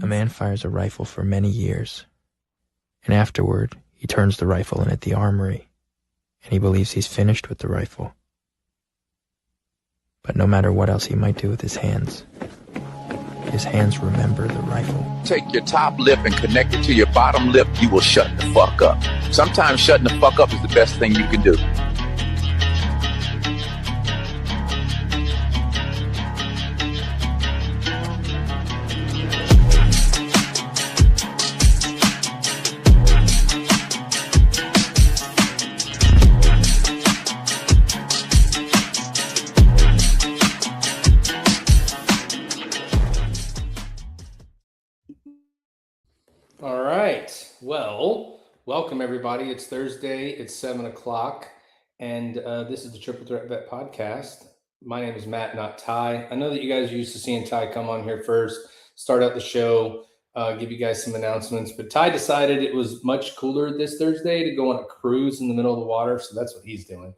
A man fires a rifle for many years, and afterward he turns the rifle in at the armory, and he believes he's finished with the rifle. But no matter what else he might do with his hands remember the rifle. Take your top lip and connect it to your bottom lip, you will shut the fuck up. Sometimes shutting the fuck up is the best thing you can do. All right. Well, welcome everybody. It's Thursday. It's 7 o'clock, and this is the Triple Threat Vet Podcast. My name is Matt, not Ty. I know that you guys are used to seeing Ty come on here first, start out the show, give you guys some announcements. But Ty decided it was much cooler this Thursday to go on a cruise in the middle of the water, so that's what he's doing.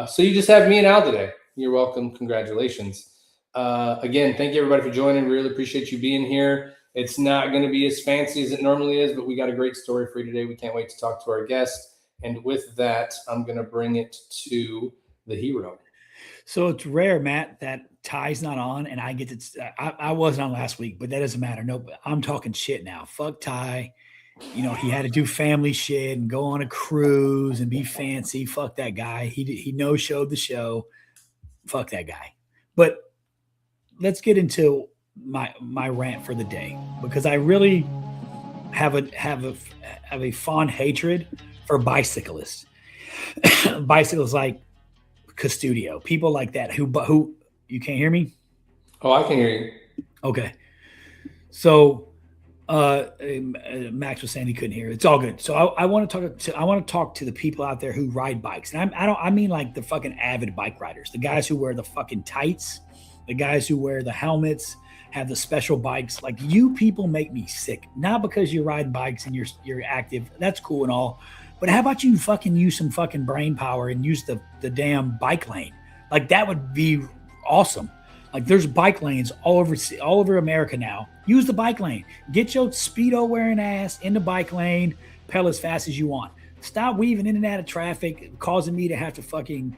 So you just have me and Al today. You're welcome. Congratulations. Again, thank you everybody for joining. Really appreciate you being here. It's not going to be as fancy as it normally is, but we got a great story for you today. We can't wait to talk to our guest. And with that, I'm going to bring it to the hero. So it's rare, Matt, that Ty's not on, and I get to. I wasn't on last week, but that doesn't matter. No, I'm talking shit now. Fuck Ty. You know, he had to do family shit and go on a cruise and be fancy. Fuck that guy. He no-showed the show. Fuck that guy. But let's get into my rant for the day, because I really have a fond hatred for bicyclists. Bicyclists like Custodio, people like that who you can't hear me? Oh, I can hear you. Okay. So Max was saying he couldn't hear. It's all good. So I want to talk to the people out there who ride bikes. And I mean like the fucking avid bike riders, the guys who wear the fucking tights, the guys who wear the helmets, have the special bikes. Like, you people make me sick. Not because you ride bikes and you're active. That's cool and all. But how about you fucking use some fucking brain power and use the damn bike lane? Like, that would be awesome. Like, there's bike lanes all over America now. Use the bike lane. Get your Speedo wearing ass in the bike lane. Pedal as fast as you want. Stop weaving in and out of traffic, causing me to have to fucking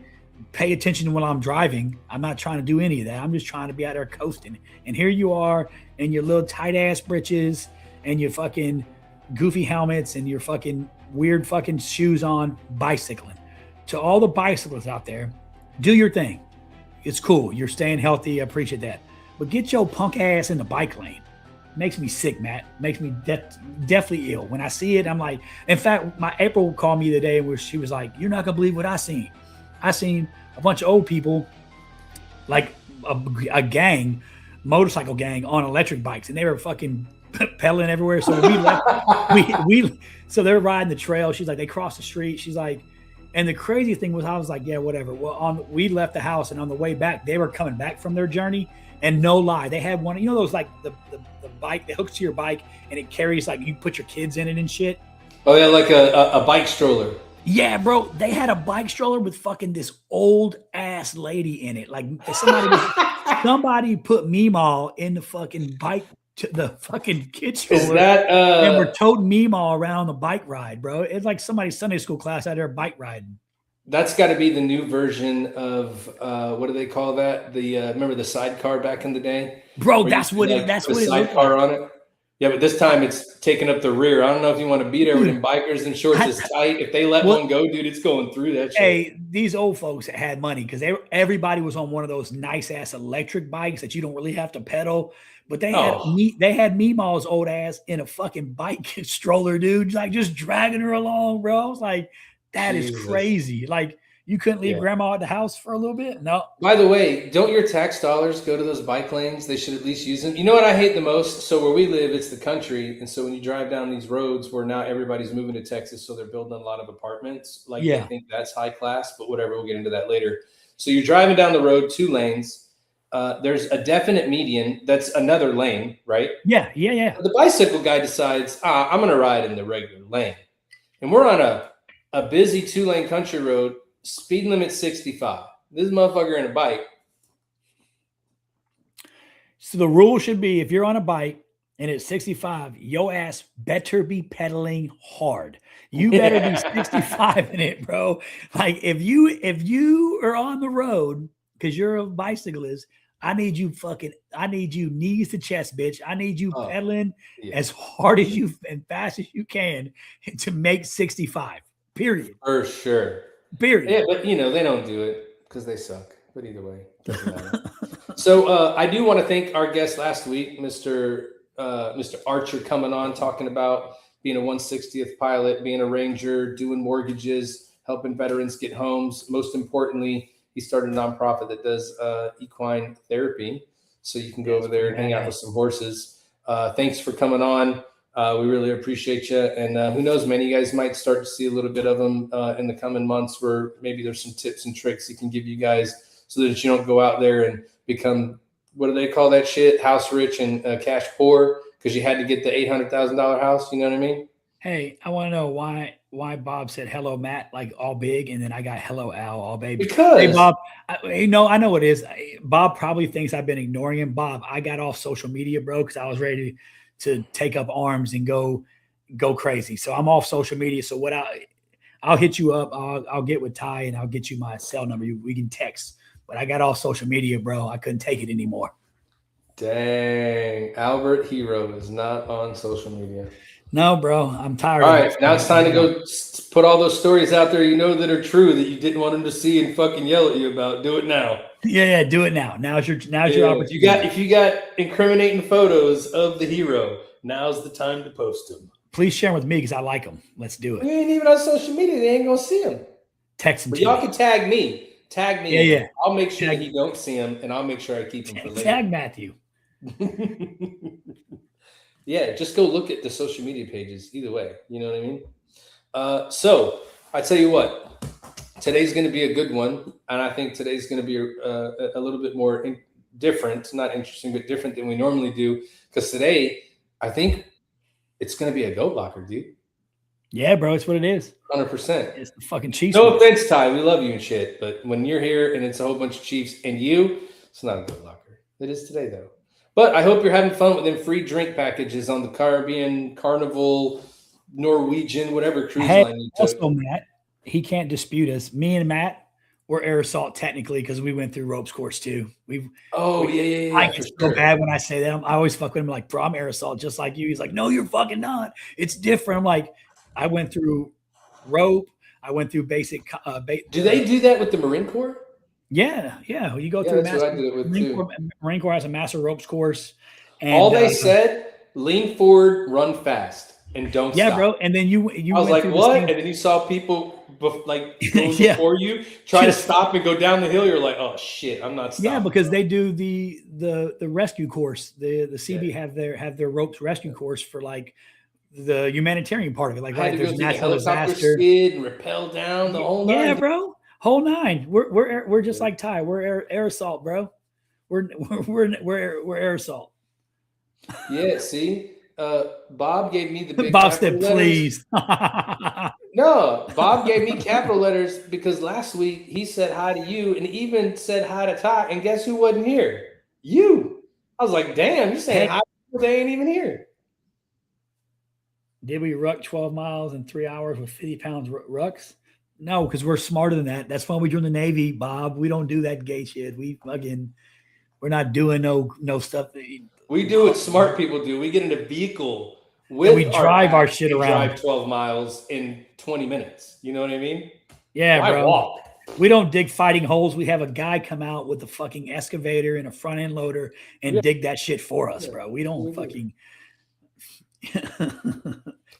pay attention when I'm driving. I'm not trying to do any of that. I'm just trying to be out there coasting. And here you are in your little tight ass britches and your fucking goofy helmets and your fucking weird fucking shoes on, bicycling. To all the bicyclists out there, do your thing. It's cool. You're staying healthy. I appreciate that. But get your punk ass in the bike lane. Makes me sick, Matt. Makes me definitely ill. When I see it, I'm like, in fact, my April called me the day where she was like, "You're not going to believe what I seen. I seen a bunch of old people, like a gang, motorcycle gang on electric bikes, and they were fucking pedaling everywhere." So we left, so they're riding the trail. She's like, they crossed the street. She's like, and the crazy thing was, I was like, yeah, whatever. Well, we left the house, and on the way back, they were coming back from their journey, and no lie, they had one, you know, those like the bike that hooks to your bike, and it carries, like, you put your kids in it and shit. Oh yeah, like a bike stroller. Yeah, bro, they had a bike stroller with fucking this old ass lady in it. Like, somebody put Meemaw in the fucking bike, the fucking kid stroller. Is that and we're toting Meemaw around on the bike ride, bro. It's like somebody's Sunday school class out there bike riding. That's got to be the new version of what do they call that? The remember the sidecar back in the day, bro. That's what it. That's what it. Sidecar on it. Yeah, but this time it's taking up the rear. I don't know if you want to be there with them bikers and shorts is tight. If they let one go, dude, it's going through that shit. Hey, these old folks had money because everybody was on one of those nice ass electric bikes that you don't really have to pedal. But they had Meemaw's old ass in a fucking bike stroller, dude, like just dragging her along, bro. I was like, that is crazy. Like, you couldn't leave grandma at the house for a little bit? No. By the way, don't your tax dollars go to those bike lanes? They should at least use them. You know what I hate the most? So where we live, it's the country. And so when you drive down these roads where now everybody's moving to Texas, so they're building a lot of apartments. Like, I think that's high class, but whatever, we'll get into that later. So you're driving down the road, 2 lanes. There's a definite median. That's another lane, right? Yeah. The bicycle guy decides, I'm going to ride in the regular lane. And we're on a busy 2-lane country road. Speed limit 65. This motherfucker in a bike. So the rule should be, if you're on a bike and at 65, your ass better be pedaling hard. You better be 65 in it, bro. Like if you are on the road because you're a bicyclist, I need you knees to chest, bitch. I need you pedaling as hard as you and fast as you can to make 65. Period. For sure. Period. Yeah, but they don't do it because they suck. But either way, doesn't matter. So I do want to thank our guest last week, Mr. Archer, coming on talking about being a 160th pilot, being a ranger, doing mortgages, helping veterans get homes. Most importantly, he started a nonprofit that does equine therapy. So you can go over there and hang out with some horses. Thanks for coming on. We really appreciate you. And who knows, man, you guys might start to see a little bit of them in the coming months where maybe there's some tips and tricks he can give you guys so that you don't go out there and become, what do they call that shit? House rich and cash poor because you had to get the $800,000 house. You know what I mean? Hey, I want to know why Bob said hello, Matt, like all big, and then I got hello, Al, all baby. Because hey, Bob, I know what it is. Bob probably thinks I've been ignoring him. Bob, I got off social media, bro, because I was ready to take up arms and go crazy. So I'm off social media. So what I'll hit you up. I'll get with Ty and I'll get you my cell number. We can text. But I got off social media, bro. I couldn't take it anymore. Dang, Albert Hero is not on social media. No, bro, I'm tired. All right, now it's time to go put all those stories out there that are true that you didn't want them to see and fucking yell at you about. Do it now. Yeah, do it now. Now's your opportunity. If you got incriminating photos of the hero, now's the time to post them. Please share them with me because I like them. Let's do it. You ain't even on social media. They ain't gonna see them. Text them. But y'all can tag me. Tag me. Yeah. I'll make sure he don't see them, and I'll make sure I keep them for later. Tag Matthew. Yeah, just go look at the social media pages. Either way, you know what I mean? So I tell you what, today's going to be a good one, and I think today's going to be a little bit more different, not interesting, but different than we normally do. Because today, I think it's going to be a goat locker, dude. Yeah, bro, it's what it is. 100%. It's the fucking Chiefs. No offense, Ty, we love you and shit, but when you're here and it's a whole bunch of Chiefs and you, it's not a goat locker. It is today, though. But I hope you're having fun with them free drink packages on the Caribbean, Carnival, Norwegian, whatever cruise line you took. Also, Matt, he can't dispute us. Me and Matt were air assault technically because we went through ropes course too. Yeah. I get so bad when I say that. I always fuck with him like, bro, I'm air assault just like you. He's like, no, you're fucking not. It's different. I'm like, I went through rope. I went through basic. Do they do that with the Marine Corps? Yeah. You go through that's what I did it with Marine Corps has a master ropes course. And all they said, lean forward, run fast, and don't stop. Yeah, bro. And then you I was like, what? And then you saw people before you try to stop and go down the hill. You're like, oh shit, I'm not stopping. Yeah, because they do the rescue course. The CB have their ropes rescue course for like the humanitarian part of it. Like right, there's natural disaster, skid and rappel down the whole nine. Yeah, bro. Whole nine. We're just like Ty. We're air assault, bro. We're air assault. Yeah. See, Bob gave me the big. Bob said, "Please." No, Bob gave me capital letters because last week he said hi to you and even said hi to Ty. And guess who wasn't here? You. I was like, damn, you're saying hi. They ain't even here. Did we ruck 12 miles in 3 hours with 50 pounds rucks? No, because we're smarter than that. That's why we joined the Navy, Bob. We don't do that gay shit. We're not doing no stuff. We do what smart people do. We get in a vehicle with we drive our shit around. Drive 12 miles in 20 minutes. You know what I mean? Yeah, I bro. walk. We don't dig fighting holes. We have a guy come out with a fucking excavator and a front end loader and dig that shit for us, bro. We don't fucking.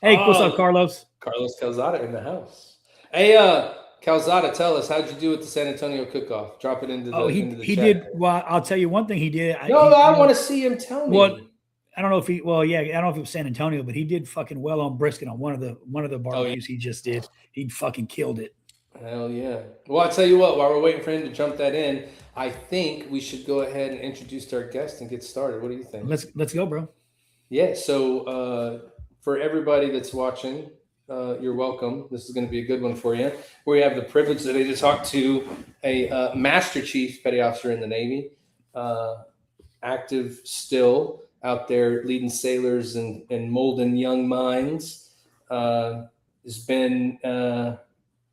Hey, what's up, Carlos? Carlos Calzada in the house. Hey, Calzada, tell us, how'd you do with the San Antonio cook-off? Drop it into the he chat. did. Well, I'll tell you one thing he did. I want to see him tell me. Well, I don't know if I don't know if it was San Antonio, but he did fucking well on brisket on one of the barbecues he just did. He fucking killed it. Hell yeah. Well, I'll tell you what, while we're waiting for him to jump that in, I think we should go ahead and introduce our guest and get started. What do you think? Let's go, bro. Yeah, so for everybody that's watching, you're welcome. This is going to be a good one for you. We have the privilege today to talk to a Master Chief Petty Officer in the Navy, active still, out there leading sailors and molding young minds. Has been a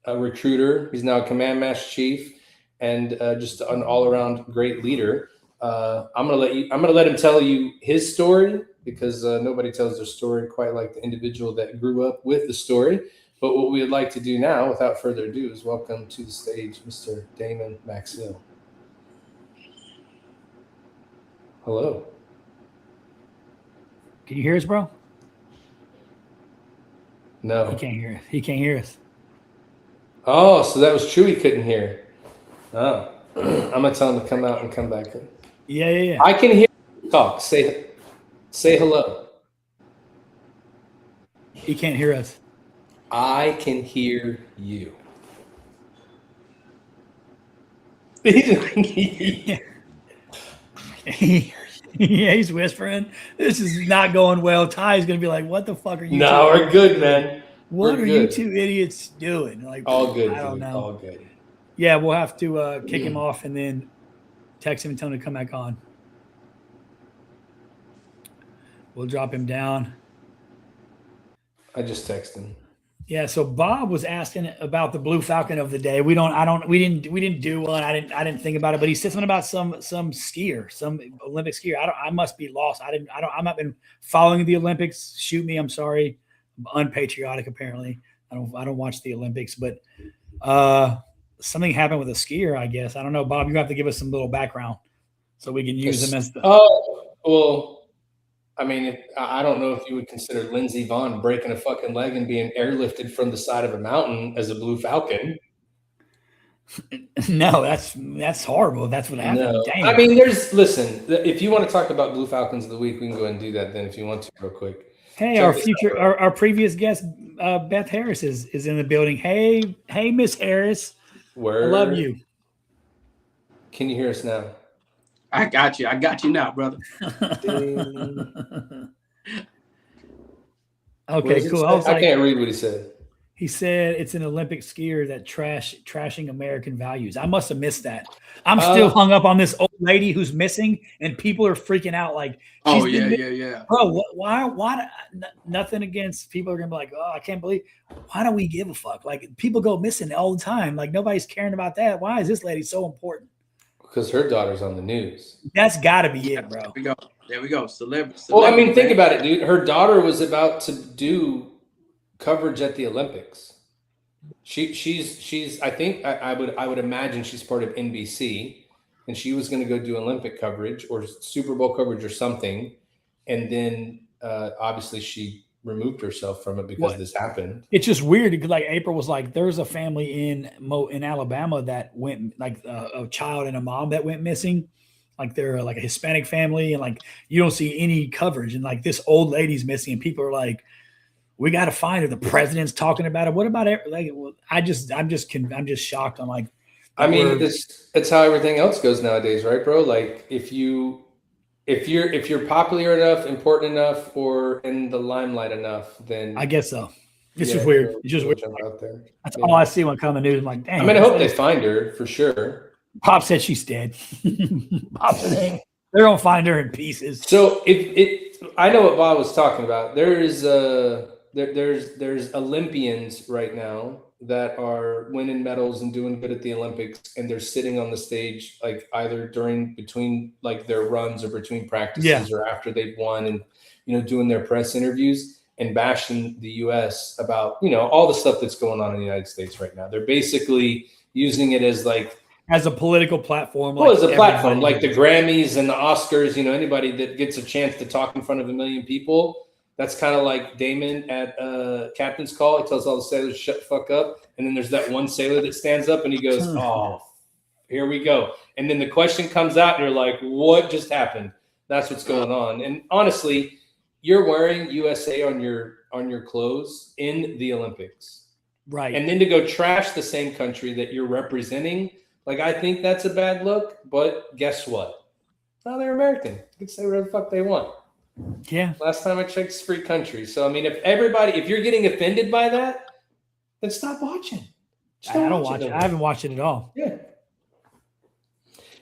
recruiter. He's now a command master chief and just an all-around great leader. I'm gonna let him tell you his story because nobody tells their story quite like the individual that grew up with the story. But what we would like to do now, without further ado, is welcome to the stage Mr. Damon Maxile. Hello. Can you hear us, bro? No. He can't hear us. He can't hear us. Oh, so that was true. He couldn't hear. Oh, I'm gonna tell him to come out and come back in. Yeah. I can hear you talk. Say hello. He can't hear us. I can hear you. Yeah, he's whispering. This is not going well. Ty's gonna be like, "What the fuck are you?" No, we're good, man. What are you two idiots doing? Like, all good. I don't know. All good. Yeah, we'll have to kick him off and then text him and tell him to come back on. We'll drop him down. I just texted him. Yeah, so Bob was asking about the Blue Falcon of the day. We didn't do one. I didn't think about it, but he said something about some skier, some Olympic skier. I must be lost. I'm not been following the Olympics. Shoot me, I'm sorry. I'm unpatriotic apparently. I don't watch the Olympics, but something happened with a skier, I guess. I don't know, Bob, you have to give us some little background so we can use them as the well, I mean, I don't know if you would consider Lindsey Vonn breaking a fucking leg and being airlifted from the side of a mountain as a Blue Falcon. No, that's horrible. That's what happened. No. Damn. I mean, listen, if you want to talk about Blue Falcons of the week, we can go ahead and do that then if you want to real quick. Hey, our previous guest, Beth Harris is in the building. Hey, Miss Harris. Word. I love you. Can you hear us now? I got you now, brother. Okay, cool. I can't read what he said. He said it's an Olympic skier that trashing American values. I must have missed that. I'm still hung up on this old lady who's missing, and people are freaking out. Like, yeah. Bro, why? Nothing against people are gonna be like, oh, I can't believe. Why do we give a fuck? Like, people go missing all the time. Like, nobody's caring about that. Why is this lady so important? Because her daughter's on the news. That's got to be it, bro. There we go. Celebrity. Well, I mean, think about it, dude. Her daughter was about to do coverage at the Olympics. She's. I think I would imagine she's part of NBC, and she was going to go do Olympic coverage or Super Bowl coverage or something, and then obviously she removed herself from it because this happened. It's just weird because like April was like, there's a family in Alabama that went like a child and a mom that went missing. Like they're like a Hispanic family and like you don't see any coverage and like this old lady's missing and people are like, we got to find her. The president's talking about it. What about it? Like, I'm just shocked. I'm like, I mean, it's how everything else goes nowadays, right, bro? Like if you're popular enough, important enough, or in the limelight enough, then I guess so. It's just weird. It's just weird. Out there. That's all I see when I come on the news. I'm like, damn. I mean, I hope they find her for sure. Pop said she's dead. Pop said they're gonna find her in pieces. So I know what Bob was talking about. There's Olympians right now that are winning medals and doing good at the Olympics, and they're sitting on the stage like either between like their runs or between practices or after they've won, and doing their press interviews and bashing the U.S. about all the stuff that's going on in the United States right now. They're basically using it as a political platform. As a platform, like the Grammys and the Oscars. Anybody that gets a chance to talk in front of a million people. That's kind of like Damon at Captain's Call. He tells all the sailors, shut the fuck up. And then there's that one sailor that stands up and he goes, oh, here we go. And then the question comes out and you're like, what just happened? That's what's going on. And honestly, you're wearing USA on your clothes in the Olympics. Right. And then to go trash the same country that you're representing, I think that's a bad look. But guess what? No, they're American. They can say whatever the fuck they want. Yeah. Last time I checked, it's free country. So, I mean, if you're getting offended by that, then stop watching. I don't watch it. I haven't watched it at all. Yeah.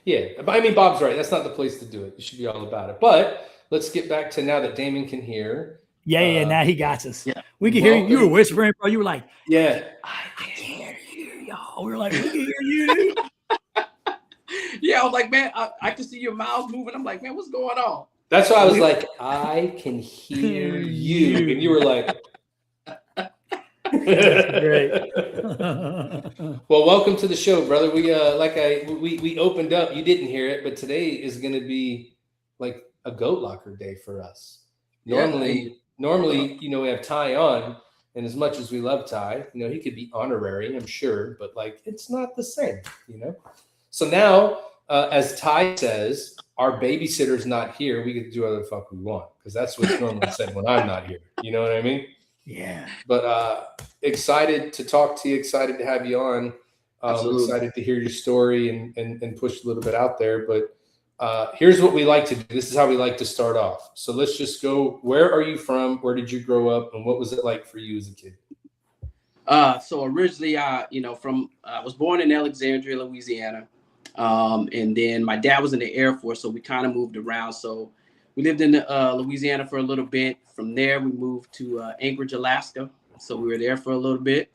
Yeah. But I mean, Bob's right. That's not the place to do it. You should be all about it. But let's get back to now that Damon can hear. Yeah. Now he got us. Yeah. We can hear you. You were whispering, bro. You were like, Yeah. I can't hear y'all. We were like, we can hear you. Yeah, I was like, man, I can see your mouth moving. I'm like, man, what's going on? That's why I was like, I can hear you. And you were like, great. Well, welcome to the show, brother. We opened up. You didn't hear it, but today is going to be like a goat locker day for us. Normally, we have Ty on, and as much as we love Ty, he could be honorary, I'm sure, but like it's not the same, So now, as Ty says, our babysitter's not here. We get to do whatever the fuck we want because that's what's normally said when I'm not here. You know what I mean? Yeah. But excited to talk to you. Excited to have you on. Excited to hear your story and push a little bit out there. But here's what we like to do. This is how we like to start off. So let's just go. Where are you from? Where did you grow up? And what was it like for you as a kid? So originally, I was born in Alexandria, Louisiana. And then my dad was in the Air Force, so we kind of moved around. So we lived in Louisiana for a little bit. From there, we moved to Anchorage, Alaska. So we were there for a little bit.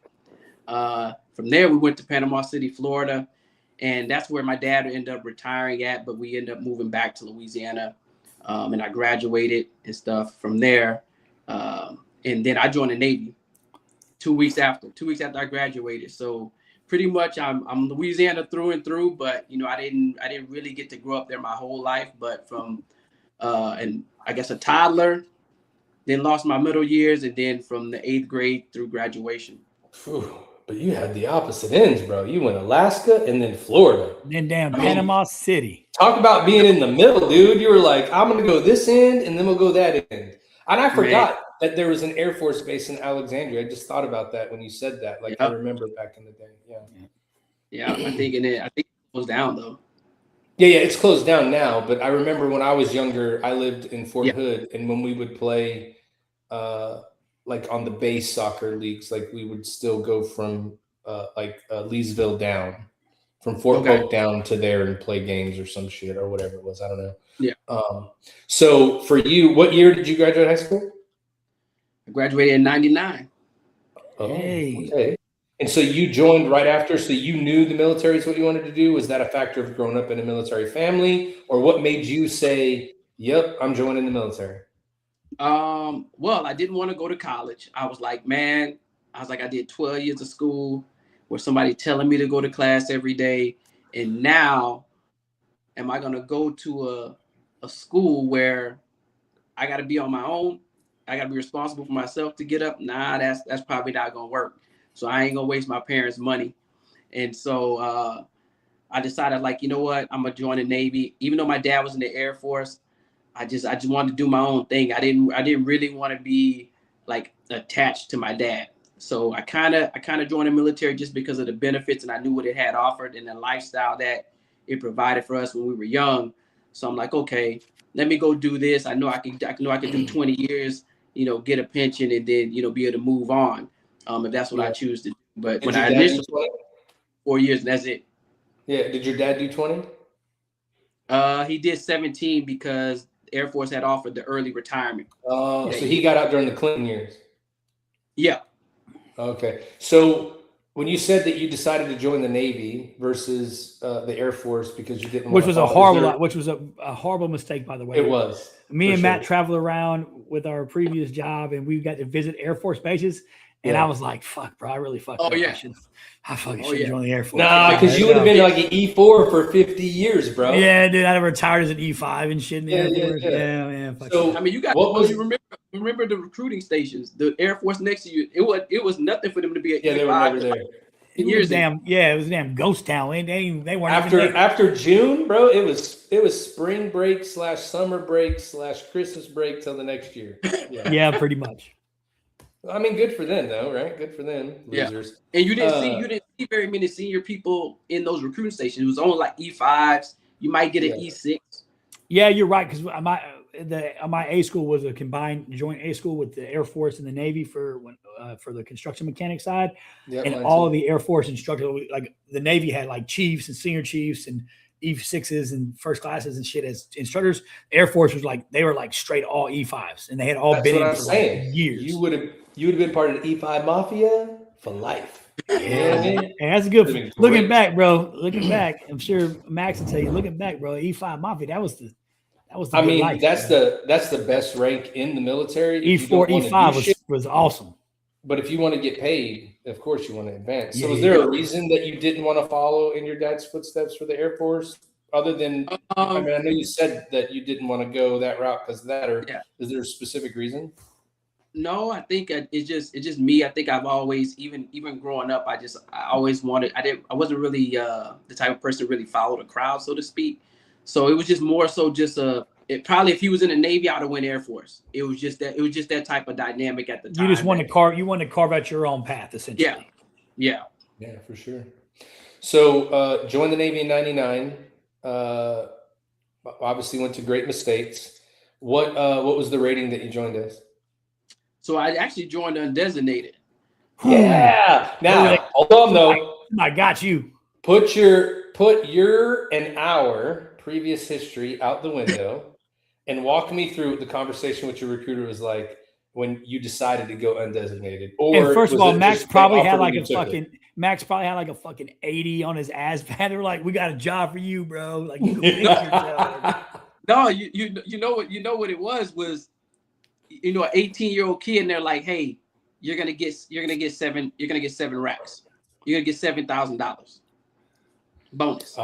From there, we went to Panama City, Florida. And that's where my dad ended up retiring at. But we ended up moving back to Louisiana. And I graduated and stuff from there. And then I joined the Navy 2 weeks after I graduated. So pretty much I'm Louisiana through and through, but I didn't really get to grow up there my whole life. But from and I guess a toddler, then lost my middle years, and then from the 8th grade through graduation. Whew, but you had the opposite ends, bro. You went Alaska and then Florida. Then down Panama City. Talk about being in the middle, dude. You were like, I'm gonna go this end and then we'll go that end. And I forgot that there was an Air Force base in Alexandria. I just thought about that when you said that. Like I remember back in the day. Yeah. I think it goes down though. Yeah, it's closed down now. But I remember when I was younger, I lived in Fort Hood, and when we would play like on the base soccer leagues, like we would still go from Leesville down, from Fort Polk down to there and play games or some shit or whatever it was. I don't know. Yeah. So for you, what year did you graduate high school? I graduated in 99. Oh, okay. And so you joined right after. So you knew the military is what you wanted to do. Was that a factor of growing up in a military family, or what made you say, "Yep, I'm joining the military"? Well, I didn't want to go to college. I was like, I did 12 years of school with somebody telling me to go to class every day, and now, am I gonna go to a school where I got to be on my own? I got to be responsible for myself to get up. Nah, that's probably not gonna work. So I ain't gonna waste my parents' money. And so I decided, like, you know what, I'm gonna join the Navy. Even though my dad was in the Air Force, I just wanted to do my own thing. I didn't really want to be like attached to my dad. So I kind of joined the military just because of the benefits, and I knew what it had offered and the lifestyle that it provided for us when we were young. So I'm like, okay, let me go do this. I know I can do 20 years, get a pension, and then be able to move on. If that's what I choose to do. But when I initially 4 years, and that's it. Yeah. Did your dad do 20? He did 17 because Air Force had offered the early retirement. Oh, so he got out during the Clinton years. Yeah. Okay. So when you said that you decided to join the Navy versus the Air Force because you didn't, which was a horrible mistake, by the way. It was. Me and Matt traveled around with our previous job, and we got to visit Air Force bases. And I was like, "Fuck, bro! I really fucked up. Yeah. I fucking should join the Air Force." Nah, because you would have been like an E4 for 50 years, bro. Yeah, dude, I'd have retired as an E5 and shit in the Air Force. Yeah, man. So you got you remember the recruiting stations, the Air Force next to you. It was nothing for them to be an E5. They were never there. It was a damn ghost town. They weren't after June, bro. It was spring break / summer break / Christmas break till the next year. Yeah, pretty much. I mean, good for them, though, right? Good for them, losers. Yeah. And you didn't see very many senior people in those recruiting stations. It was only like E5s. You might get an E6. Yeah, you're right. Because my A school was a combined joint A school with the Air Force and the Navy for the construction mechanic side, and all of the Air Force instructors, like the Navy had like chiefs and senior chiefs and E6s and first classes and shit as instructors. Air Force was like, they were like straight all E5s, and they had all That's been what in I'm for saying. like years. You would have been part of the E5 Mafia for life. Yeah, You know what I mean? and that's good. Would've been Looking great. back, bro. Looking back, I'm sure Max will tell you. Looking back, bro, E5 Mafia. That was the. I good mean, life, that's man. the best rank in the military. If you E4, don't wanna do E5 shit, was awesome. but if you want to get paid, of course you want to advance. So Yeah, was there a reason that you didn't want to follow in your dad's footsteps for the Air Force? Other than, I mean, I know you said that you didn't want to go that route because of that, or is there a specific reason? No, I think it's just me. I think I've always, even growing up, I always wanted. I wasn't really the type of person to really follow the crowd, so to speak. So it was just more so just probably if he was in the Navy, I'd have went Air Force. It was just that type of dynamic at the time. You just want to carve out your own path, essentially. Yeah, for sure. So joined the Navy in '99. Obviously went to Great Mistakes. What was the rating that you joined as? So I actually joined undesignated. Yeah. Now, hold on though. I got you. Put your and our previous history out the window and walk me through the conversation with your recruiter was like when you decided to go undesignated. Or and first of all, Max probably had like a fucking 80 on his ass pad. They were like, "We got a job for you, bro." Like, you can fix yourself. No, you know what it was, an 18-year-old kid, and they're like, "Hey, you're gonna get 7 racks. You're gonna get $7,000 bonus."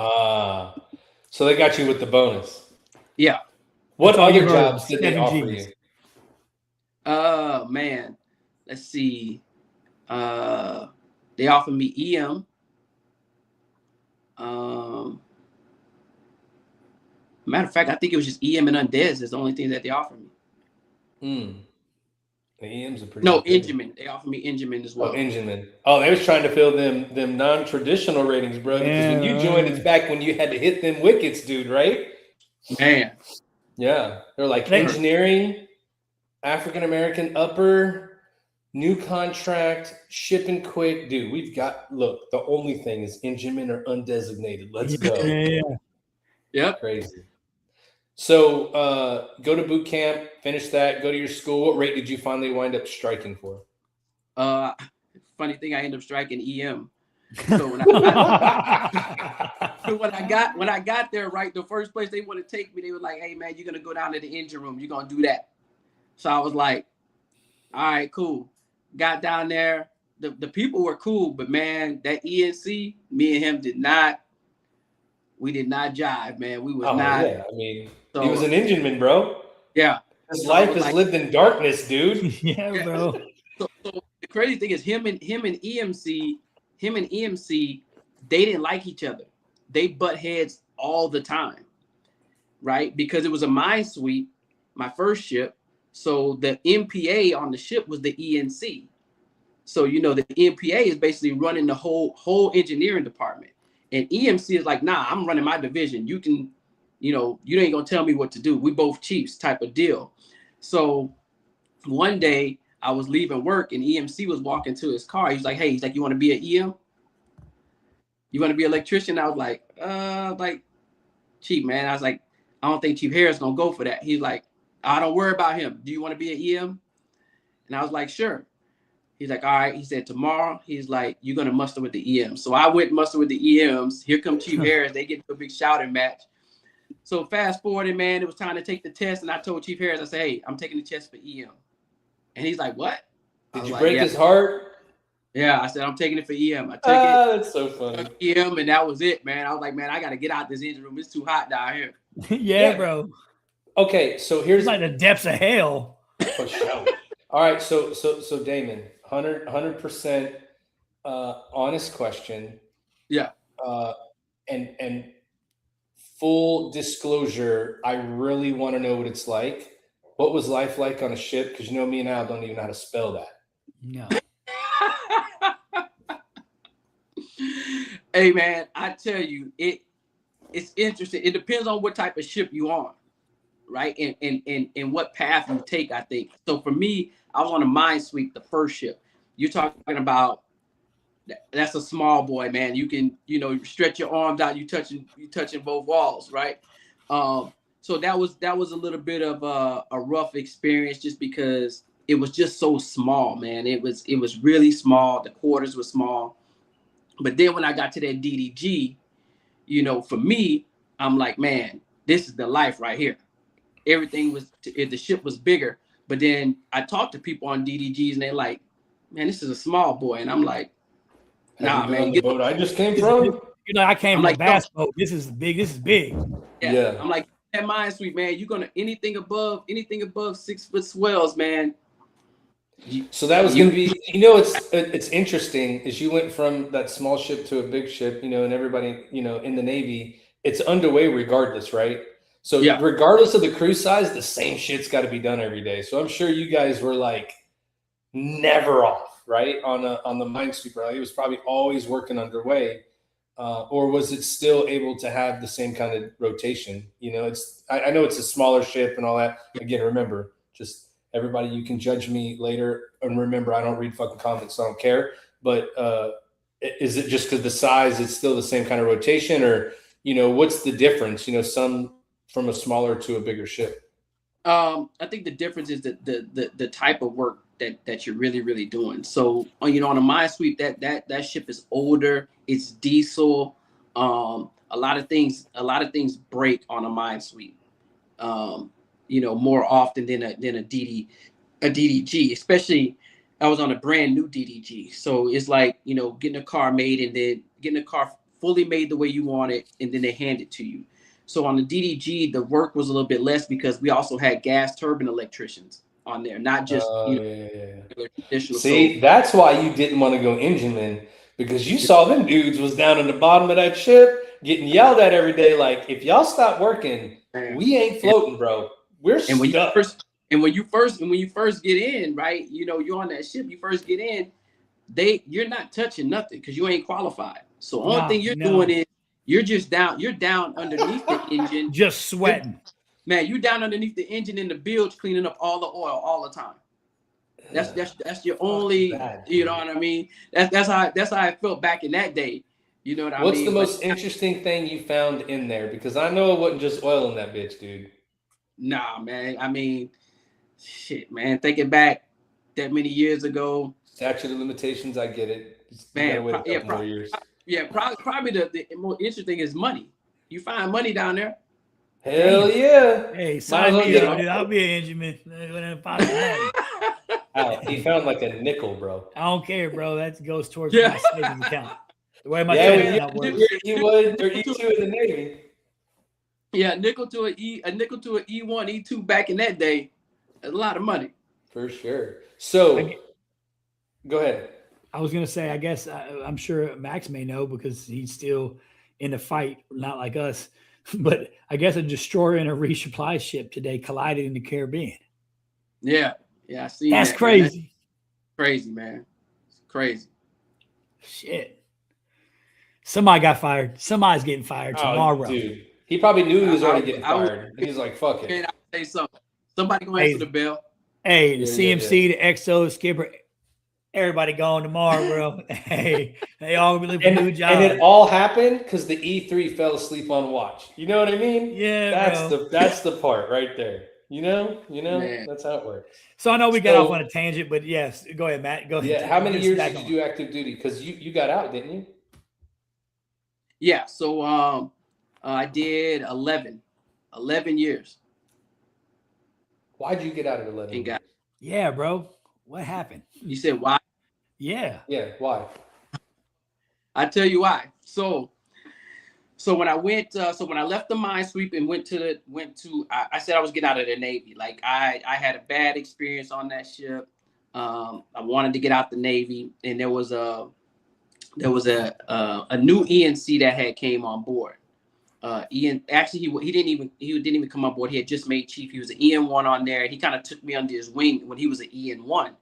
So they got you with the bonus. Yeah. What other jobs did they offer you? Man, let's see. They offered me EM. Matter of fact, I think it was just EM and Undez is the only thing that they offered me. The EM's a pretty good Engineman. They offered me Engineman as well. Oh, Engineman. Oh, they was trying to fill them non-traditional ratings, bro. Because when you joined, it's back when you had to hit them wickets, dude, right? Man. Yeah. They're like engineering, African-American upper, new contract, shipping quick. Dude, the only thing is Engineman or undesignated. Let's go. Yeah. Crazy. So go to boot camp, finish that, go to your school. What rate did you finally wind up striking for? Funny thing, I ended up striking EM. So when I got there, right, the first place they want to take me, they were like, "Hey man, you're gonna go down to the engine room. You're gonna do that." So I was like, "All right, cool." Got down there. The people were cool, but man, that ENC, me and him did not jive, man. We was not. Yeah, I mean, he was an engineman, bro. Yeah. His life is lived in darkness, dude. Yeah, bro. So the crazy thing is him and EMC, they didn't like each other. They butt heads all the time, right? Because it was a mine sweep, my first ship. So the MPA on the ship was the ENC. So, the MPA is basically running the whole engineering department. And EMC is like, nah, I'm running my division. You can, you ain't gonna tell me what to do. We both chiefs type of deal. So one day I was leaving work and EMC was walking to his car. He's like, "Hey," he's like, "You want to be an EM? You want to be an electrician?" I was like, "Chief, man." I was like, "I don't think Chief Harris gonna go for that." He's like, "I don't worry about him. Do you want to be an EM?" And I was like, "Sure." He's like, "All right." He said, "Tomorrow," he's like, "you're going to muster with the EMs." So I went muster with the EMs. Here comes Chief Harris. They get into a big shouting match. So fast forwarding, man, it was time to take the test. And I told Chief Harris, I said, "Hey, I'm taking the test for EM." And he's like, "What?" Did you break his heart? Yeah, I said, "I'm taking it for EM." I took it. That's so funny. EM, and that was it, man. I was like, "Man, I got to get out this engine room. It's too hot down here." Yeah, bro. Okay, so here's like the depths of hell. For sure. All right, so Damon, 100% honest question. Yeah. And full disclosure, I really want to know what it's like. What was life like on a ship? Because me and Al don't even know how to spell that. No. Hey man, I tell you, it's interesting. It depends on what type of ship you're on, right? And what path you take, I think. So for me, I was on a mine sweep, the first ship. You're talking about that's a small boy, man. You can, stretch your arms out. You touching both walls, right? So that was a little bit of a rough experience, just because it was just so small, man. It was really small. The quarters were small. But then when I got to that DDG, for me, I'm like, man, this is the life right here. Everything the ship was bigger. But then I talked to people on DDGs and they're like, man, this is a small boy. And I'm like, nah, man. The boat I just came from. I came from a bass boat. This is big. This is big. Yeah. I'm like, that mind sweep, man. You're gonna anything above 6 foot swells, man. So that was going to be, it's interesting is you went from that small ship to a big ship, and everybody, in the Navy, it's underway regardless, right? So regardless of the crew size, the same shit's got to be done every day. So I'm sure you guys were like never off, right? On the minesweeper, like it was probably always working underway. Or was it still able to have the same kind of rotation? I know it's a smaller ship and all that. Again, remember, just everybody, you can judge me later. And remember, I don't read fucking comments, so I don't care. But is it just because the size is still the same kind of rotation, or what's the difference? Some from a smaller to a bigger ship. I think the difference is the type of work that you're really, really doing. So on a minesweep, that ship is older. It's diesel. A lot of things break on a minesweep. More often than a DDG. Especially, I was on a brand new DDG, so it's like getting a car made and then getting a car fully made the way you want it, and then they hand it to you. So on the DDG, the work was a little bit less because we also had gas turbine electricians on there, not just traditional. See, that's why you didn't want to go engineman, because you saw them dudes was down in the bottom of that ship getting yelled at every day. Like, if y'all stop working, we ain't floating, bro. We're stuck. When you first get in, right? You're on that ship. You first get in, you're not touching nothing because you ain't qualified. So only thing you're doing is you're down underneath the engine, just sweating. Man, you down underneath the engine in the bilge, cleaning up all the oil all the time. That's your only, you know what I mean? That's how I felt back in that day. You know what I mean? What's the most interesting thing you found in there? Because I know it wasn't just oil in that bitch, dude. Nah, man. I mean, shit, man. Thinking back that many years ago. Statute of limitations, I get it. Man, wait a couple more years. Yeah, probably the most interesting is money. You find money down there. Hell yeah. Hey, sign me up, dude. I'll be an engineman. He found like a nickel, bro. I don't care, bro. That goes towards my savings account. The way my savings account works. You would, or E2 in the Navy. Yeah, nickel to a E1, E2 back in that day. A lot of money. For sure. So, go ahead. I was going to say, I guess I'm sure Max may know because he's still in the fight, not like us. But I guess a destroyer and a resupply ship today collided in the Caribbean. Yeah, I see. That's crazy. Man. Crazy, man. It's crazy. Shit. Somebody got fired. Somebody's getting fired tomorrow. Dude. He probably knew he was already getting fired. He's like, fuck it. I'll say something. Somebody go answer the bell. Hey, the CMC, the XO, the skipper, everybody going tomorrow, bro. Hey, they all be looking for new jobs. And it all happened because the E3 fell asleep on watch. You know what I mean? Yeah, that's the part right there. You know, man. That's how it works. So I know we got off on a tangent, but yes, go ahead, Matt. Go ahead. Yeah, how many years did you do active duty? Because you got out, didn't you? Yeah, so I did 11 years. Why'd you get out at 11 years? Yeah, bro. What happened? You said why? Yeah. Yeah, why? I tell you why. So when I went, when I left the minesweep and I said I was getting out of the Navy. Like I had a bad experience on that ship. I wanted to get out the Navy, and there was a new ENC that had came on board. Ian, actually, he didn't even come on board. He had just made chief. He was an EN1 on there. He kind of took me under his wing when he was an EN1,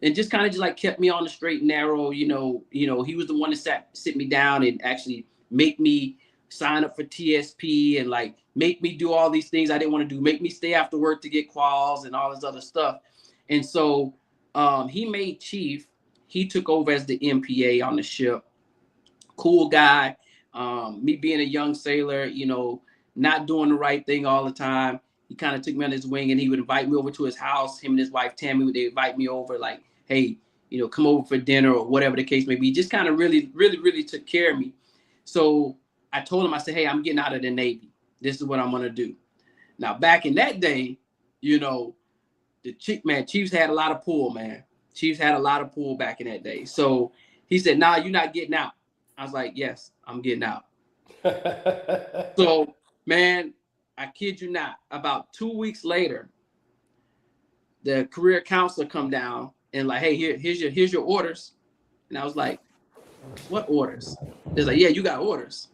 and just kind of like kept me on the straight and narrow. He was the one that sit me down and actually make me sign up for TSP and like make me do all these things I didn't want to do. Make me stay after work to get quals and all this other stuff. And so he made chief. he took over as the MPA on the ship. Cool guy. Me being a young sailor, you know, not doing the right thing all the time. He kind of took me on his wing, and he would invite me over to his house. Him and his wife Tammy, they invite me over, like, hey, you know, come over for dinner or whatever the case may be. Just kind of really took care of me. So I told him, I said, hey, I'm getting out of the Navy. This is what I'm gonna do. Now, back in that day, you know, Chiefs had a lot of pull, man. Chiefs had a lot of pull back in that day. So he said, nah, you're not getting out. I was like, yes, I'm getting out. So, man, I kid you not, about 2 weeks later, the career counselor come down and like, hey, here's your orders. And I was like, what orders? They're like, yeah, you got orders.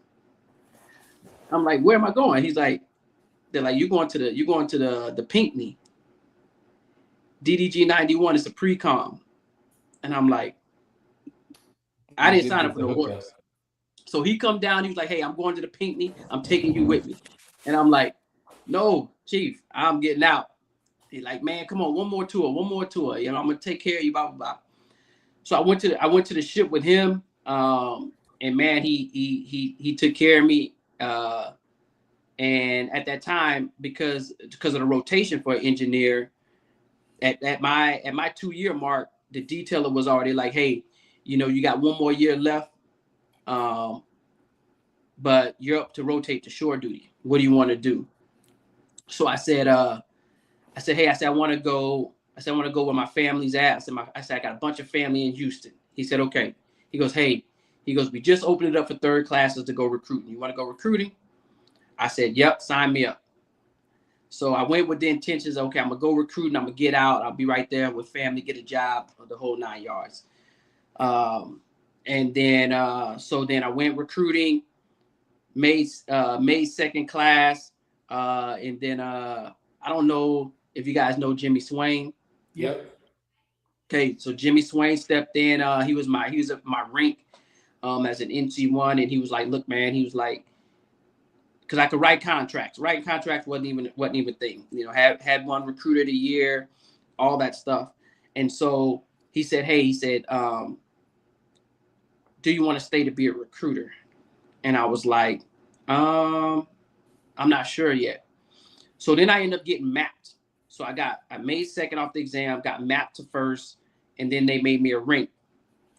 I'm like, where am I going? He's like, they're like, you're going to the Pinckney. DDG 91 is a pre-com. And I'm like, I didn't sign up for the orders. So he come down, he was like, hey, I'm going to the Pinckney. I'm taking you with me. And I'm like, no, Chief, I'm getting out. He's like, man, come on, one more tour. You know, I'm gonna take care of you, blah, blah, blah. So I went to the ship with him. And man, he took care of me. And at that time, because of the rotation for an engineer, at my 2-year mark, the detailer was already like, hey, you know, you got 1 more year left. But you're up to rotate to shore duty. What do you want to do? So I said, hey, I want to go where my family's at. I said, I got a bunch of family in Houston. He said, okay. He goes, we just opened it up for third classes to go recruiting. You want to go recruiting? I said, yep, sign me up. So I went with the intentions, okay, I'm going to go recruiting. I'm going to get out. I'll be right there with family, get a job, the whole 9 yards. And then, so then I went recruiting, made second class. And then, I don't know if you guys know Jimmy Swain. Yep. Okay. So Jimmy Swain stepped in. He was at my rank, as an NC1. And he was like, look, man, he was like, because I could write contracts. Writing contracts wasn't even a thing. You know, had one recruiter a year, all that stuff. And so he said, hey, do you want to stay to be a recruiter? And I was like, I'm not sure yet. So then I ended up getting mapped. So I made second off the exam, got mapped to first, and then they made me a rank.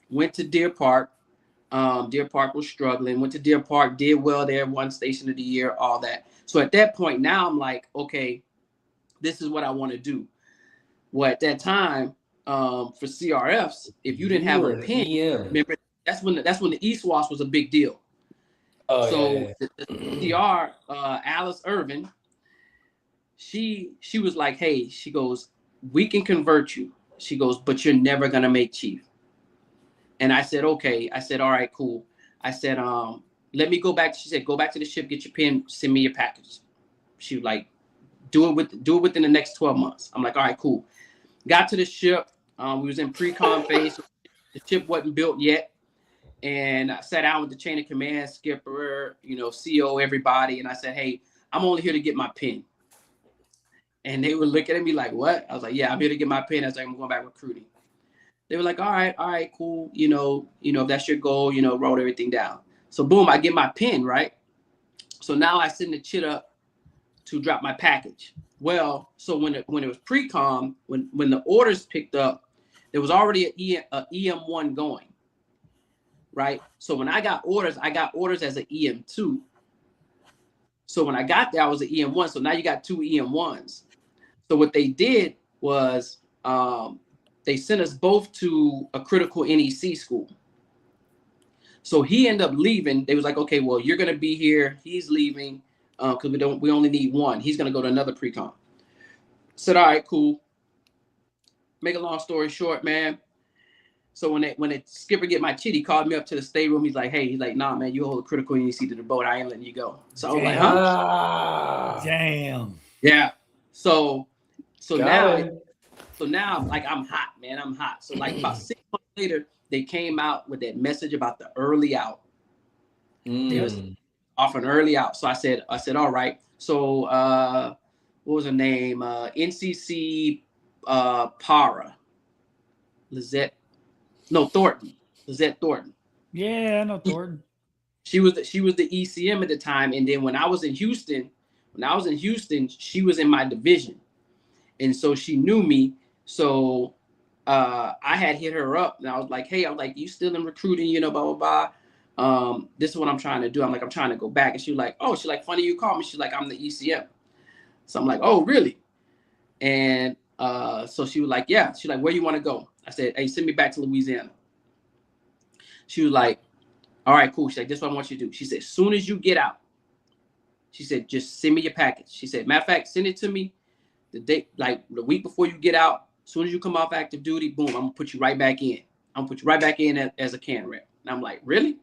Went to Deer Park. Deer Park was struggling. Went to Deer Park, did well there, won Station of the Year, all that. So at that point, now I'm like, okay, this is what I want to do. Well, at that time, for CRFs, if you didn't have a pin, remember that's when the ESWAS was a big deal. Oh, so yeah. The CR, Alice Irvin, she was like, hey, she goes, we can convert you. She goes, but you're never gonna make chief. And I said, okay. I said, all right, cool. I said, let me go back. She said, go back to the ship, get your pin, send me your package. She was like, do it within the next 12 months. I'm like, all right, cool. Got to the ship. We was in pre-con phase. The ship wasn't built yet. And I sat down with the chain of command, skipper, you know, CO, everybody. And I said, hey, I'm only here to get my pin. And they were looking at me like, what? I was like, yeah, I'm here to get my pin. I was like, I'm going back recruiting. They were like, all right, cool. You know, if that's your goal, you know, wrote everything down. So boom, I get my pin, right? So now I send the chit up to drop my package. Well, so when it was pre-com, when the orders picked up, there was already a EM1 going, right? So when I got orders as an EM2. So when I got there, I was an EM1. So now you got 2 EM1s. So what they did was they sent us both to a critical NEC school. So he ended up leaving. They was like, okay, well, you're going to be here. He's leaving because we only need one. He's going to go to another pre-com. Said, all right, cool. Make a long story short, man. So when the skipper get my chit, he called me up to the stateroom. He's like, nah, man, you hold a critical NEC to the boat. I ain't letting you go. So I was like, huh? Damn. Yeah. So now like I'm hot, man. I'm hot. So like about 6 months later, they came out with that message about the early out. They was offering early out. So I said, all right. So what was her name? NCC Para. Lizette. No, Thornton. Lizette Thornton. Yeah, I know Thornton. She was the ECM at the time, and then when I was in Houston, she was in my division, and so she knew me. So I had hit her up, and I was like, "Hey, you still in recruiting? You know, blah blah blah. This is what I'm trying to do. I'm trying to go back." And she was like, "Oh, she's like, funny you call me." She's like, "I'm the ECM." So I'm like, "Oh, really?" And so she was like, "Yeah." She's like, "Where you want to go?" I said, "Hey, send me back to Louisiana." She was like, "All right, cool." She's like, "This is what I want you to do." She said, "As soon as you get out," she said, "just send me your package." She said, "Matter of fact, send it to me the day, like the week before you get out. As soon as you come off active duty, boom, I'm gonna put you right back in. I'm gonna put you right back in as a can rep." And I'm like, "Really?"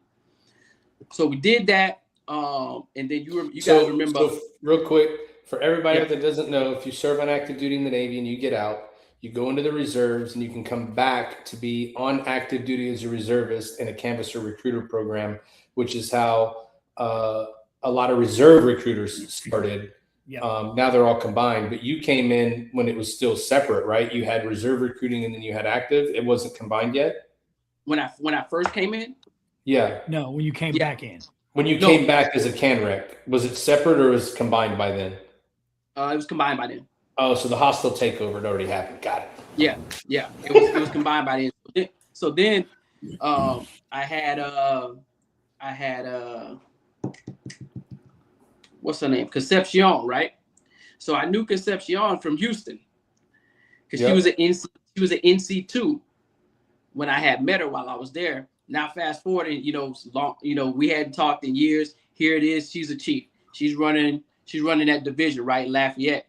So we did that. And then you guys remember. So real quick, for everybody that doesn't know, if you serve on active duty in the Navy and you get out, you go into the reserves and you can come back to be on active duty as a reservist in a canvasser recruiter program, which is how a lot of reserve recruiters started. Yeah. Now they're all combined, but you came in when it was still separate, right? You had reserve recruiting and then you had active. It wasn't combined yet. When I first came in. Yeah. No, when you came back in. When you came back as a can rec, was it separate or was it combined by then? It was combined by then. Oh, so the hostile takeover had already happened. Got it. Yeah. It was combined by then. So then I had what's her name? Concepcion, right? So I knew Concepcion from Houston because she was an NC2 when I had met her while I was there. Now fast forward, and we hadn't talked in years. Here it is. She's a chief. She's running that division, right? Lafayette.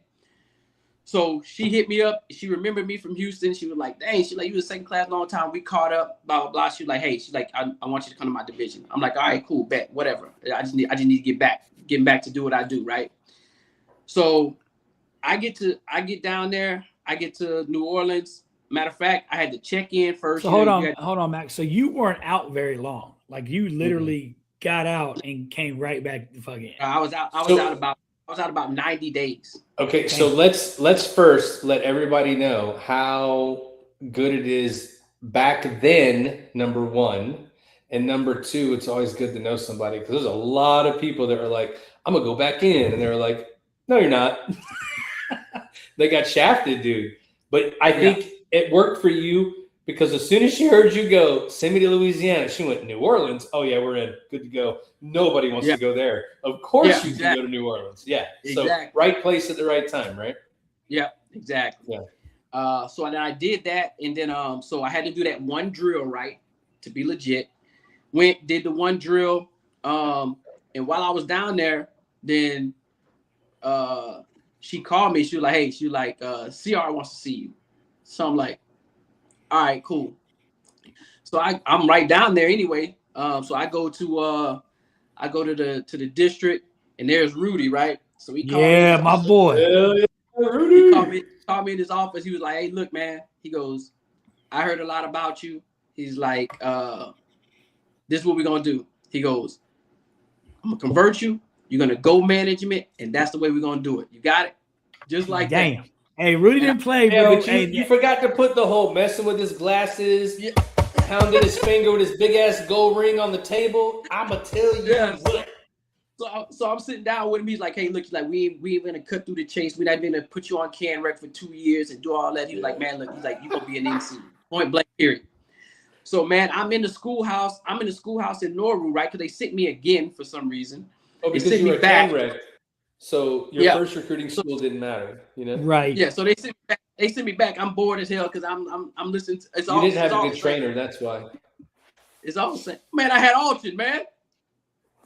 So she hit me up. She remembered me from Houston. She was like, "Dang," she's like, "You was second class long time. We caught up, blah, blah, blah." She was like, "Hey," she's like, I want you to come to my division." I'm like, "All right, cool, bet, whatever. I just need to getting back to do what I do," right? So I get down there. I get to New Orleans. Matter of fact, I had to check in first. So hold on, Max. So you weren't out very long. Like you literally got out and came right back to fucking. I was out about 90 days. Okay, so let's first let everybody know how good it is back then, number one. And number two, it's always good to know somebody because there's a lot of people that are like, "I'm gonna go back in," and they're like, "No, you're not." They got shafted, dude. But I think it worked for you because as soon as she heard you go, "Send me to Louisiana," she went, "New Orleans? Oh yeah, we're in. Good to go." Nobody wants to go there. Of course you can go to New Orleans. Yeah. So right place at the right time, right? Yeah, exactly. Yeah. So then I did that, and then so I had to do that one drill, right, to be legit. Did the one drill, and while I was down there, then she called me. She was like, "Hey," she was like, "CR wants to see you." So I'm like, "All right, cool." So I'm right down there anyway. So I go to the district, and there's Rudy, right? So he called me. My boy. Rudy. He called me in his office. He was like, "Hey, look, man." He goes, "I heard a lot about you." He's like, "This is what we're gonna do." He goes, "I'm gonna convert you. You're gonna go management, and that's the way we're gonna do it. You got it?" Just like that. Hey, Rudy didn't play, yeah, bro. But you forgot to put the whole messing with his glasses, pounding his finger with his big ass gold ring on the table. I'ma tell you what. So I'm sitting down with him. He's like, "Hey, look, he's like, we ain't gonna cut through the chase. We're not gonna put you on can rec for 2 years and do all that." He was like, "Man, look," he's like, "you gonna be an NC, point blank, period." So man, I'm in the schoolhouse. I'm in the schoolhouse in Norwood, right? Because they sent me again for some reason. Oh, because you were can rec. So your first recruiting school didn't matter, you know? Right. Yeah. So they sent me back. They sent me back. I'm bored as hell because I'm listening. You didn't have a good trainer. That's why. It's all the same. Man, I had Alton, man.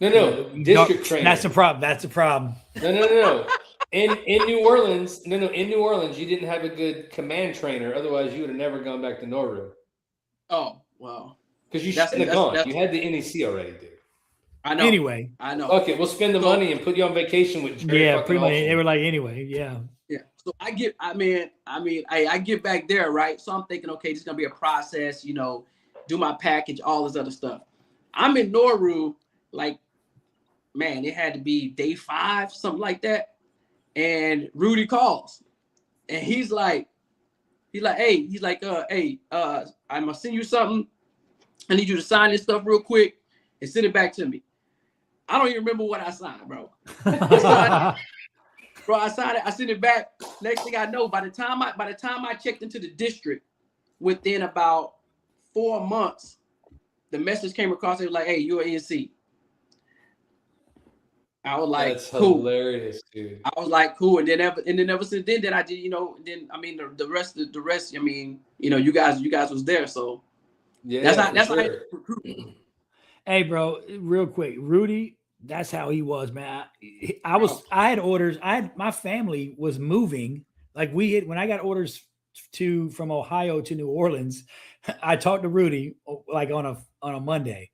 No, district trainer. That's the problem. That's the problem. No. In New Orleans, in New Orleans, you didn't have a good command trainer. Otherwise, you would have never gone back to Norwood. Oh, well. Because you shouldn't have gone. You had the NEC already, dude. I know. Anyway. I know. Okay, we'll spend the money and put you on vacation with Jerry. Pretty much. They were like, anyway, yeah. So I get back there, right? So I'm thinking, okay, this is gonna be a process, do my package, all this other stuff. I'm in Norwood, like, man, it had to be day 5, something like that. And Rudy calls, and he's like, hey, I'm gonna send you something. I need you to sign this stuff real quick and send it back to me. I don't even remember what I signed, bro. I signed it. I sent it back. Next thing I know, by the time I checked into the district, within about 4 months, the message came across. It was like, "Hey, you're an NC." I was like, "That's cool. Hilarious, dude." I was like, "Cool," and then ever since then I did, Then I mean, the rest. I mean, you guys was there, so yeah, that's sure. how I recruit. Hey, bro, real quick, Rudy. That's how he was, man. I had orders. My family was moving. Like when I got orders from Ohio to New Orleans, I talked to Rudy like on a Monday,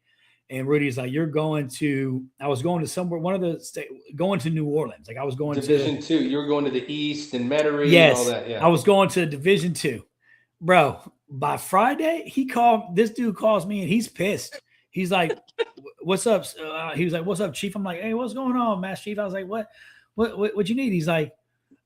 and Rudy's like, "You're going to." I was going to somewhere, one of the state, going to New Orleans. Like I was going Division 2. You were going to the East and Metairie yes, and all that. Yeah, I was going to Division 2, bro. By Friday, this dude calls me and he's pissed. He's like, "What's up?" He was like, "What's up, Chief?" I'm like, "Hey, what's going on, Master Chief?" I was like, "What you need?" He's like,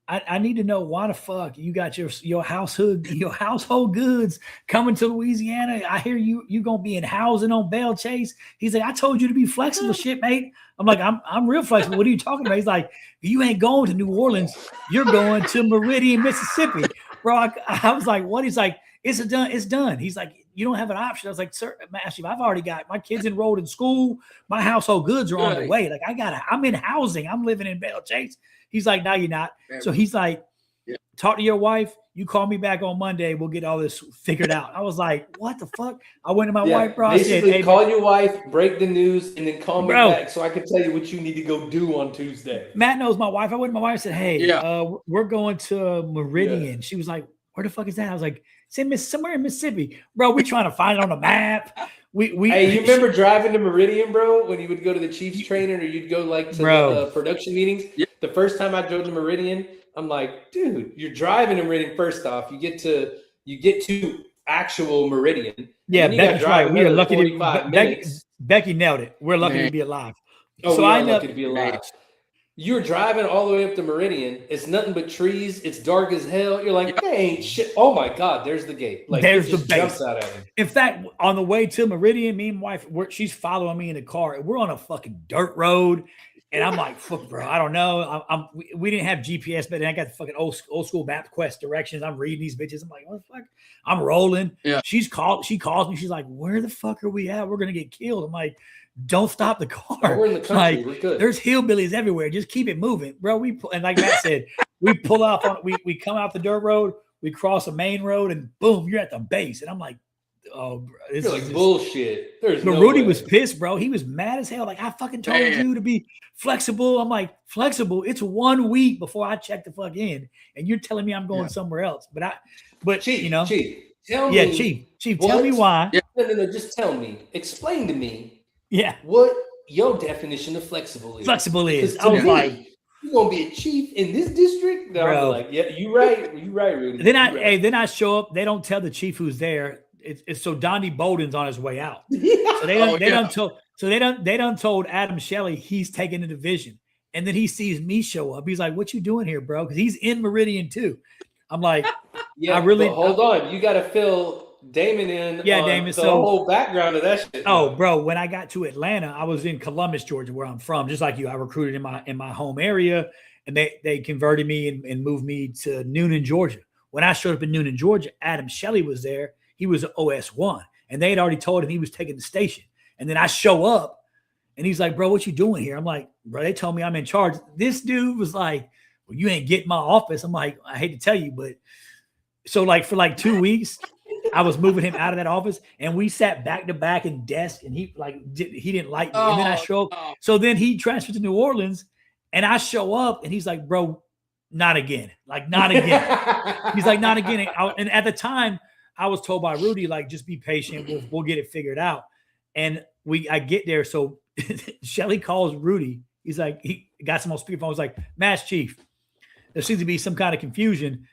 I need to know why the fuck you got your household goods coming to Louisiana. I hear you gonna be in housing on Bell Chase. He's like, I told you to be flexible, shit, mate. I'm like, I'm real flexible. What are you talking about? He's like, you ain't going to New Orleans. You're going to Meridian, Mississippi, bro. I was like, what? He's like, it's done. He's like, you don't have an option. I was like, sir, Master, I've already got my kids enrolled in school. My household goods are on the way. Like I'm in housing. I'm living in Bell Chase. He's like, no, you're not. So he's like, talk to your wife. You call me back on Monday. We'll get all this figured out. I was like, what the fuck? I went to my wife, bro. Basically, I said, call your wife, break the news, and then call me back so I can tell you what you need to go do on Tuesday. Matt knows my wife. I went to my wife and said, hey, we're going to Meridian. Yeah. She was like, where the fuck is that? I was like, somewhere in Mississippi. Bro, we trying to find it on the map. Hey, you remember driving to Meridian, bro, when you would go to the Chiefs training or you'd go like to the production meetings? Yeah. The first time I drove to Meridian, I'm like, dude, you're driving to Meridian. First off, you get to actual Meridian. Yeah, Becky's right. We are lucky to Becky nailed it. We're lucky to be alive. Oh, so I'm lucky to be alive. You're driving all the way up to Meridian. It's nothing but trees. It's dark as hell. You're like, that ain't shit. Oh my God, there's the gate. Like there's the base. Out at me. In fact, on the way to Meridian, me and my wife, she's following me in the car. We're on a fucking dirt road. And I'm like, fuck, bro, I don't know. We didn't have GPS, but then I got the fucking old school MapQuest directions. I'm reading these bitches. I'm like, what the fuck? I'm rolling. Yeah. She calls me. She's like, where the fuck are we at? We're gonna get killed. I'm like, don't stop the car. Oh, we're in the country. Like, we're good. There's hillbillies everywhere. Just keep it moving, bro. And like Matt said, we pull off on. We come out the dirt road. We cross a main road, and boom, you're at the base. And I'm like, oh, bro, it's like bullshit. There's no Rudy way. Was pissed, bro. He was mad as hell. Like, I fucking told you to be flexible. I'm like, flexible. It's 1 week before I check the fuck in, and you're telling me I'm going somewhere else. But Chief, you know, Chief, tell me, Chief, tell me why. Yeah. No, just tell me. Explain to me. Yeah, what your definition of flexible is? Flexible is. I was like, you gonna be a chief in this district? No, I'm like, yeah, you right, Rudy. Then I show up. They don't tell the chief who's there. It's so Donnie Bolden's on his way out. So they done told Adam Shelley he's taking the division, and then he sees me show up. He's like, "What you doing here, bro?" Because he's in Meridian too. I'm like, yeah, hold on, you got to fill Damon in. Yeah, Damon. The whole background of that shit. Oh, bro, when I got to Atlanta, I was in Columbus, Georgia, where I'm from. Just like you, I recruited in my home area, and they converted me and moved me to Noonan, Georgia. When I showed up in Noonan, Georgia, Adam Shelley was there. He was an OS1, and they had already told him he was taking the station. And then I show up, and he's like, bro, what you doing here? I'm like, bro, they told me I'm in charge. This dude was like, well, you ain't getting my office. I'm like, I hate to tell you, but so like for like 2 weeks, I was moving him out of that office, and we sat back to back in desks, and he didn't like me. And then I show up. So then he transferred to New Orleans, and I show up, and he's like, bro, not again. Like, not again. He's like, not again. And at the time, I was told by Rudy, like, just be patient. We'll get it figured out. And I get there. So Shelly calls Rudy. He's like, he got some on speakerphone. I was like, Mass Chief, there seems to be some kind of confusion.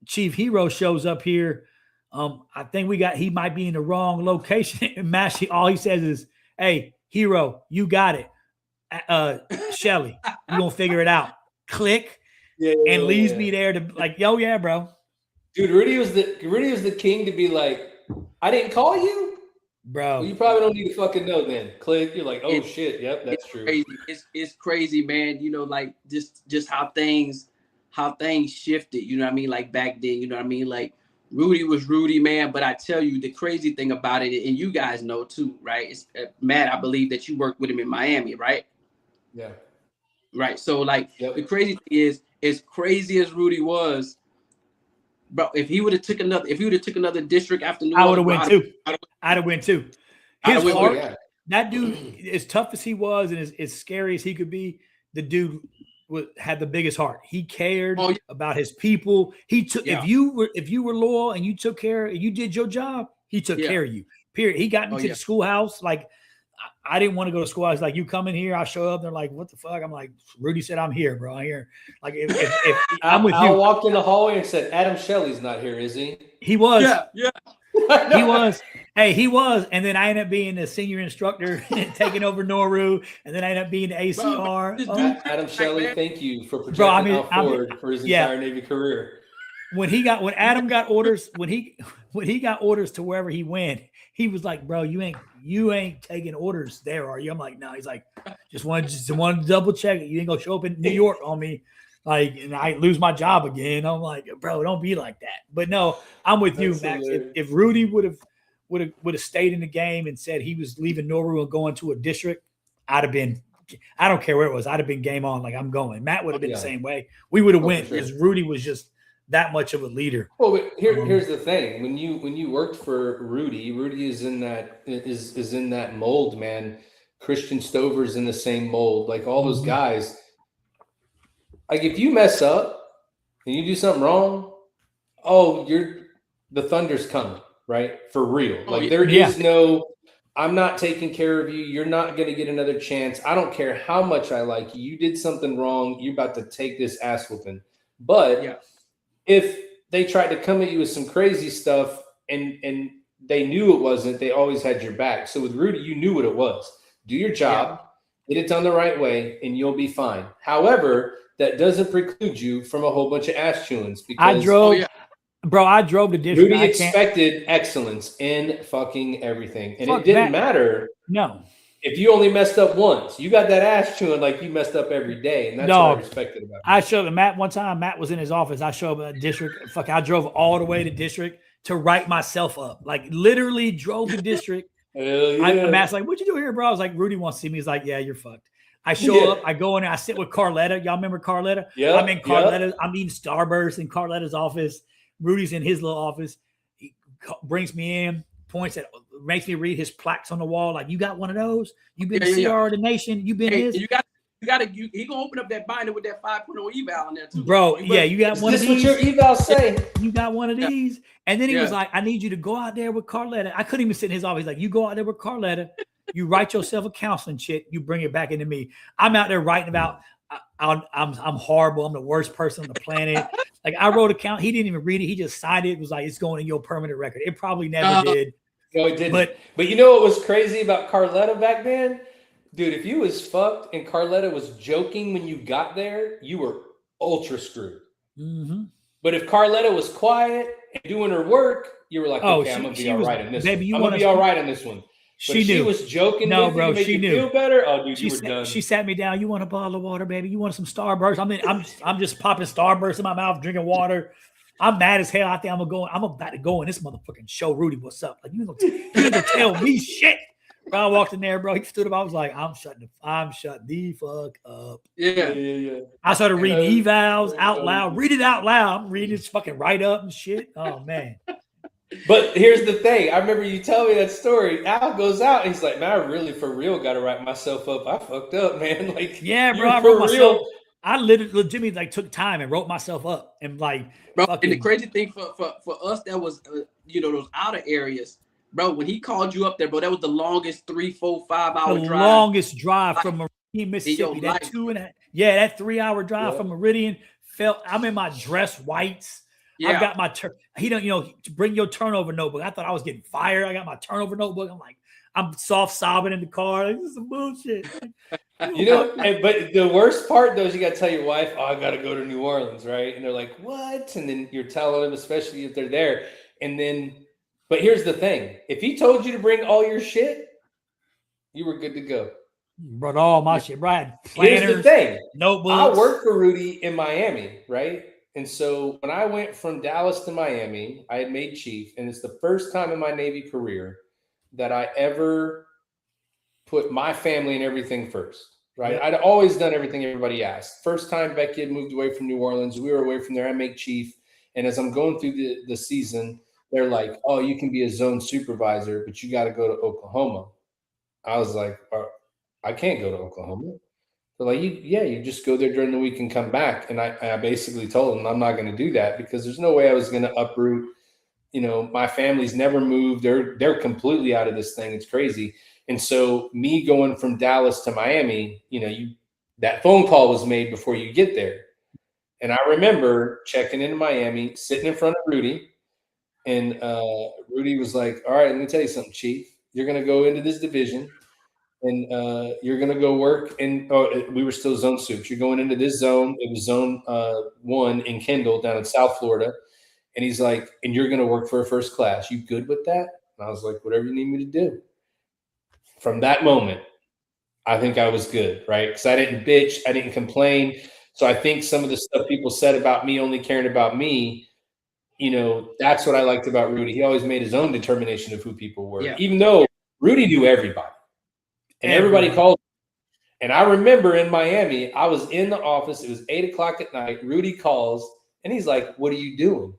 Chief Hero shows up here. I think he might be in the wrong location. And Mass, all he says is, hey, Hero, you got it. Shelly, you gonna figure it out. Click. And leaves me there to like, yo, yeah, bro. Dude, Rudy was the king to be like, I didn't call you. bro. Well, you probably don't need to fucking know then. Click. You're like, oh shit. Yep, that's true. Crazy. It's crazy, man. You know, like just how things shifted. You know what I mean? Like back then, you know what I mean? Like Rudy was Rudy, man. But I tell you, the crazy thing about it, and you guys know too, right? It's Matt. I believe that you worked with him in Miami, right? Yeah. Right. So like the crazy thing is, as crazy as Rudy was, bro, if he would have took another district after New I would Orleans, have win too. I'd have win too. His heart, that dude, as tough as he was and as scary as he could be, the dude had the biggest heart. He cared about his people. He took if you were loyal and you took care and you did your job, he took care of you. Period. He got me to the schoolhouse. Like I didn't want to go to school. I was like, you come in here, I show up. They're like, what the fuck? I'm like, Rudy said, I'm here, bro. I'm here. Like if I'm with you. I walked in the hallway and said, Adam Shelley's not here, is he? He was. Yeah. He was. Hey, he was. And then I ended up being the senior instructor taking over Noru. And then I ended up being the ACR. Bro, Adam Shelley, thank you for projecting Al Ford for his entire Navy career. When Adam got orders, when he got orders to wherever he went, he was like, bro, you ain't taking orders there, are you? I'm like, no. He's like, just wanted to double check it. You ain't gonna show up in New York on me. Like, and I lose my job again. I'm like, bro, don't be like that. But no, I'm with you, Max. If Rudy would have stayed in the game and said he was leaving Noru and going to a district, I'd have been. I don't care where it was. I'd have been game on. Like I'm going. Matt would have been the same way. We would have went because Rudy was just that much of a leader. Well, but here's the thing: when you worked for Rudy is in that mold, man. Christian Stover's in the same mold. Like all those guys. Like if you mess up and you do something wrong, the thunder's coming, right? For real. Like there is no, I'm not taking care of you. You're not going to get another chance. I don't care how much I like you. You did something wrong. You're about to take this ass whooping. But if they tried to come at you with some crazy stuff and they knew it wasn't, they always had your back. So with Rudy, you knew what it was. Do your job, get it done the right way, and you'll be fine. However, that doesn't preclude you from a whole bunch of ass chewings. Because I drove the district. Rudy expected excellence in fucking everything. And it didn't matter. No. If you only messed up once, you got that ass chewing like you messed up every day. And that's what I respected about it. I showed Matt one time. Matt was in his office. I showed him a district. I drove all the way to district to write myself up. Like literally drove the district. Matt's like, what'd you do here, bro? I was like, Rudy wants to see me. He's like, yeah, you're fucked. I show up, I go in there, I sit with Carletta. Y'all remember Carletta? Yeah. I'm in Carletta. I'm eating Starburst in Carletta's office. Rudy's in his little office. He brings me in, makes me read his plaques on the wall. Like, you got one of those? You've been CR of the nation. You've been this. He gonna open up that binder with that 5.0 eval in there too. Bro, you got one of these. Is this what your eval say? You got one of these. And then he was like, I need you to go out there with Carletta. I couldn't even sit in his office. He's like, you go out there with Carletta. You write yourself a counseling shit. You bring it back into me. I'm out there writing about I'm horrible. I'm the worst person on the planet. Like I wrote a count. He didn't even read it. He just signed it. It was like, it's going in your permanent record. It probably never did. No, it didn't. But you know what was crazy about Carletta back then? Dude, if you was fucked and Carletta was joking when you got there, you were ultra screwed. Mm-hmm. But if Carletta was quiet and doing her work, you were like, okay, I'm going to be all right in this one. I'm going to be all right in this one. She was joking. No, with bro, you to make she you knew. Feel better. Oh, dude, you were done. She sat me down. You want a bottle of water, baby? You want some Starburst? I'm just popping Starburst in my mouth, drinking water. I'm mad as hell. I think I'm about to go in this motherfucking show Rudy what's up. Like you ain't gonna tell me shit. Bro, I walked in there, bro. He stood up. I was like, I'm shutting the fuck up. Yeah. I started reading evals out loud. Read it out loud. I'm reading his fucking write up and shit. Oh man. But here's the thing. I remember you telling me that story. Al goes out and he's like, man, I really for real got to write myself up. I fucked up, man. Like, yeah, bro. I wrote myself. I legitimately like took time and wrote myself up and like. Bro, and the crazy thing for us that was, those outer areas, bro. When he called you up there, bro, that was the longest 3, 4, 5 hour drive. The longest drive from Meridian, Mississippi. That 3-hour drive from Meridian. I'm in my dress whites. Yeah. I've got my bring your turnover notebook. I thought I was getting fired. I got my turnover notebook. I'm like, I'm soft sobbing in the car. Like, this is some bullshit. But the worst part though is you got to tell your wife, oh, I got to go to New Orleans, right? And they're like, what? And then you're telling them, especially if they're there. And then But here's the thing: if he told you to bring all your shit, you were good to go. Brought all my shit, Brad. Here's the thing: notebooks. I worked for Rudy in Miami, right? And so when I went from Dallas to Miami, I had made chief, and it's the first time in my Navy career that I ever put my family and everything first. Right? Yep. I'd always done everything everybody asked. First time Becky had moved away from New Orleans, we were away from there. I made chief, and as I'm going through the season, they're like, "Oh, you can be a zone supervisor, but you got to go to Oklahoma." I was like, "I can't go to Oklahoma." They're like, you just go there during the week and come back. And I basically told them I'm not going to do that because there's no way I was going to uproot. You know, my family's never moved. They're completely out of this thing. It's crazy. And so me going from Dallas to Miami, you know, that phone call was made before you get there. And I remember checking into Miami, sitting in front of Rudy. And Rudy was like, "All right, let me tell you something, Chief. You're going to go into this division. And you're going to go work in we were still zone soups. You're going into this zone. It was zone 1 in Kendall down in South Florida. And he's like, and you're going to work for a first class. You good with that?" And I was like, "Whatever you need me to do." From that moment, I think I was good, right? Because I didn't bitch. I didn't complain. So I think some of the stuff people said about me only caring about me, you know, that's what I liked about Rudy. He always made his own determination of who people were, even though Rudy knew everybody. And everybody called. And I remember in Miami, I was in the office. It was 8:00 at night. Rudy calls, and he's like, "What are you doing?"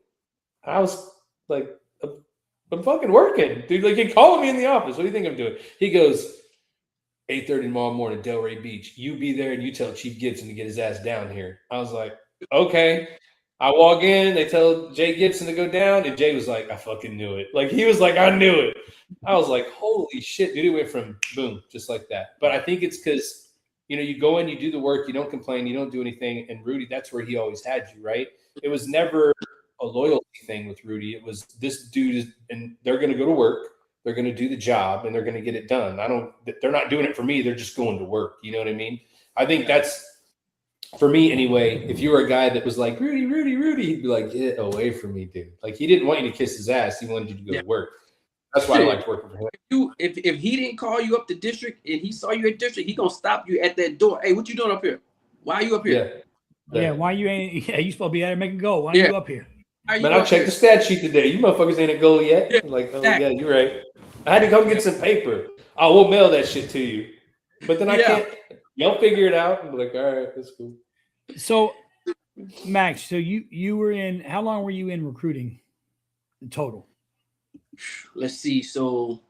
I was like, "I'm fucking working, dude. Like, you're calling me in the office. What do you think I'm doing?" He goes, 8:30 tomorrow morning, Delray Beach. You be there, and you tell Chief Gibson to get his ass down here. I was like, "Okay." I walk in, they tell Jay Gibson to go down, and Jay was like, "I fucking knew it." Like, he was like, "I knew it." I was like, "Holy shit, dude." It went from boom, just like that. But I think it's because, you know, you go in, you do the work, you don't complain, you don't do anything. And Rudy, that's where he always had you, right? It was never a loyalty thing with Rudy. It was this dude and they're going to go to work, they're going to do the job, and they're going to get it done. They're not doing it for me. They're just going to work. You know what I mean? I think that's, for me anyway, if you were a guy that was like, "Rudy, Rudy, Rudy," he'd be like, "Get away from me, dude." Like, he didn't want you to kiss his ass. He wanted you to go to work. That's why I liked working for him. If he didn't call you up to district and he saw you at district, he gonna stop you at that door. "Hey, what you doing up here? Why are you up here?" Yeah, why you ain't? Yeah, you supposed to be out there making goal. Why are you up here? Man, I checked the stat sheet today. You motherfuckers ain't a goal yet. Yeah, like, oh yeah, you're right. I had to come get some paper. Oh, we'll mail that shit to you. But then I can't. Y'all figure it out. And be like, all right, that's cool. So, Max, so you were in, how long were you in recruiting in total? Let's see. So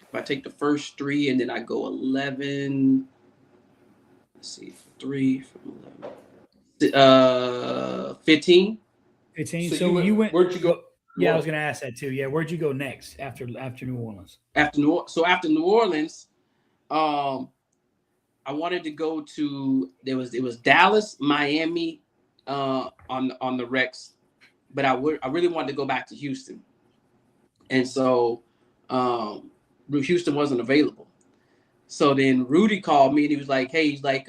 if I take the first 3 and then I go 11, let's see, 3 from 11, 15. 15. So you went, where'd you go? Yeah, I was going to ask that too. Yeah. Where'd you go next after New Orleans? After New Orleans, I wanted to go to, it was Dallas, Miami, on the Rex, but I really wanted to go back to Houston. And so Houston wasn't available. So then Rudy called me and he was like, "Hey," he's like,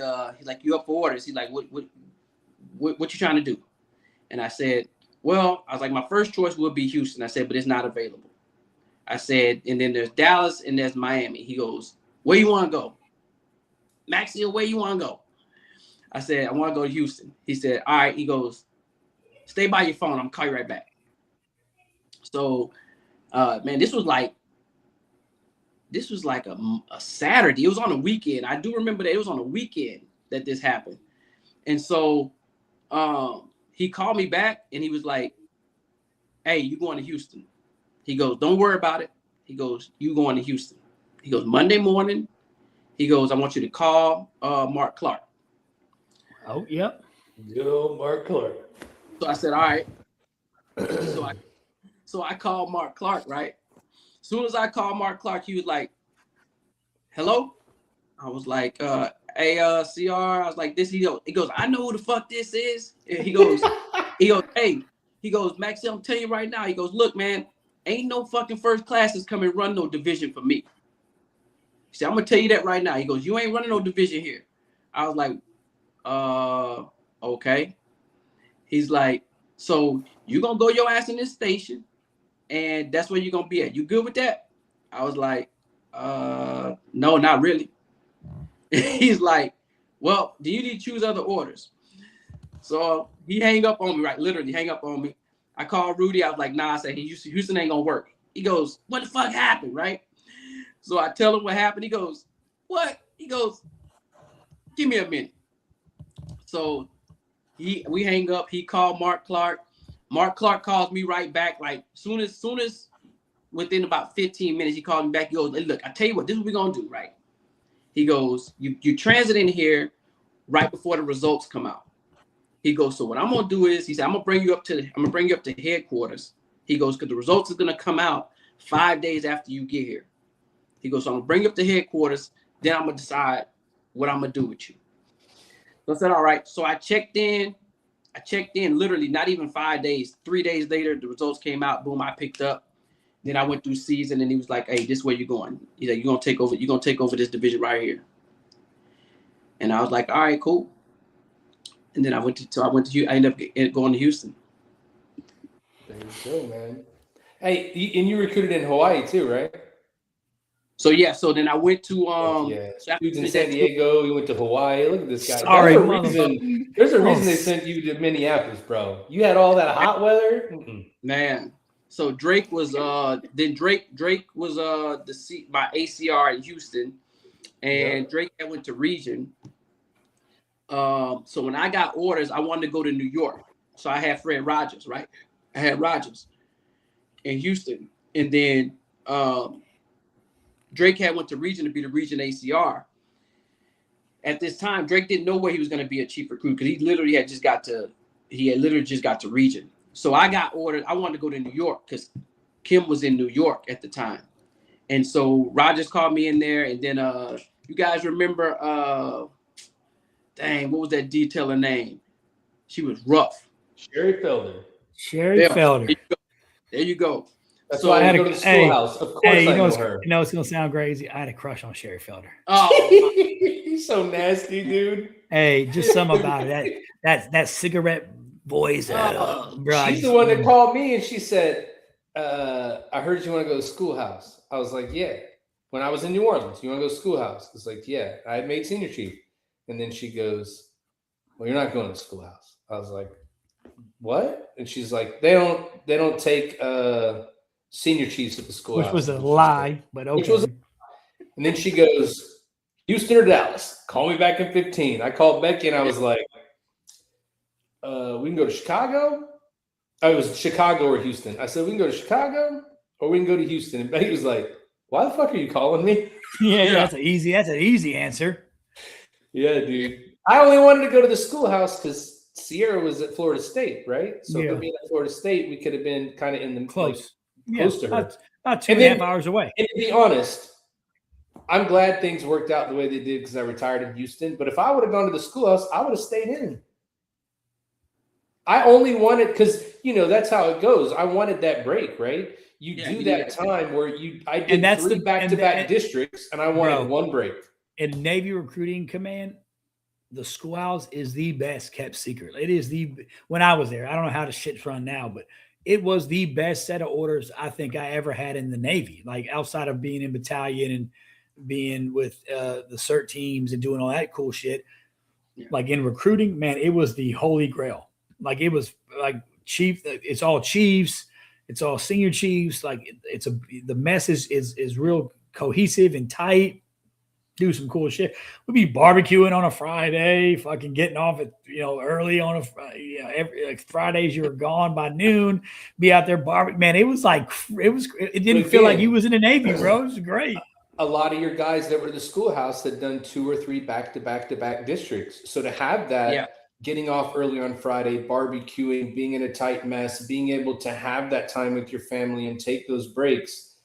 "You up for orders?" He's like, what you trying to do?" And I said, "Well," I was like, "my first choice would be Houston." I said, "But it's not available." I said, "And then there's Dallas and there's Miami." He goes, "Where you want to go?" "Maxile, where you want to go?" I said, "I want to go to Houston." He said, "All right." He goes, "Stay by your phone. I'm gonna call you right back." So, man, this was like a Saturday. It was on a weekend. I do remember that it was on a weekend that this happened. And so he called me back and he was like, "Hey, you going to Houston?" He goes, "Don't worry about it." He goes, "You going to Houston?" He goes, "Monday morning." He goes, "I want you to call Mark Clark." Oh, yep. Good old Mark Clark. So I said, "All right." So I called Mark Clark, right? As soon as I called Mark Clark, he was like, "Hello?" I was like, "Hey, CR." I was like, "This." He goes, "I know who the fuck this is." And he goes, "Hey," he goes, "Maxile, I'm telling you right now." He goes, "Look, man, ain't no fucking first classes come and run no division for me." He said, "I'm gonna tell you that right now." He goes, "You ain't running no division here." I was like, okay. He's like, "So you gonna go your ass in this station. and that's where you're gonna be at. You good with that? I was like, no, not really. He's like, well, do you need to choose other orders? So he hang up on me, right? Literally hang up on me. I called Rudy. I was like, nah, I said, Houston ain't gonna work. He goes, what the fuck happened, right? So I tell him what happened. He goes, what? He goes, give me a minute. So we hang up. He called Mark Clark. Mark Clark calls me right back. Like soon as within about 15 minutes, he called me back. He goes, hey, look, I tell you what, this is what we're gonna do, right? He goes, you transit in here right before the results come out. He goes, so what I'm gonna do is, he said, I'm gonna bring you up to headquarters. He goes, because the results is gonna come out 5 days after you get here. He goes, so I'm gonna bring you up to headquarters, then I'm gonna decide what I'm gonna do with you. So I said, all right. So I checked in literally not even 5 days. 3 days later, the results came out. Boom, I picked up. Then I went through season, and he was like, hey, this is where you're going. He's like, you're gonna take over this division right here. And I was like, all right, cool. And then I ended up going to Houston. There you go, man. Hey, and you recruited in Hawaii too, right? So yeah, so then I went to Dude's in San Diego. You went to Hawaii. Look at this guy. Sorry, there's a reason they sent you to Minneapolis, bro. You had all that hot weather, man. So Drake was Drake was my ACR in Houston, and Drake went to region. So when I got orders, I wanted to go to New York. So I had Fred Rogers, right? I had Rogers in Houston, and then Drake went to region to be the region ACR. At this time, Drake didn't know where he was going to be a chief recruit because he had literally just got to region. So I got ordered. I wanted to go to New York because Kim was in New York at the time. And so Rogers called me in there. And then you guys remember, what was that detailer name? She was rough. Sherry Felder. There you go. That's why I had to go to the schoolhouse. Of course I know her. You know it's going to sound crazy. I had a crush on Sherry Felder. Oh, he's so nasty, dude. Hey, just something about it. That cigarette voice. Bro, she's the one that called me and she said, I heard you want to go to schoolhouse. I was like, yeah. When I was in New Orleans, you want to go to schoolhouse? It's like, yeah. I had made senior chief. And then she goes, well, you're not going to schoolhouse. I was like, what? And she's like, they don't take senior chiefs at the schoolhouse. Which was a lie, but okay. And then she goes, Houston or Dallas? Call me back in 15. I called Becky and I was like, we can go to Chicago. It was Chicago or Houston. I said, we can go to Chicago or we can go to Houston. And Becky was like, why the fuck are you calling me? Yeah, that's an easy answer. Yeah, dude. I only wanted to go to the schoolhouse because Sierra was at Florida State, right? So for being at Florida State, we could have been kind of in the close to her. About 2.5 hours away. And to be honest, I'm glad things worked out the way they did because I retired in Houston. But if I would have gone to the schoolhouse, I would have stayed in. I only wanted, because, that's how it goes. I wanted that break, right? You do that time where I did three back-to-back districts, and I wanted one break. In Navy Recruiting Command, the schoolhouse is the best kept secret. It is when I was there, I don't know how the shit's run now, but it was the best set of orders I think I ever had in the Navy, like outside of being in battalion and being with the CERT teams and doing all that cool shit. Yeah. Like in recruiting, man, it was the holy grail. Like it was like chief, it's all chiefs, it's all senior chiefs. Like the message is real cohesive and tight. Do some cool shit. We'd be barbecuing on a Friday, fucking getting off at early on every Fridays you were gone by noon. Be out there barbecuing. Man, it was like it didn't feel like you was in the Navy, bro. It was great. A lot of your guys that were at the schoolhouse had done 2 or 3 back-to-back districts. So to have that, getting off early on Friday, barbecuing, being in a tight mess, being able to have that time with your family and take those breaks,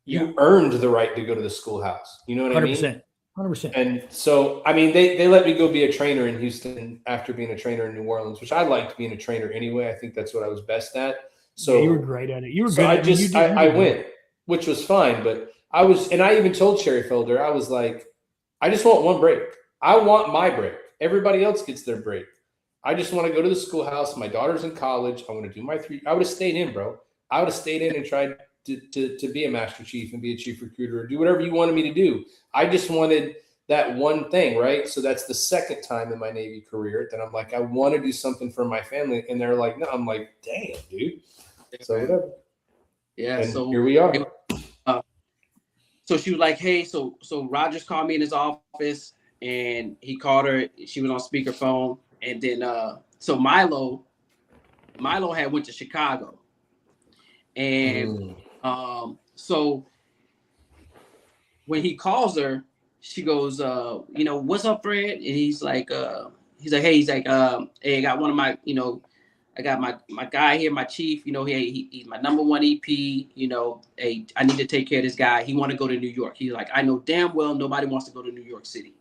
you earned the right to go to the schoolhouse. You know what 100%. I mean? 100%. And so, I mean, they let me go be a trainer in Houston after being a trainer in New Orleans, which I liked being a trainer anyway. I think that's what I was best at. So you were great at it. You were good. I went, which was fine. But I even told Sherry Felder, I was like, I just want one break. I want my break. Everybody else gets their break. I just want to go to the schoolhouse. My daughter's in college. I want to do my 3. I would have stayed in, bro. I would have stayed in and tried to be a master chief and be a chief recruiter or do whatever you wanted me to do. I just wanted that one thing, right? So that's the second time in my Navy career that I'm like, I want to do something for my family. And they're like, no. I'm like, damn, dude. So whatever. Yeah. And so here we are. So she was like, hey, so Rogers called me in his office and he called her. She was on speakerphone. And then so Milo had went to Chicago. And so when he calls her, she goes, what's up, Fred? And he's like, hey, I got one of my, I got my guy here, my chief, he's my number one EP, hey, I need to take care of this guy. He want to go to New York. He's like, I know damn well nobody wants to go to New York City.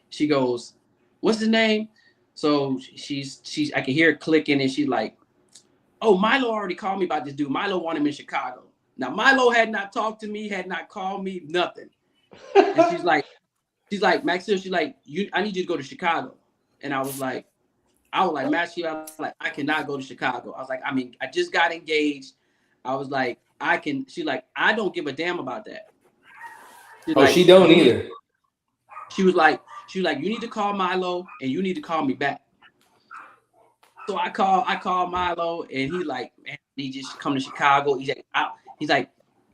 She goes, what's his name? So she's I can hear it clicking and she's like, oh, Milo already called me about this dude. Milo wanted him in Chicago. Now Milo had not talked to me, had not called me, nothing. And she's like, Maxile, she's like, I need you to go to Chicago. And I was like, Maxile, I cannot go to Chicago. I was like, I just got engaged. I was like, she's like, I don't give a damn about that. She don't either. She was like, you need to call Milo and you need to call me back. So I call Milo and he like, man, he just come to Chicago. He's like,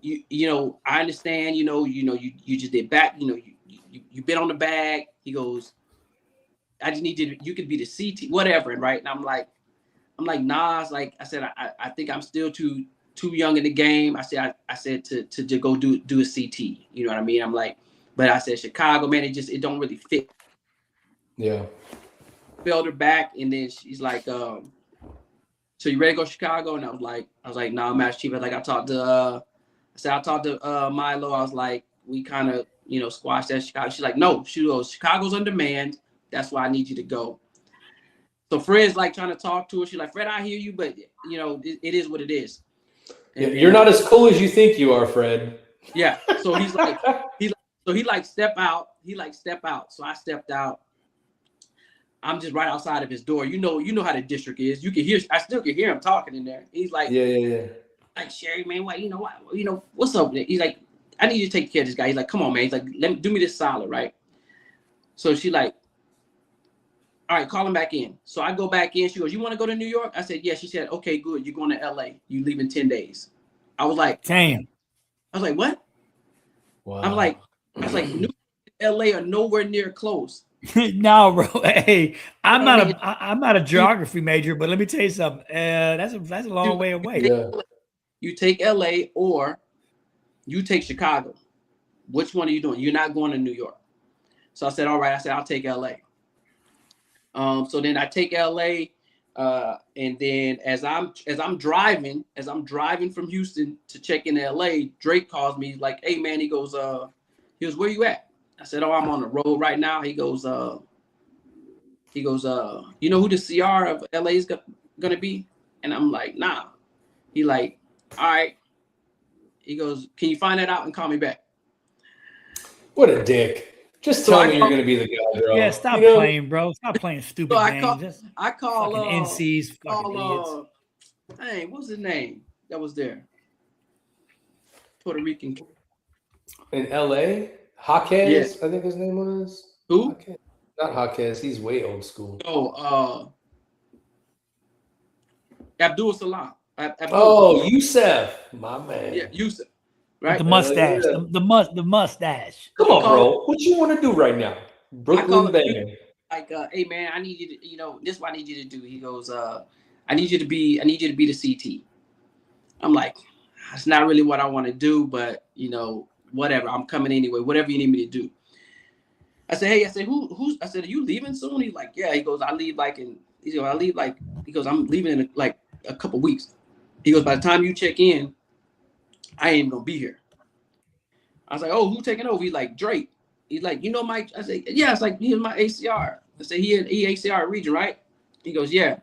I understand, you just did back, you've been on the bag. He goes, I just need you could be the CT, whatever. And right. And I'm like, nah, it's like, I said, I think I'm still too young in the game. I said to go do a CT. You know what I mean? I'm like, but I said, Chicago, man, it don't really fit. Yeah. Failed her back. And then she's like, so you ready to go to Chicago? And I was like, nah, Master Chief. I talked to Milo. I was like, we kind of, squashed that Chicago. She's like, no, she goes, Chicago's on demand. That's why I need you to go. So Fred's like trying to talk to her. She's like, Fred, I hear you, but it is what it is. And, you're not as cool as you think you are, Fred. Yeah. So he's like, step out. So I stepped out. I'm just right outside of his door. You know how the district is. You can hear. I still can hear him talking in there. He's like, yeah. Like, Sherry, man, what's up? He's like, I need you to take care of this guy. He's like, come on, man. He's like, do me this solid, right? So she like, all right, call him back in. So I go back in. She goes, you want to go to New York? I said, yeah. She said, okay, good. You're going to LA. You leave in 10 days. I was like, damn. I was like, what? Wow. I was like, New York and LA are nowhere near close. No, bro. Hey, I'm not a geography major, but let me tell you something. That's a long way away. Yeah. You take LA or you take Chicago. Which one are you doing? You're not going to New York. So I said, all right. I said, I'll take LA. So then I take LA, and then as I'm driving from Houston to check in LA, Drake calls me like, hey man, he goes, where you at? I said, oh, I'm on the road right now. He goes, you know who the CR of LA is gonna be? And I'm like, nah. He like, all right. He goes, can you find that out and call me back? What a dick. Just tell me you're going to be the guy, bro. Yeah, stop playing, bro. Stop playing stupid games. I call NCs, fucking idiots. Hey, what's his name that was there? Puerto Rican. In LA? Jaquez, yes. I think his name was. Who? Jaquez. Not Jaquez. He's way old school. Oh, Abdul Salam. Yusef, my man. Yeah, Yusef. Right? The mustache. The mustache. Come on, bro. What you want to do right now? Brooklyn banging. Like, hey man, I need you to, this is what I need you to do. He goes, I need you to be the CT. I'm like, that's not really what I want to do, but whatever. I'm coming anyway. Whatever you need me to do. I said, hey, who's? I said, are you leaving soon? He's like, yeah. He goes, I'm leaving in like a couple weeks. He goes, by the time you check in, I ain't gonna be here. I was like, oh, who taking over? He's like, Drake. He's like, Mike? I said, yeah. It's like, he's my ACR. I said, he ACR region, right? He goes, yeah.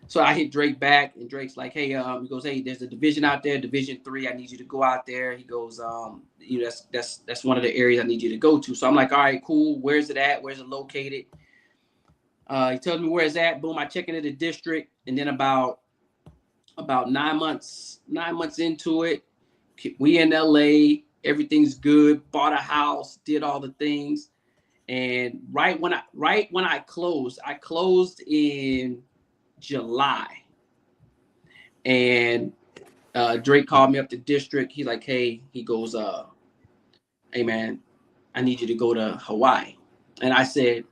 So I hit Drake back, and Drake's like, hey, he goes, hey, there's a division out there, Division 3. I need you to go out there. He goes, that's one of the areas I need you to go to. So I'm like, all right, cool. Where's it at? Where's it located? He tells me where it's at. Boom, I check into the district, and then about about 9 months into it. We in LA, everything's good, bought a house, did all the things. And right when I closed in July. And Drake called me up to district. He's like, hey, he goes, hey man, I need you to go to Hawaii. And I said,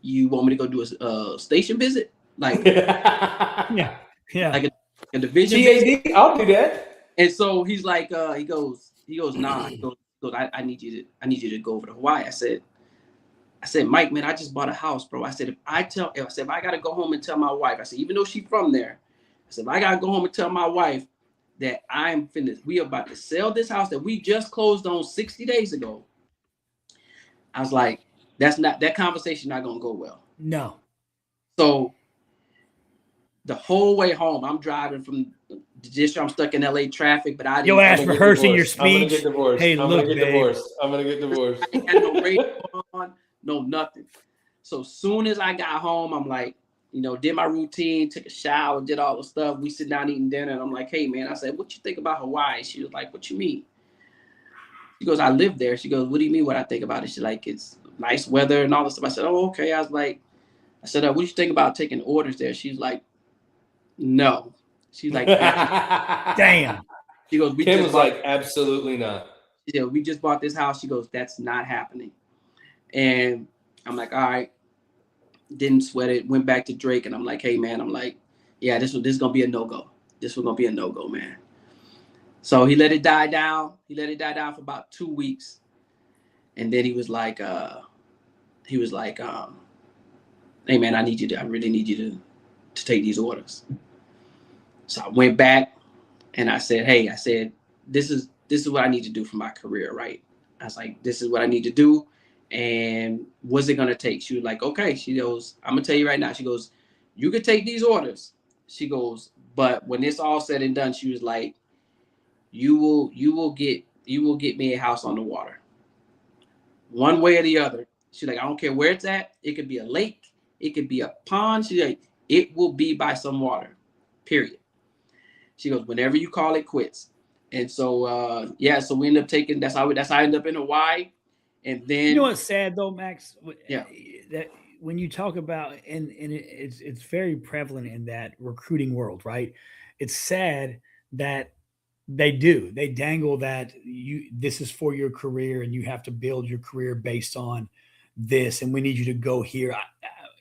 you want me to go do a station visit? Like, yeah. Like a division GAD, I'll do that. And so he's like, he goes, nah. He goes, I need you to go over to Hawaii. I said, Mike, man, I just bought a house, bro. I said, if I gotta go home and tell my wife, I said, even though she's from there, I said, if I gotta go home and tell my wife that I'm finished, we are about to sell this house that we just closed on 60 days ago. I was like, that conversation not gonna go well. No. So the whole way home, I'm driving from the district. I'm stuck in LA traffic, but I didn't. Your ass rehearsing your speech. I'm gonna get divorced. Hey, I'm look, gonna get divorced. I'm gonna get divorced. I ain't had no radio on, no nothing. So soon as I got home, I'm like, did my routine, took a shower, did all the stuff. We sit down eating dinner, and I'm like, hey man, I said, what you think about Hawaii? She was like, what you mean? She goes, I live there. She goes, what do you mean what I think about it? She's like, it's nice weather and all this stuff. I said, oh, okay. I said, what do you think about taking orders there? She's like, no. She's like, damn. She goes, Kim was like, absolutely not. Yeah, we just bought this house. She goes, that's not happening. And I'm like, all right. Didn't sweat it. Went back to Drake, and I'm like, hey man, yeah, this is gonna be a no-go. This was gonna be a no-go, man. So he let it die down. He let it die down for about 2 weeks. And then he was like, hey man, I really need you to take these orders. So I went back and I said, hey, this is what I need to do for my career, right? I was like, this is what I need to do. And what's it going to take? She was like, okay. She goes, I'm going to tell you right now. She goes, you could take these orders. She goes, but when it's all said and done, she was like, you will get me a house on the water. One way or the other. She's like, I don't care where it's at. It could be a lake. It could be a pond. She's like, it will be by some water, period. She goes, whenever you call it quits. And so, so we ended up taking, that's how I ended up in Hawaii. And then, you know what's sad though, Max? Yeah. That when you talk about, and it's very prevalent in that recruiting world, right? It's sad that they dangle that this is for your career and you have to build your career based on this. And we need you to go here.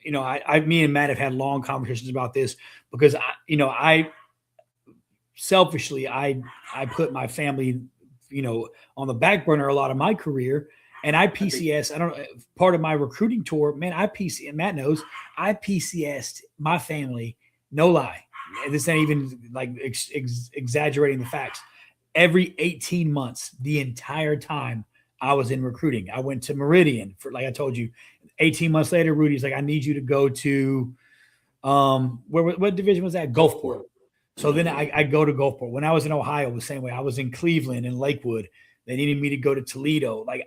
Me and Matt have had long conversations about this because I selfishly, I put my family, on the back burner a lot of my career. And I PCS, part of my recruiting tour, man, and Matt knows, I PCS'd my family, no lie. This ain't even like exaggerating the facts. Every 18 months, the entire time I was in recruiting, I went to Meridian for, like I told you, 18 months later, Rudy's like, I need you to go to, what division was that? Gulfport. So then I go to Gulfport. When I was in Ohio, the same way. I was in Cleveland and Lakewood. They needed me to go to Toledo. Like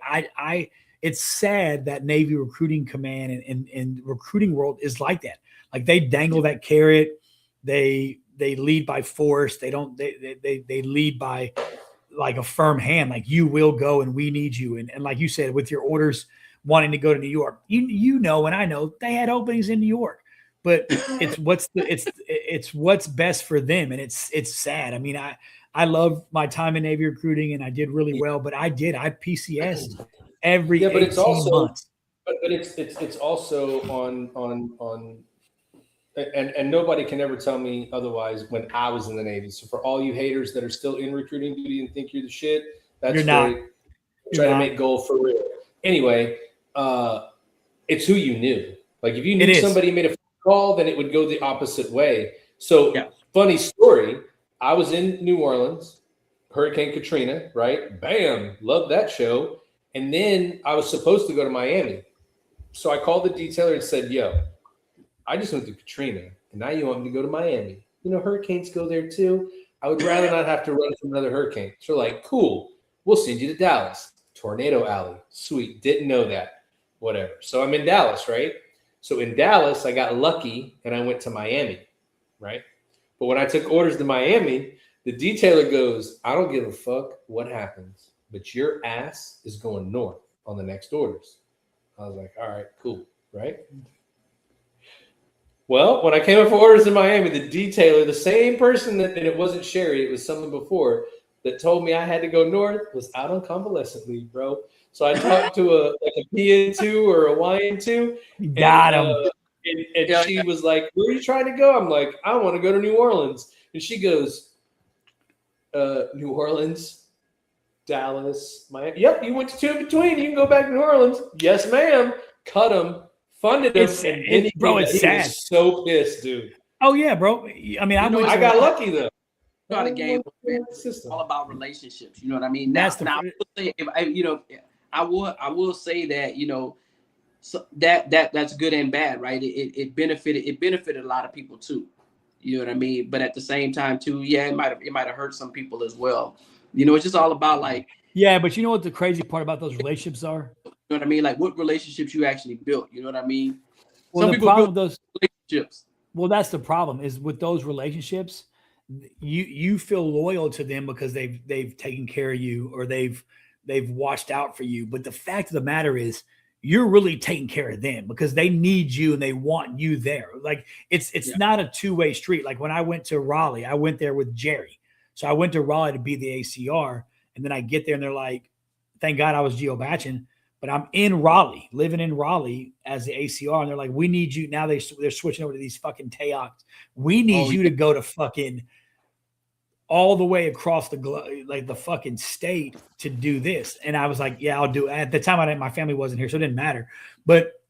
it's sad that Navy recruiting command and recruiting world is like that. Like they dangle that carrot. They lead by force. They don't, they lead by like a firm hand. Like you will go and we need you. And like you said, with your orders wanting to go to New York, and I know they had openings in New York, but it's what's best for them. And it's sad. I mean, I love my time in Navy recruiting and I did really well, but I PCS'd every 18 months. But it's also on and nobody can ever tell me otherwise when I was in the Navy. So for all you haters that are still in recruiting duty and think you're the shit, that's you're not. Great. Try to make gold for real. Anyway, it's who you knew. Like if you knew somebody made a call, then it would go the opposite way. So funny story. I was in New Orleans, Hurricane Katrina, right? Bam, love that show. And then I was supposed to go to Miami. So I called the detailer and said, yo, I just went through Katrina, and now you want me to go to Miami. Hurricanes go there too. I would rather not have to run from another hurricane. So like, cool, we'll send you to Dallas. Tornado Alley. Sweet, didn't know that. Whatever. So I'm in Dallas, right? So in Dallas, I got lucky, and I went to Miami, right? But when I took orders to Miami, the detailer goes, I don't give a fuck what happens, but your ass is going north on the next orders. I was like, all right, cool, right? Well, when I came up for orders in Miami, the detailer, the same person and it wasn't Sherry, it was someone before that told me I had to go north, was out on convalescent leave, bro. So I talked to a PN2 or a YN2. Got him. And she was like, where are you trying to go? I'm like, I want to go to New Orleans. And she goes, New Orleans, Dallas, Miami. Yep, you went to two in between. You can go back to New Orleans. Yes, ma'am. Cut him. Funded him. It's sad. Was so pissed, dude. Oh, yeah, bro. I mean, I got lucky, though. Not a game, man. It's all about relationships. You know what I mean? That's I will say that, you know, so that's good and bad, right? It benefited a lot of people too. You know what I mean? But at the same time too, yeah, it might have hurt some people as well. You know, it's just all about like. Yeah, but you know what the crazy part about those relationships are? You know what I mean? Like what relationships you actually built. You know what I mean? Well, some people build those relationships. Well, that's the problem is with those relationships, you feel loyal to them because they've taken care of you or they've watched out for you. But the fact of the matter is, you're really taking care of them because they need you and they want you there. Like it's not a two-way street. Like when I went to Raleigh, I went there with Jerry. So I went to Raleigh to be the ACR. And then I get there and they're like, thank God I was Geo Batchin, but I'm in Raleigh, living in Raleigh as the ACR. And they're like, we need you. Now they're switching over to these fucking Teocs. We need you to go to fucking all the way across the fucking state to do this. And I was like, yeah, I'll do it. At the time, my family wasn't here, so it didn't matter. But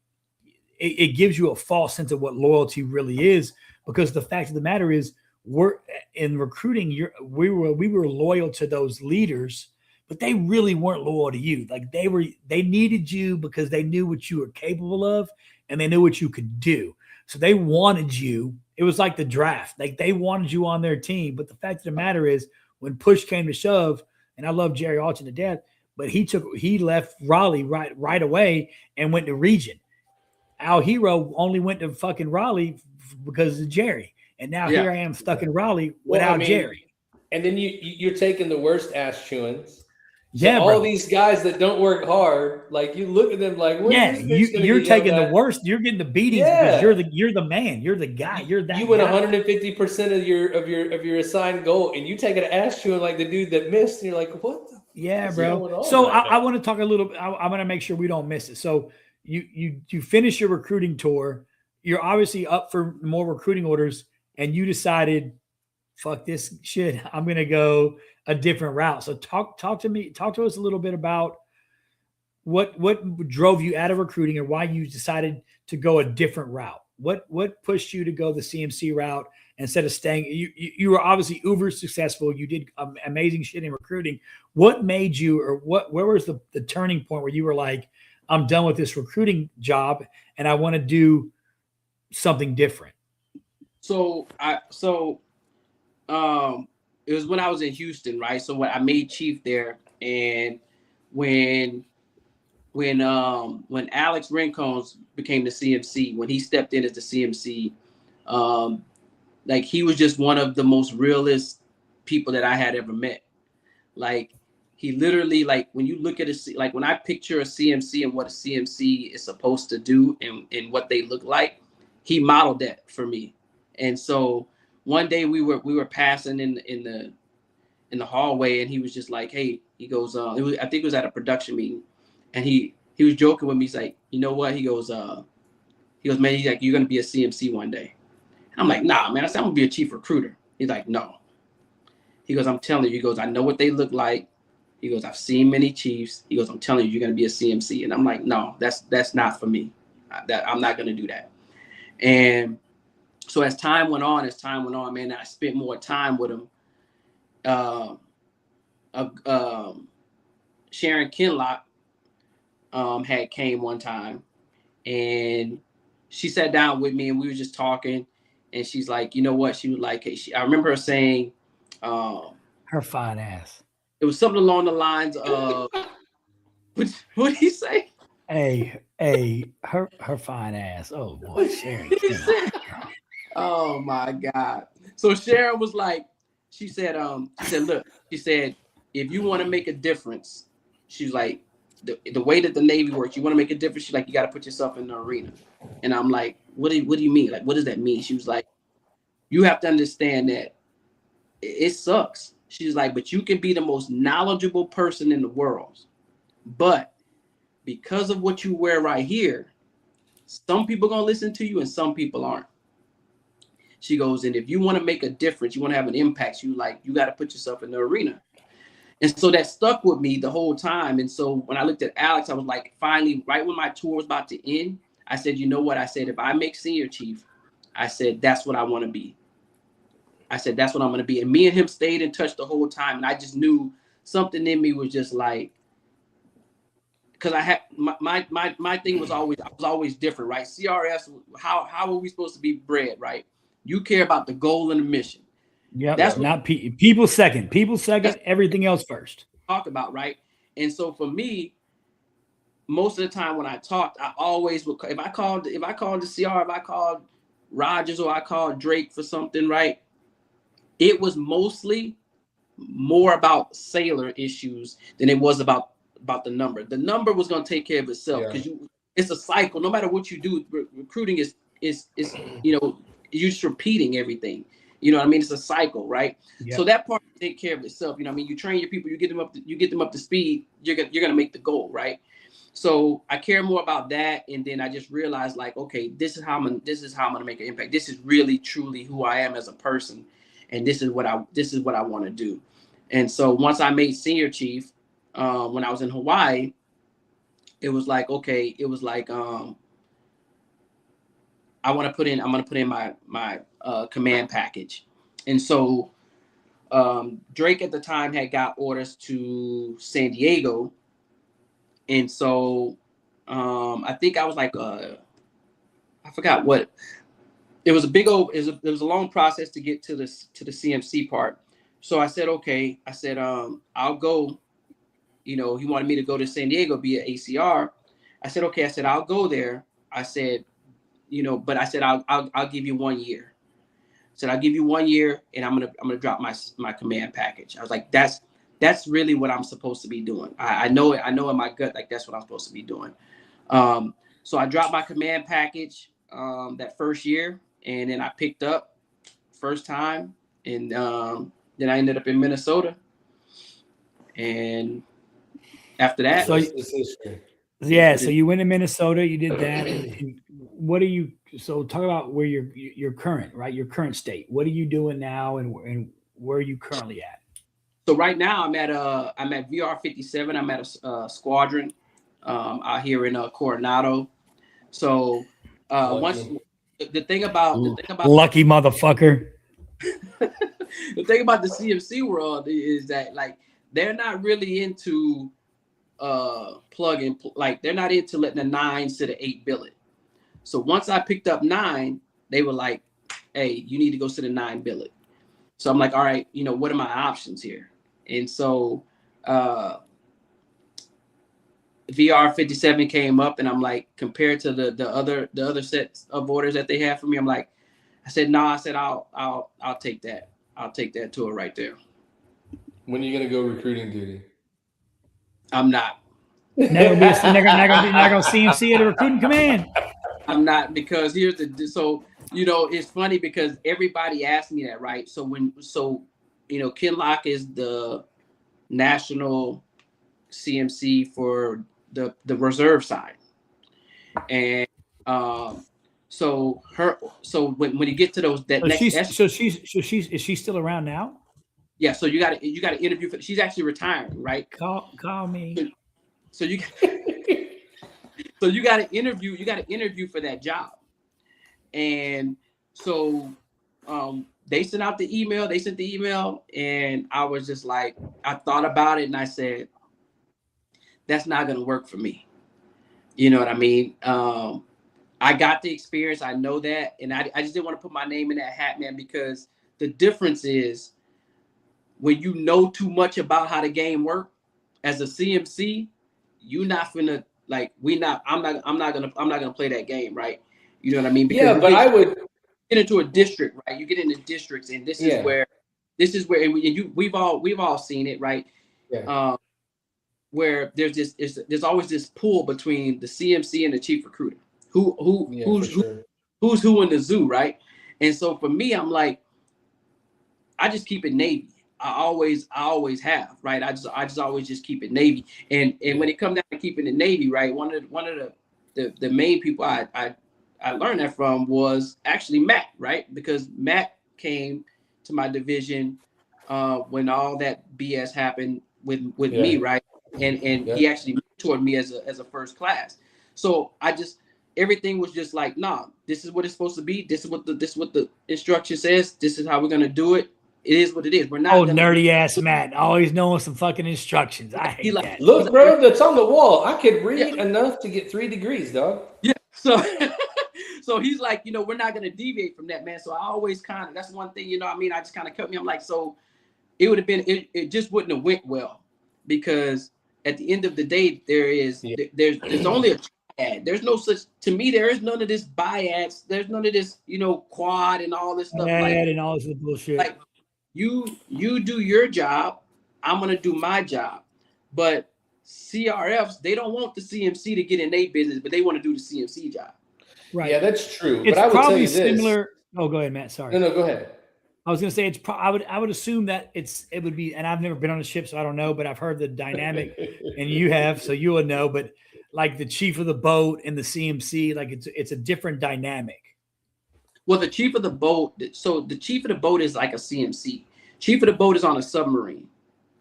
it gives you a false sense of what loyalty really is, because the fact of the matter is, we're in recruiting. We were loyal to those leaders, but they really weren't loyal to you. Like they needed you because they knew what you were capable of and they knew what you could do. So they wanted you. It was like the draft. Like they wanted you on their team. But the fact of the matter is, when push came to shove, and I love Jerry Alton to death, but he left Raleigh right away and went to Region. Al Hero only went to fucking Raleigh because of Jerry. And now here I am stuck in Raleigh without Jerry. And then you're taking the worst ass chewings. Yeah, all these guys that don't work hard, like you look at them like, you're taking the worst. You're getting the beatings because you're the man. You're the guy. You're that. You win 150% of your assigned goal, and you take an ass chewing like the dude that missed, and you're like, what? Bro. So I want to talk a little. I want to make sure we don't miss it. So you finish your recruiting tour. You're obviously up for more recruiting orders, and you decided, fuck this shit. I'm gonna go a different route. So talk to us a little bit about what drove you out of recruiting and why you decided to go a different route. What pushed you to go the CMC route instead of staying? You were obviously uber successful. You did amazing shit in recruiting. What made you, or where was the turning point where you were like, I'm done with this recruiting job and I want to do something different? It was when I was in Houston, right? So when I made chief there, and when Alex Rincones became the CMC, when he stepped in as the CMC, like he was just one of the most realist people that I had ever met. Like he literally, like when you look at like when I picture a CMC and what a CMC is supposed to do and what they look like, he modeled that for me. And so one day we were passing in the hallway, and he was just like, "Hey," he goes, I think it was at a production meeting, and he was joking with me. He's like, "You know what?" He goes, "Man, he's like, you're gonna be a CMC one day." And I'm like, "Nah, man." I said, "I'm gonna be a chief recruiter." He's like, "No." He goes, "I'm telling you." He goes, "I know what they look like." He goes, "I've seen many chiefs." He goes, "I'm telling you, you're gonna be a CMC." And I'm like, "No, that's not for me. I'm not gonna do that." And so as time went on, man, I spent more time with him. Sharon Kinlock had came one time, and she sat down with me, and we were just talking, and she's like, "You know what?" She was like, I remember her saying, her fine ass. It was something along the lines of, what did he say? Hey, her fine ass. Oh boy, Sharon Kinlock. Oh my God. So Sharon was like, she said, look, she said, if you want to make a difference, she's like, the way that the Navy works, you want to make a difference. She's like, you got to put yourself in the arena. And I'm like, what do you mean? Like, what does that mean? She was like, you have to understand that it sucks. She's like, but you can be the most knowledgeable person in the world. But because of what you wear right here, some people are going to listen to you and some people aren't. She goes, and if you want to make a difference, you want to have an impact, you got to put yourself in the arena. And so that stuck with me the whole time. And so when I looked at Alex, I was like, finally, right when my tour was about to end, I said, you know what? I said, if I make senior chief, I said, that's what I want to be. I said, that's what I'm going to be. And me and him stayed in touch the whole time. And I just knew something in me was just like, because I had my thing was always different, right? CRS, how are we supposed to be bred, right? You care about the goal and the mission. Yeah, that's not people second. People second, everything else first. Talk about, right? And so for me, most of the time when I talked, I always would, if I called the CR, if I called Rogers or I called Drake for something, right? It was mostly more about sailor issues than it was about the number. The number was going to take care of itself because it's a cycle. No matter what you do, recruiting is you're just repeating everything. You know what I mean? It's a cycle, right? Yep. So that part take care of itself. You know what I mean? You train your people, you get them up to speed, you're gonna make the goal, right? So I care more about that, and then I just realized, like, okay, this is how I'm gonna make an impact. This is really truly who I am as a person, and this is what I want to do. And so once I made senior chief, when I was in Hawaii, it was like, okay, it was like I'm gonna put in my command package. And so Drake at the time had got orders to San Diego. And so I think I was like, I forgot what, it was a long process to get to the CMC part. So I said, okay, I'll go, he wanted me to go to San Diego, be an ACR. I said, okay, I'll go there. I said, but I said, I'll give you 1 year. I said, I'll give you 1 year and I'm gonna drop my command package. I was like, that's really what I'm supposed to be doing. I know in my gut, like that's what I'm supposed to be doing. So I dropped my command package that first year, and then I picked up first time, and then I ended up in Minnesota. And after that, so you went to Minnesota, you did that. And what are you? So talk about where your current, right? Your current state. What are you doing now, and where are you currently at? So right now I'm at VR 57. I'm at a squadron out here in Coronado. So the thing about lucky motherfucker. The thing about the CMC world is that, like, they're not really into they're not into letting a 9 sit at 8 billet. So once I picked up 9, they were like, hey, you need to go sit a 9 billet. So I'm like, all right, what are my options here? And so VR 57 came up, and I'm like, compared to the other sets of orders that they have for me, I'm like, I said, I'll take that. I'll take that tour right there. When are you gonna go recruiting duty? I'm not. Not gonna CMC at a recruiting command. I'm not, because it's funny because everybody asked me that, right? So Kinlock is the national CMC for the reserve side, and so when you get to those is she still around now? Yeah, so you got to interview for. She's actually retiring, right? Call me. So you got to interview. You got to interview for that job, and so they sent out the email. They sent the email, and I was just like, I thought about it, and I said, that's not going to work for me. You know what I mean? I got the experience. I know that, and I just didn't want to put my name in that hat, man, because the difference is, when you know too much about how the game works as a CMC, you're not finna, like, I'm not gonna play that game, right? You know what I mean? Because I would get into a district, right? You get into districts, and this is where, and we've all seen it, right? Yeah. Where there's always this pull between the CMC and the chief recruiter. Who's who in the zoo, right? And so for me, I'm like, I just keep it Navy. I always have, right? I just always just keep it Navy. And when it comes down to keeping it Navy, right? One of the main people I learned that from was actually Matt, right? Because Matt came to my division when all that BS happened with me, right? And he actually mentored me as a first class. So everything was just like, nah, this is what it's supposed to be. This is what the instruction says. This is how we're gonna do it. It is what it is. We're not nerdy ass Matt, always knowing some fucking instructions. I hate that. Look, bro, that's on the wall. I could read enough to get 3 degrees, dog. Yeah. So so he's like, we're not gonna deviate from that, man. So I always that's one thing, I just kind of cut me. I'm like, so it would have been it just wouldn't have went well, because at the end of the day, there's only a triad. There's no such, to me, there is none of this biads. There's none of this, quad and all this stuff. And all this bullshit. Like you do your job, I'm gonna do my job. But CRFs, they don't want the CMC to get in their business, but they want to do the CMC job. Right. Yeah, that's true. It's but I would probably tell you similar. This. Oh, go ahead, Matt. Sorry. No, go ahead. I was going to say I would assume that it would be, and I've never been on a ship, so I don't know, but I've heard the dynamic, and you have, so you would know. But like the chief of the boat and the CMC, like it's a different dynamic. Well, the chief of the boat. So the chief of the boat is like a CMC. Chief of the boat is on a submarine.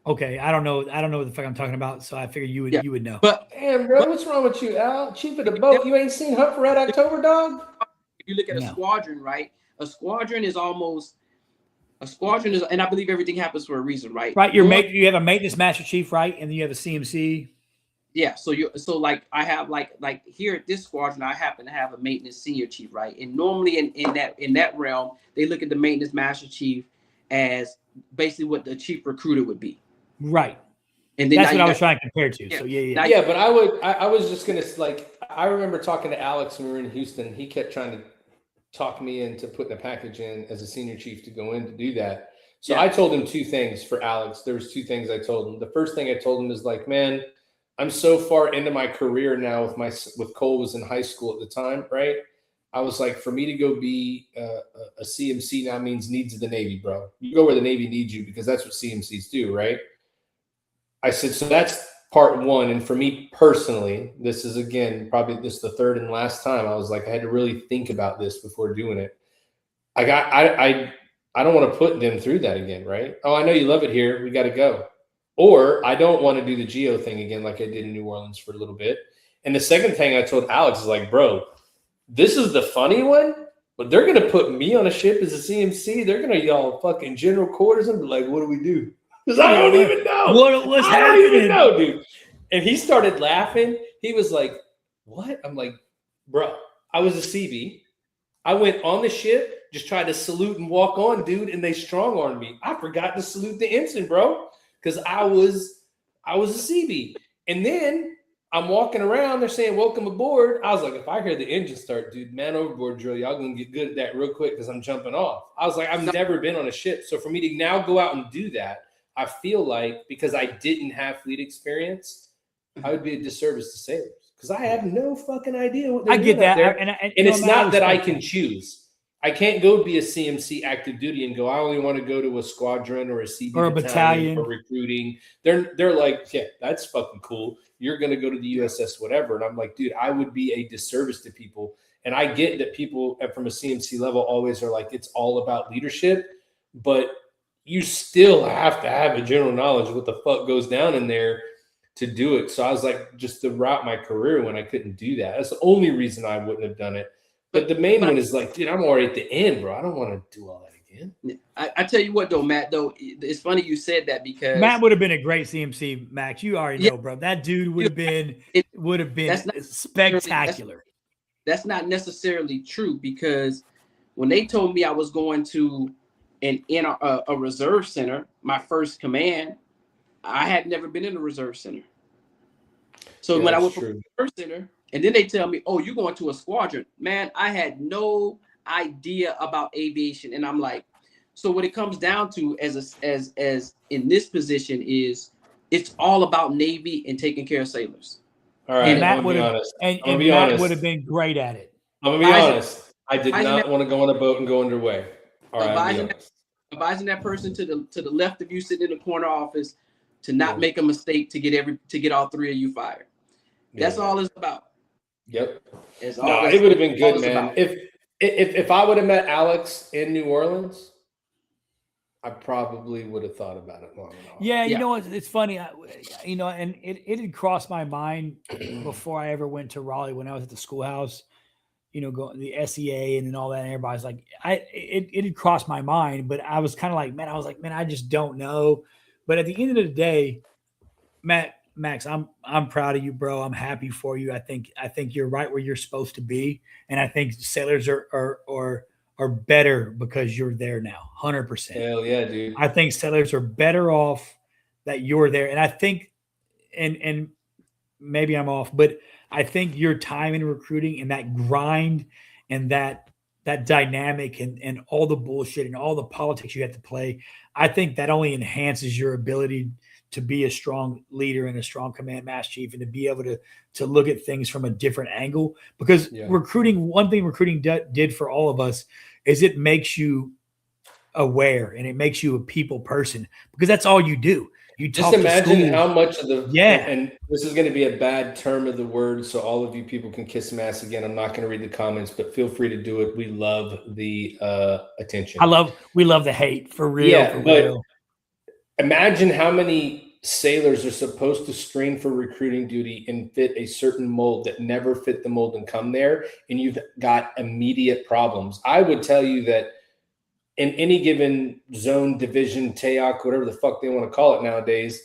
Okay, I don't know what the fuck I'm talking about, so I figured you would know. But damn, bro, what's wrong with you, Al? Chief of the boat, you ain't seen Hunt for Red October, dog? If you look at a squadron, right? A squadron is, and I believe everything happens for a reason, right? Right, you have a maintenance master chief, right, and then you have a CMC. Yeah, so like I have like here at this squadron, I happen to have a maintenance senior chief, right? And normally in that realm, they look at the maintenance master chief as basically what the chief recruiter would be. Right. And then that's what I was trying to compare to. Yeah. So yeah. But I was just gonna, like, I remember talking to Alex when we were in Houston. He kept trying to talk me into putting a package in as a senior chief to go in to do that. So I told him 2 things for Alex. There was 2 things I told him. The first thing I told him is like, man, I'm so far into my career now with Cole was in high school at the time, right? I was like, for me to go be a CMC now means needs of the Navy, bro. You go where the Navy needs you, because that's what CMCs do, right? I said, so that's part 1. And for me personally, this is, again, probably this the 3rd and last time. I was like, I had to really think about this before doing it. I don't want to put them through that again, right? Oh, I know you love it here. We got to go. Or I don't want to do the geo thing again like I did in New Orleans for a little bit. And the second thing I told Alex is like, bro, this is the funny one, but they're going to put me on a ship as a CMC. They're going to yell fucking general quarters and be like, what do we do? Because I don't even know. What's happening? I don't even know, dude. And he started laughing. He was like, what? I'm like, bro, I was a CB. I went on the ship, just tried to salute and walk on, dude, and they strong-armed me. I forgot to salute the ensign, bro, because I was a CB. And then I'm walking around, they're saying, welcome aboard. I was like, if I hear the engine start, dude, man overboard drill, y'all gonna get good at that real quick because I'm jumping off. I was like, I've never been on a ship. So for me to now go out and do that, I feel like, because I didn't have fleet experience, I would be a disservice to sailors because I have no fucking idea what they're doing. I get that. And it's not that I can choose. I can't go be a CMC active duty and go, I only want to go to a squadron or a CB or a battalion or recruiting. They're like, yeah, that's fucking cool. You're going to go to the USS whatever. And I'm like, dude, I would be a disservice to people. And I get that people from a CMC level always are like, it's all about leadership, but you still have to have a general knowledge of what the fuck goes down in there to do it. So I was like, just throughout my career when I couldn't do that. That's the only reason I wouldn't have done it. But the main one is like, dude, I'm already at the end, bro. I don't want to do all that again. I tell you what, though, Matt, though, it's funny you said that because Matt would have been a great CMC, Max. You already know, bro. That dude would have been spectacular. That's not necessarily true, because when they told me I was going to a reserve center, my first command, I had never been in a reserve center. So when I went from the reserve center, and then they tell me, oh, you're going to a squadron. Man, I had no idea about aviation, and I'm like, so what it comes down to as in this position is it's all about Navy and taking care of sailors. All right, And Matt I'm would gonna be have, honest. and I'm gonna be Matt honest. would have been great at it. I'm gonna be honest. I did Advising not that- want to go on a boat and go underway. All right, I'll be honest. Advising that person to the left of you sitting in the corner office to not Yeah. make a mistake to get all three of you fired. That's Yeah. all it's about. Yep. It's No, all, it would have been all good, it's man. about. If I would have met Alex in New Orleans, I probably would have thought about it long enough. Yeah, you Yeah. know what? It's funny, you know, and it had crossed my mind before I ever went to Raleigh when I was at the schoolhouse. You know, go the SEA and then all that. And everybody's like, it had crossed my mind, but I was kind of like, man, I just don't know. But at the end of the day, Max, I'm proud of you, bro. I'm happy for you. I think you're right where you're supposed to be, and I think sailors are better because you're there now, 100%. Hell yeah, dude. I think sailors are better off that you're there, and I think, and maybe I'm off, but I think your time in recruiting and that grind and that dynamic and all the bullshit and all the politics you have to play, I think that only enhances your ability to be a strong leader and a strong command master chief and to be able to look at things from a different angle. Because recruiting, one thing recruiting did for all of us is it makes you aware and it makes you a people person, because that's all you do. You just imagine how much of the and this is going to be a bad term of the word, so all of you people can kiss some ass again. I'm not going to read the comments, but feel free to do it. We love the attention. We love the hate, for real. Yeah, for but real. Imagine how many sailors are supposed to screen for recruiting duty and fit a certain mold that never fit the mold and come there, and you've got immediate problems. I would tell you that in any given zone, division, TEOC, whatever the fuck they want to call it nowadays,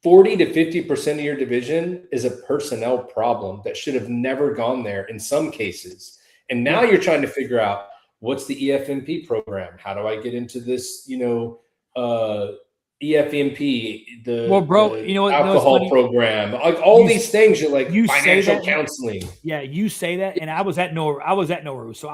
40 to 50% of your division is a personnel problem that should have never gone there in some cases. And now you're trying to figure out, what's the EFMP program? How do I get into this, EFMP, the alcohol program, like all these things. You're like, financial counseling. Yeah, you say that, and I was at Noru, so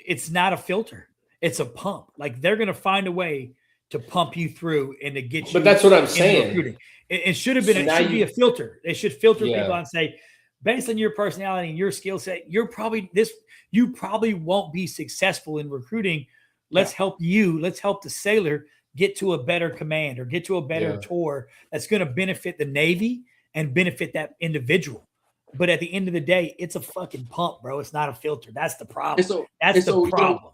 it's not a filter, it's a pump. Like, they're gonna find a way to pump you through and to get you. But that's what I'm saying. It should have been. It should be a filter. They should filter people and say, based on your personality and your skill set, you probably won't be successful in recruiting. Let's help you. Let's help the sailor get to a better command or get to a better tour that's going to benefit the Navy and benefit that individual. But at the end of the day, it's a fucking pump, bro. It's not a filter. That's the problem. That's the problem.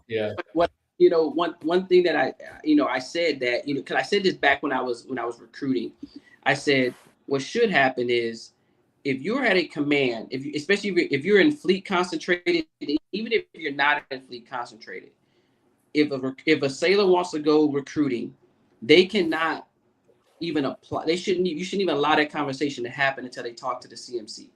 One thing that I said that, because I said this back when I was recruiting, I said what should happen is, if you're at a command, especially if you're in fleet concentrated, even if you're not in fleet concentrated, if a sailor wants to go recruiting, they cannot even apply. You shouldn't even allow that conversation to happen until they talk to the CMC.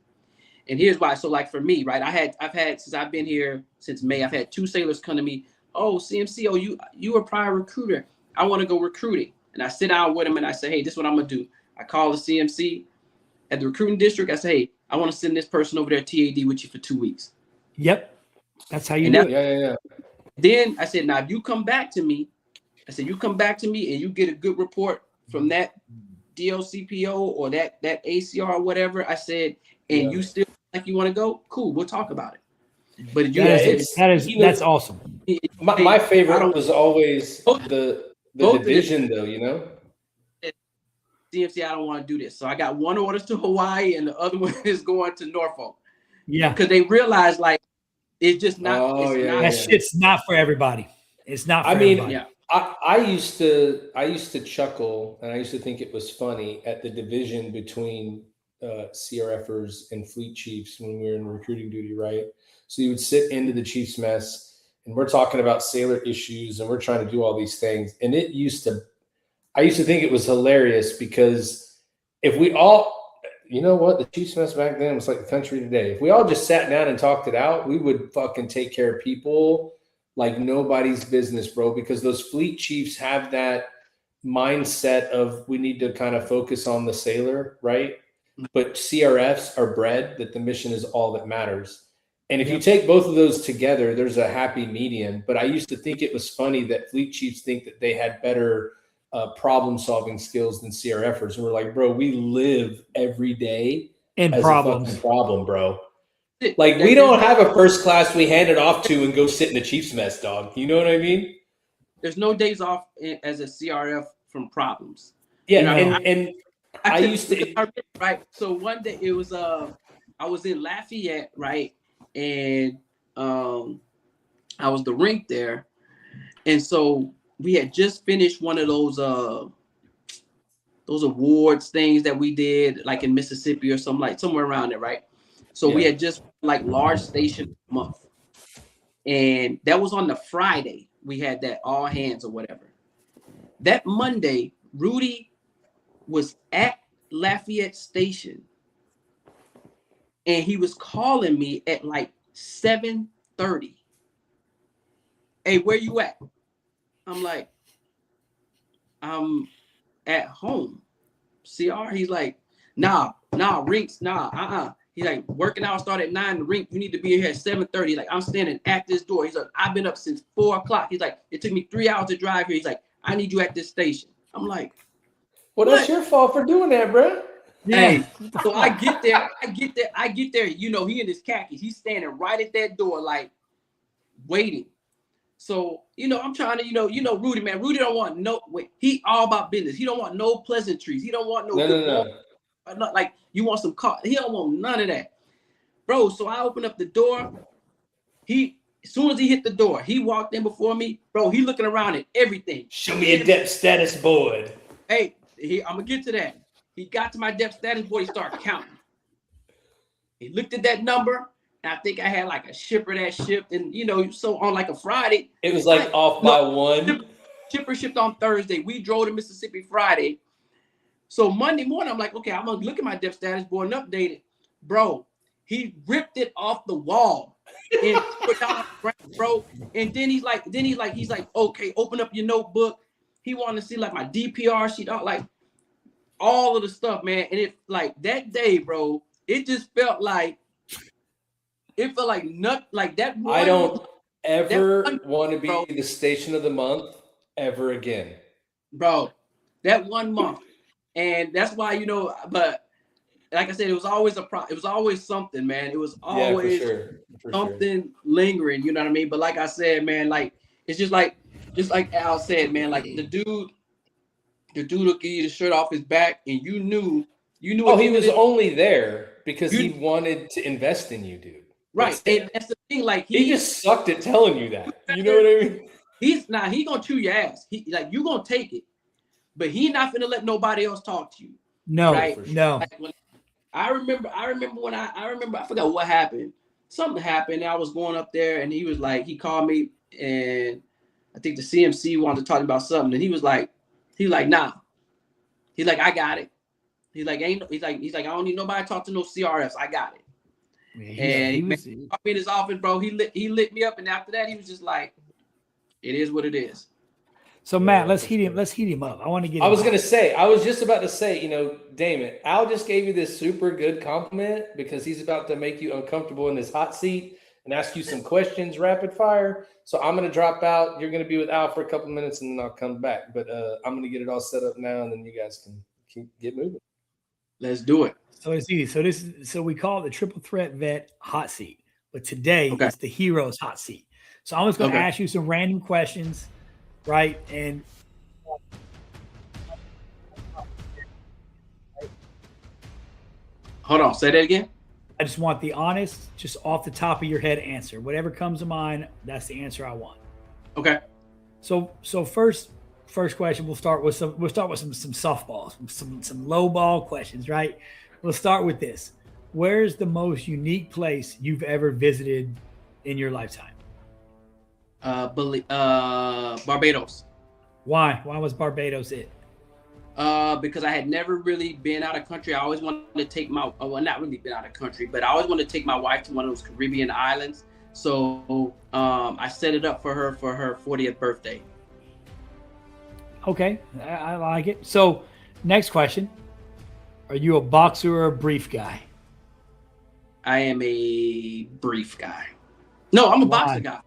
And here's why. So, like, for me, right, I've had since I've been here since May, I've had 2 sailors come to me. Oh, CMC, you a prior recruiter. I want to go recruiting. And I sit down with them and I say, hey, this is what I'm gonna do. I call the CMC at the recruiting district. I say, hey, I want to send this person over there TAD with you for 2 weeks. Yep. That's how you do it. Yeah. Then I said, now if you come back to me, and you get a good report from that DLCPO or that ACR or whatever, I said, and you still like you want to go, cool, we'll talk about it. But that's awesome. My favorite was always the division, though, CMC, I don't want to do this. So I got one orders to Hawaii and the other one is going to Norfolk. Yeah. Because they realize, like, it's just not. That shit's not for everybody. It's not for everybody. Yeah. I used to chuckle, and I used to think it was funny at the division between CRFers and fleet chiefs when we were in recruiting duty, right? So you would sit into the chief's mess, and we're talking about sailor issues, and we're trying to do all these things. And I used to think it was hilarious, because if we all, the chief's mess back then was like the country today. If we all just sat down and talked it out, we would fucking take care of people like nobody's business, bro, because those fleet chiefs have that mindset of, we need to kind of focus on the sailor, right? But CRFs are bred that the mission is all that matters. And if you take both of those together, there's a happy median. But I used to think it was funny that fleet chiefs think that they had better problem-solving skills than CRFers. And we're like, bro, we live every day in as problems. a fucking problem, bro. Like, we don't have a first class we hand it off to and go sit in a chief's mess, dog. You know what I mean? There's no days off as a CRF from problems. Yeah, you know, and I used to right. So one day it was I was in Lafayette, right, and I was the rink there, and so we had just finished one of those awards things that we did like in Mississippi or something, like somewhere around there, right? So we had just like large station month, and that was on the Friday. We had that all hands or whatever. That Monday, Rudy was at Lafayette Station, and he was calling me at like 7:30. Hey, where you at? I'm like, I'm at home. CR, he's like, nah, rinks, nah. He's like, working out start at 9. The rink, you need to be here at 7:30. Like, I'm standing at this door. He's like, I've been up since 4 o'clock. He's like, it took me 3 hours to drive here. He's like, I need you at this station. I'm like, well, that's your fault for doing that, bro. Hey, so I get there. You know, he in his khakis. He's standing right at that door, like waiting. So, you know, I'm trying to, you know, Rudy, man. Rudy don't want he all about business. He don't want no pleasantries. He don't want no. Not like you want some car. He don't want none of that, bro. So I opened up the door. As soon as he hit the door, he walked in before me, bro. He looking around at everything. Show me a depth status board. Hey, I'm gonna get to that. He got to my depth status board. He started counting. He looked at that number, and I think I had like a shipper that shipped, and you know, so on like a Friday, it was like off by one. Shipper shipped on Thursday. We drove to Mississippi Friday. So Monday morning, I'm like, okay, I'm gonna look at my depth status board and update it, bro. He ripped it off the wall and put down, bro. And then he's like, okay, open up your notebook. He wanted to see like my DPR sheet, like all of the stuff, man. And it like that day, bro, it just felt like that. I don't ever want to be the station of the month ever again, bro. That 1 month. And that's why, you know, but like I said, it was always it was always something, man. It was always something lingering, you know what I mean? But like I said, man, like it's just like Al said, man, like the dude will give you the shirt off his back, and you knew. Oh, he was only there because he wanted to invest in you, dude. Right. And that's the thing, like he just sucked at telling you that. You know what I mean? He gonna chew your ass. You gonna take it. But he not gonna let nobody else talk to you. No, right? No. Like I remember when I forgot what happened. Something happened. I was going up there, and he called me, and I think the CMC wanted to talk about something, and he was like, nah. He's like, I got it. He's like, I don't need nobody to talk to no CRFs. I got it. Yeah, he was in his office, bro. He lit me up, and after that, he was just like, it is what it is. So Matt, let's heat him up. I want to get. I was just about to say, you know, Damon, Al just gave you this super good compliment because he's about to make you uncomfortable in this hot seat and ask you some questions rapid fire. So I'm going to drop out. You're going to be with Al for a couple minutes, and then I'll come back. But I'm going to get it all set up now, and then you guys can get moving. Let's do it. So it's easy. So we call it the Triple Threat Vet hot seat, but today it's the Heroes hot seat. So I'm just going to ask you some random questions. Right. And hold on, say that again. I just want the honest, just off the top of your head answer. Whatever comes to mind, that's the answer I want. Okay. So first question, we'll start with some softballs, some low ball questions, right? We'll start with this. Where's the most unique place you've ever visited in your lifetime? Barbados. Why was Barbados it? Because I had never really been out of country. I always wanted to take not really been out of country, but I always wanted to take my wife to one of those Caribbean islands. So I set it up for her 40th birthday. Okay, I like it. So next question. Are you a boxer or a brief guy? I am a brief guy. No, I'm a Why? boxer guy.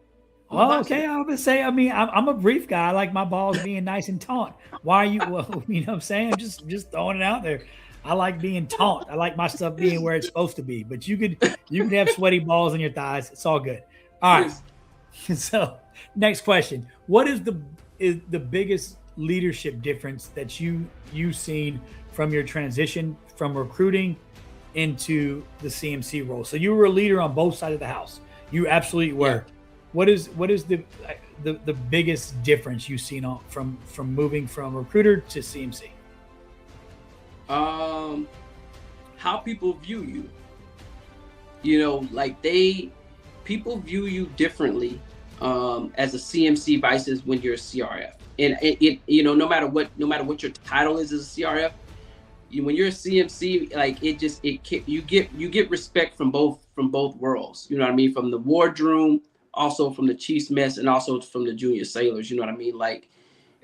Oh, okay. I would say, I mean, I'm a brief guy. I like my balls being nice and taut. Why are you, well, you know what I'm saying? I'm just throwing it out there. I like being taut. I like my stuff being where it's supposed to be. But you could have sweaty balls on your thighs. It's all good. All right. So next question. What is the biggest leadership difference that you've seen from your transition from recruiting into the CMC role? So you were a leader on both sides of the house. You absolutely were. Yeah. What is the biggest difference you've seen from moving from recruiter to CMC? How people view you. You know, like people view you differently as a CMC versus when you're a CRF. And it you know, no matter what your title is as a CRF, when you're a CMC, like you get respect from both worlds. You know what I mean? From the wardroom, also from the Chiefs mess, and also from the junior sailors. You know what I mean? Like,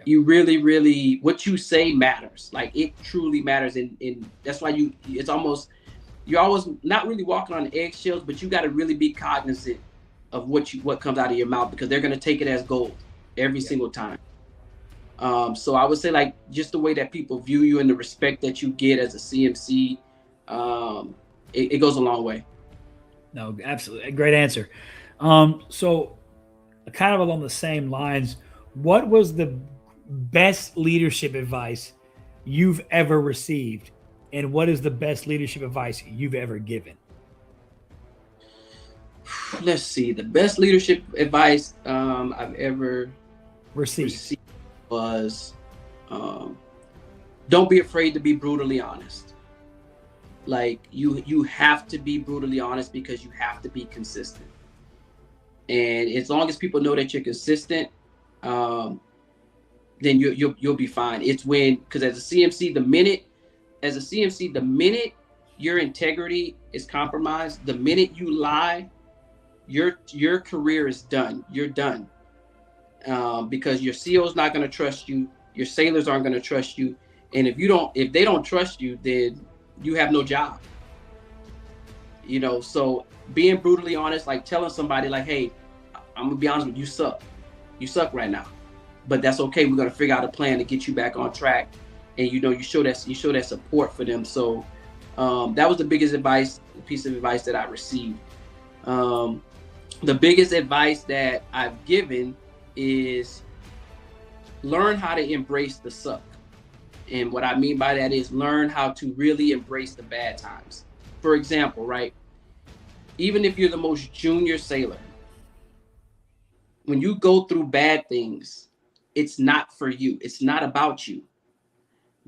you really, really, what you say matters. Like, it truly matters, and that's why you're always not really walking on eggshells, but you got to really be cognizant of what comes out of your mouth, because they're gonna take it as gold every single time. So I would say, like, just the way that people view you and the respect that you get as a CMC, it goes a long way. No, absolutely. Great answer. So kind of along the same lines, what was the best leadership advice you've ever received? And what is the best leadership advice you've ever given? Let's see. The best leadership advice I've ever received was, don't be afraid to be brutally honest. Like, you have to be brutally honest, because you have to be consistent. And as long as people know that you're consistent, then you'll be fine. It's because as a CMC, the minute your integrity is compromised, the minute you lie, your career is done. You're done. Because your CO's not going to trust you, your sailors aren't going to trust you, and if they don't trust you, then you have no job. You know, so being brutally honest, like telling somebody, like, hey, I'm gonna be honest with you, you suck right now, but that's okay. We're gonna figure out a plan to get you back on track, and you show that support for them. So that was the biggest piece of advice that I received. The biggest advice that I've given is learn how to embrace the suck. And what I mean by that is learn how to really embrace the bad times. For example, right? Even if you're the most junior sailor, when you go through bad things, it's not for you. It's not about you.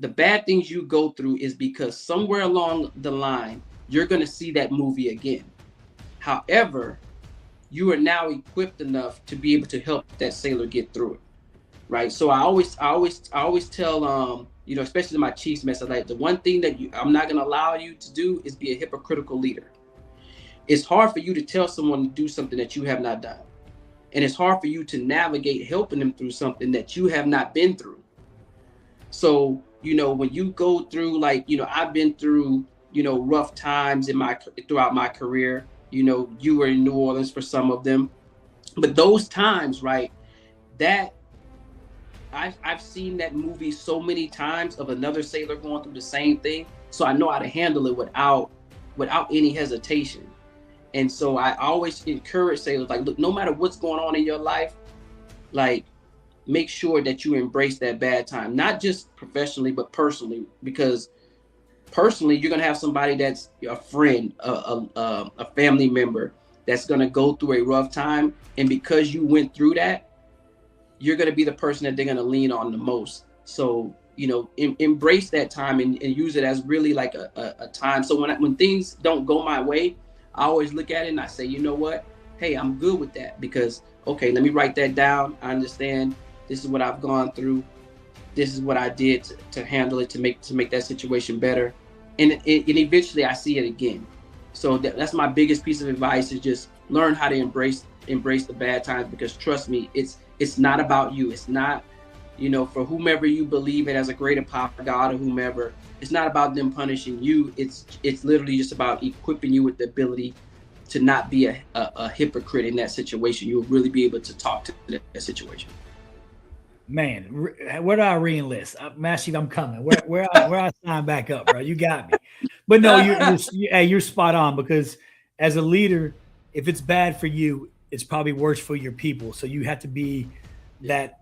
The bad things you go through is because somewhere along the line, you're going to see that movie again. However, you are now equipped enough to be able to help that sailor get through it. Right. So I always tell, especially my Chiefs mess, like, the one thing that I'm not going to allow you to do is be a hypocritical leader. It's hard for you to tell someone to do something that you have not done. And it's hard for you to navigate helping them through something that you have not been through. So, when you go through, like, I've been through, rough times throughout my career. You were in New Orleans for some of them. But those times, right, that I've seen that movie so many times of another sailor going through the same thing. So I know how to handle it without any hesitation. And so I always encourage sailors, like, look, no matter what's going on in your life, like, make sure that you embrace that bad time, not just professionally, but personally, because personally, you're going to have somebody that's a friend, a family member that's going to go through a rough time. And because you went through that, you're going to be the person that they're going to lean on the most. So, embrace that time and use it as really like a time. So when things don't go my way, I always look at it and I say, you know what? Hey, I'm good with that, because, okay, let me write that down. I understand this is what I've gone through. This is what I did to handle it, to make that situation better. And eventually I see it again. So that's my biggest piece of advice, is just learn how to embrace the bad times, because trust me, it's not about you. It's not, for whomever you believe in as a greater power, God or whomever, it's not about them punishing you. It's literally just about equipping you with the ability to not be a hypocrite in that situation. You'll really be able to talk to that situation. Man, where do I re-enlist? Massive, I'm coming. Where I sign back up, bro? You got me. But no, you're spot on, because as a leader, if it's bad for you, it's probably worse for your people. So you have to be the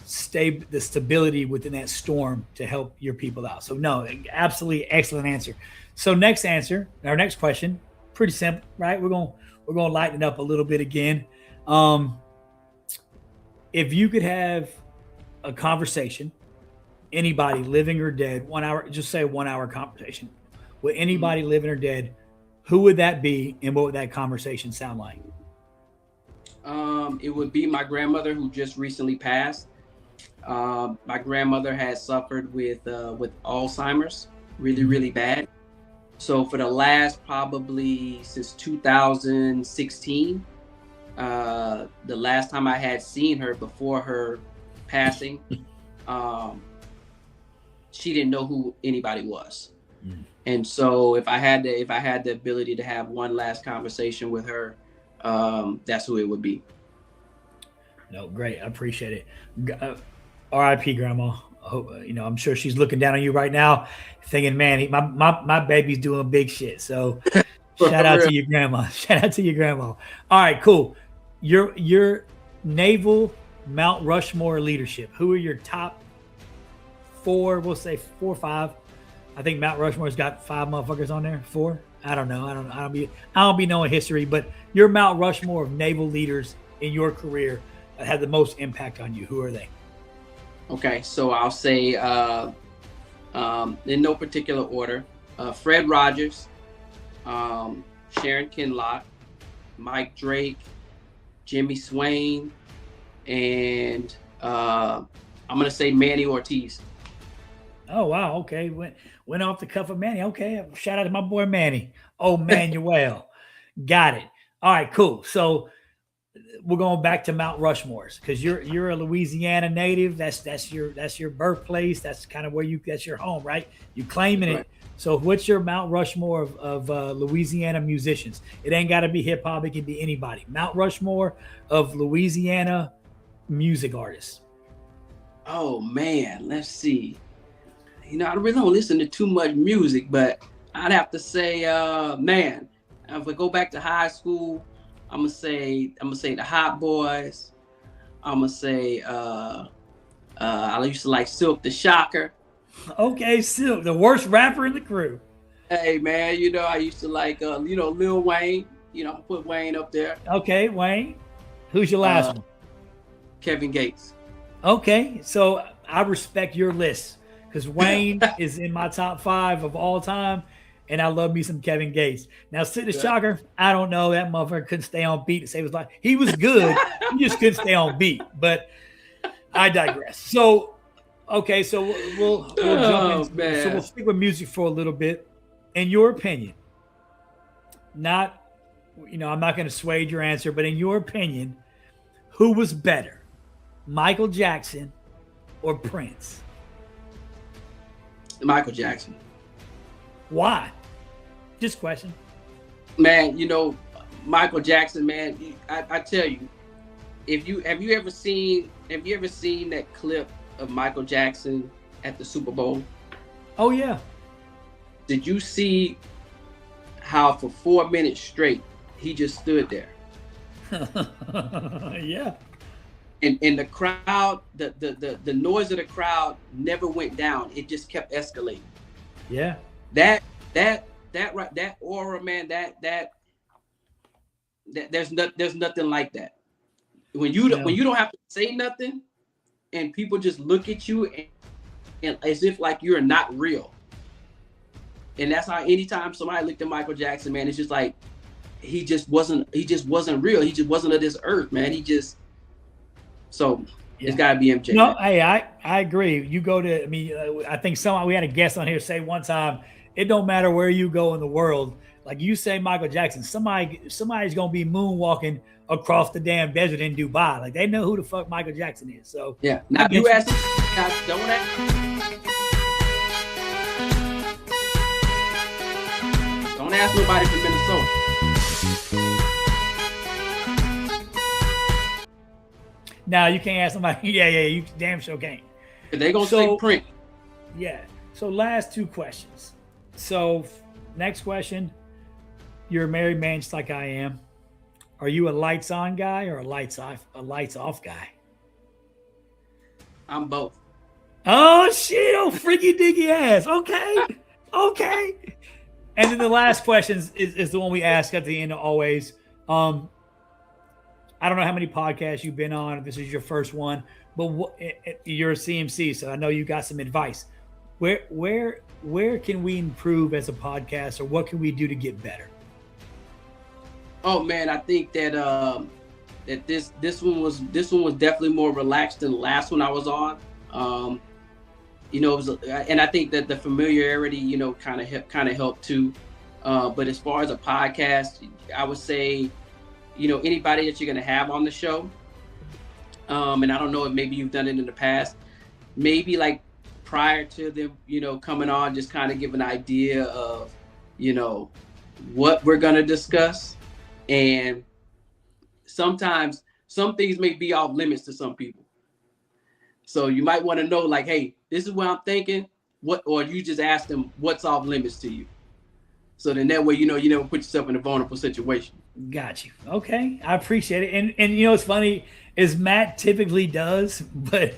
stability within that storm to help your people out. So no, absolutely excellent answer. So our next question, pretty simple, right? We're gonna lighten it up a little bit again. If you could have a conversation, anybody living or dead, 1 hour, just say 1 hour conversation with anybody living or dead, who would that be, and what would that conversation sound like? It would be my grandmother, who just recently passed. My grandmother has suffered with Alzheimer's, really, really bad. So for the last, probably since 2016, the last time I had seen her before her passing, she didn't know who anybody was. And so if I had the ability to have one last conversation with her, that's who it would be. No, great. I appreciate it. R.I.P. Grandma. I hope, I'm sure she's looking down on you right now thinking, man, my baby's doing big shit. So shout out to your grandma. Shout out to your grandma. All right, cool. Your naval Mount Rushmore leadership. Who are your top 4? We'll say 4 or 5. I think Mount Rushmore's got 5 motherfuckers on there. 4? I don't know. I don't be knowing history, but your Mount Rushmore of naval leaders in your career that had the most impact on you. Who are they? Okay, so I'll say in no particular order: Fred Rogers, Sharon Kinlock, Mike Drake, Jimmy Swain, and I'm gonna say Manny Ortiz. Oh wow, okay. Went off the cuff of Manny. Okay, shout out to my boy Manny. Oh, Manuel. Got it. All right, cool. So we're going back to Mount Rushmore's, because you're a Louisiana native. That's your birthplace. That's kind of where that's your home, right? You claiming it. So what's your Mount Rushmore of Louisiana musicians? It ain't got to be hip hop. It can be anybody. Mount Rushmore of Louisiana music artists. Oh man, let's see. I really don't listen to too much music, but I'd have to say, man, if we go back to high school, I'm gonna say the Hot Boys. I'm gonna say I used to like Silk the Shocker. Okay, Silk, the worst rapper in the crew. Hey man, I used to like Lil Wayne. Put Wayne up there. Okay, Wayne. Who's your last one? Kevin Gates. Okay, so I respect your list, because Wayne is in my top 5 of all time, and I love me some Kevin Gates. Now, Sid the Shocker, I don't know. That motherfucker couldn't stay on beat to save his life. He was good. He just couldn't stay on beat. But I digress. So, okay, so we'll jump in. Man. So we'll stick with music for a little bit. In your opinion, I'm not going to sway your answer, but in your opinion, who was better, Michael Jackson or Prince? Michael Jackson. Why? Just question. Man, Michael Jackson, man, I tell you, have you ever seen that clip of Michael Jackson at the Super Bowl? Oh yeah. Did you see how for 4 minutes straight he just stood there? Yeah. And the crowd, the noise of the crowd never went down. It just kept escalating. Yeah. That aura, man, that there's nothing like that. When you don't have to say nothing, and people just look at you and as if like you're not real. And that's how anytime somebody looked at Michael Jackson, man, it's just like he just wasn't real. He just wasn't of this earth, man. It's got to be MJ. No, hey, I agree. You go to, I think we had a guest on here say one time, it don't matter where you go in the world, Like you say, Michael Jackson, somebody's gonna be moonwalking across the damn desert in Dubai. Like they know who the fuck Michael Jackson is. So Yeah. Now you ask, don't ask nobody from Minnesota. Now you can't ask somebody. Yeah, you damn sure can't. They gonna say print. Yeah. So last two questions. So next question. You're a married man just like I am. Are you a lights on guy or a lights off guy? I'm both. Oh shit! Oh freaky dicky ass. Okay. And then the last question is the one we ask at the end always. I don't know how many podcasts you've been on. If this is your first one, but you're a CMC, so I know you got some advice. Where can we improve as a podcast, or what can we do to get better? Oh man, I think that that this one was definitely more relaxed than the last one I was on. You know, it was, and I think that the familiarity, you know, kind of helped too. But as far as a podcast, I would say, you know, anybody that you're gonna have on the show, and I don't know if maybe you've done it in the past, maybe like prior to them, you know, coming on, just kind of give an idea of, you know, what we're gonna discuss. And sometimes some things may be off limits to some people. So you might want to know, like, hey, this is what I'm thinking. Or you just ask them what's off limits to you. So then that way, you know, you never put yourself in a vulnerable situation. Got you. Okay. I appreciate it. And you know, what's funny is Matt typically does, but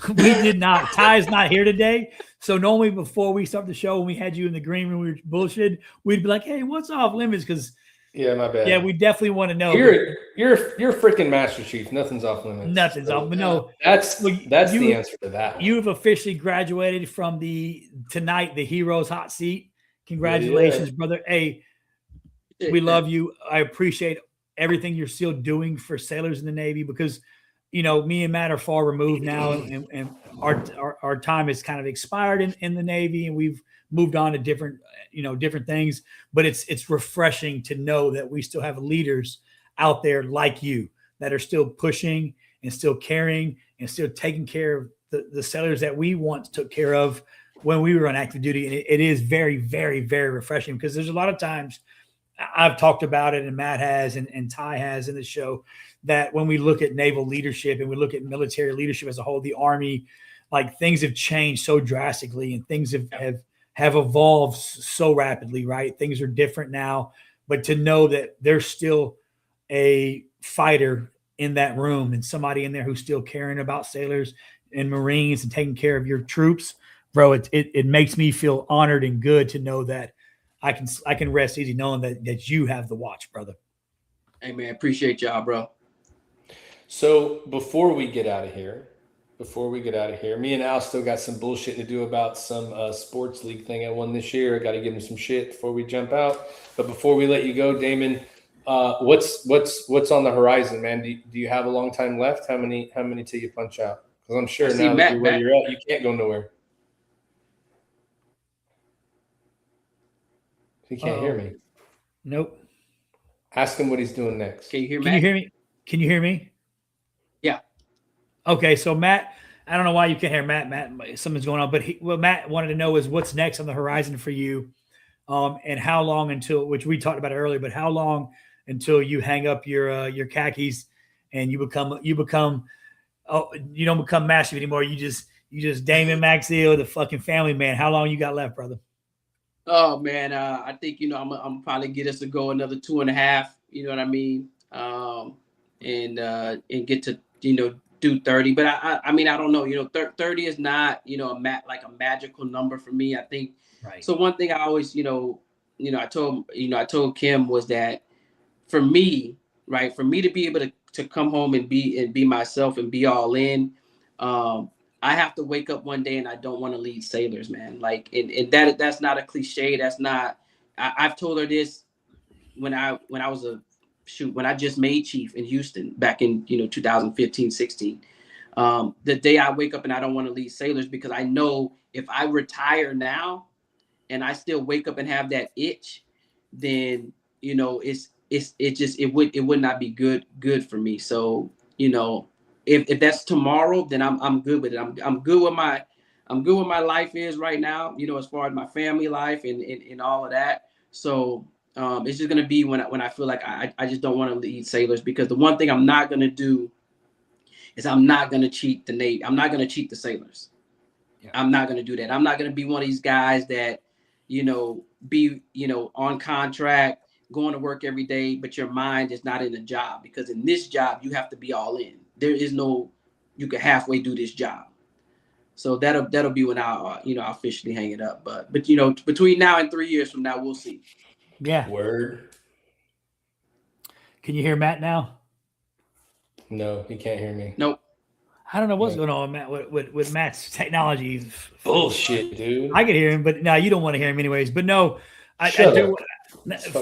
we did not. Ty's not here today. So normally before we start the show, when we had you in the green room, we were bullshit. We'd be like, hey, what's off limits? Because yeah, my bad. Yeah, we definitely want to know. You're freaking Master Chief. Nothing's off limits. Nothing's off. But no, that's the answer to that. You've officially graduated from tonight the Heroes Hot Seat. Congratulations, brother. Hey, we love you. I appreciate everything you're still doing for sailors in the Navy, because, you know, me and Matt are far removed now, and our time has kind of expired in the Navy, and we've moved on to different things. But it's refreshing to know that we still have leaders out there like you that are still pushing and still caring and still taking care of the sailors that we once took care of when we were on active duty. And it is very, very, very refreshing, because there's a lot of times I've talked about it, and Matt has, and Ty has in the show, that when we look at naval leadership and we look at military leadership as a whole, the Army, like, things have changed so drastically, and things have evolved so rapidly, right? Things are different now, but to know that there's still a fighter in that room and somebody in there who's still caring about sailors and Marines and taking care of your troops, bro, it makes me feel honored and good to know that I can rest easy knowing that you have the watch, brother. Hey man, appreciate y'all, bro. So before we get out of here, me and Al still got some bullshit to do about some sports league thing I won this year. I got to give him some shit before we jump out. But before we let you go, Damon, what's on the horizon, man? Do you have a long time left? How many till you punch out? Because I'm sure now that you're where you're at, you can't go nowhere. He can't hear me. Nope. Ask him what he's doing next. Can you hear me? Can you hear me? Yeah. Okay, so Matt, I don't know why you can't hear Matt. Matt, something's going on. But what Matt wanted to know is what's next on the horizon for you, and how long until, which we talked about earlier, but how long until you hang up your khakis and you don't become Master anymore. You just Damon Maxile, the fucking family man. How long you got left, brother? Oh man, I think, you know, I'm probably get us to go another 2.5. You know what I mean? And get to, you know, do 30. But I mean, I don't know. You know, 30 is not, you know, like a magical number for me. I think. Right. So one thing I always, I told Kim was that for me, right, for me to be able to come home and be myself and be all in, I have to wake up one day and I don't want to lead sailors, man. Like, and that's not a cliche. That's not. I've told her this when I when I just made chief in Houston back in 2015, 16. The day I wake up and I don't want to lead sailors, because I know if I retire now and I still wake up and have that itch, then it would not be good for me. So if that's tomorrow, then I'm good with it. I'm good with my life is right now, as far as my family life and all of that. So it's just gonna be when I feel like I just don't want to lead Sailors, because the one thing I'm not gonna do is I'm not gonna cheat the Navy. I'm not gonna cheat the Sailors. Yeah. I'm not gonna do that. I'm not gonna be one of these guys that be on contract, going to work every day, but your mind is not in the job, because in this job you have to be all in. There is no you can halfway do this job. So that'll be when I'll officially hang it up. But between now and 3 years from now, we'll see. Yeah. Word. Can you hear Matt now? No, he can't hear me. Nope. I don't know what's going on, Matt, with Matt's technology. Bullshit, dude. I can hear him, but no, you don't want to hear him anyways. But no, I do.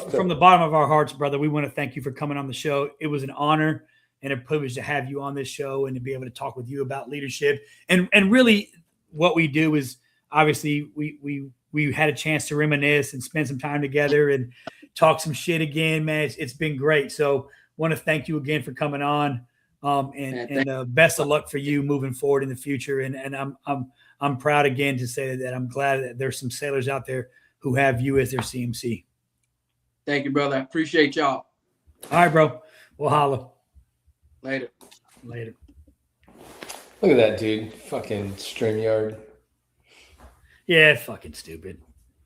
From the bottom of our hearts, brother, we want to thank you for coming on the show. It was an honor and a privilege to have you on this show and to be able to talk with you about leadership. And really what we do is, obviously we had a chance to reminisce and spend some time together and talk some shit again, man. It's been great. So want to thank you again for coming on. And best of luck for you moving forward in the future. And I'm proud again to say that I'm glad that there's some Sailors out there who have you as their CMC. Thank you, brother. I appreciate y'all. All right, bro. We'll holla. Later. Look at that, dude. Fucking StreamYard. Yeah, fucking stupid.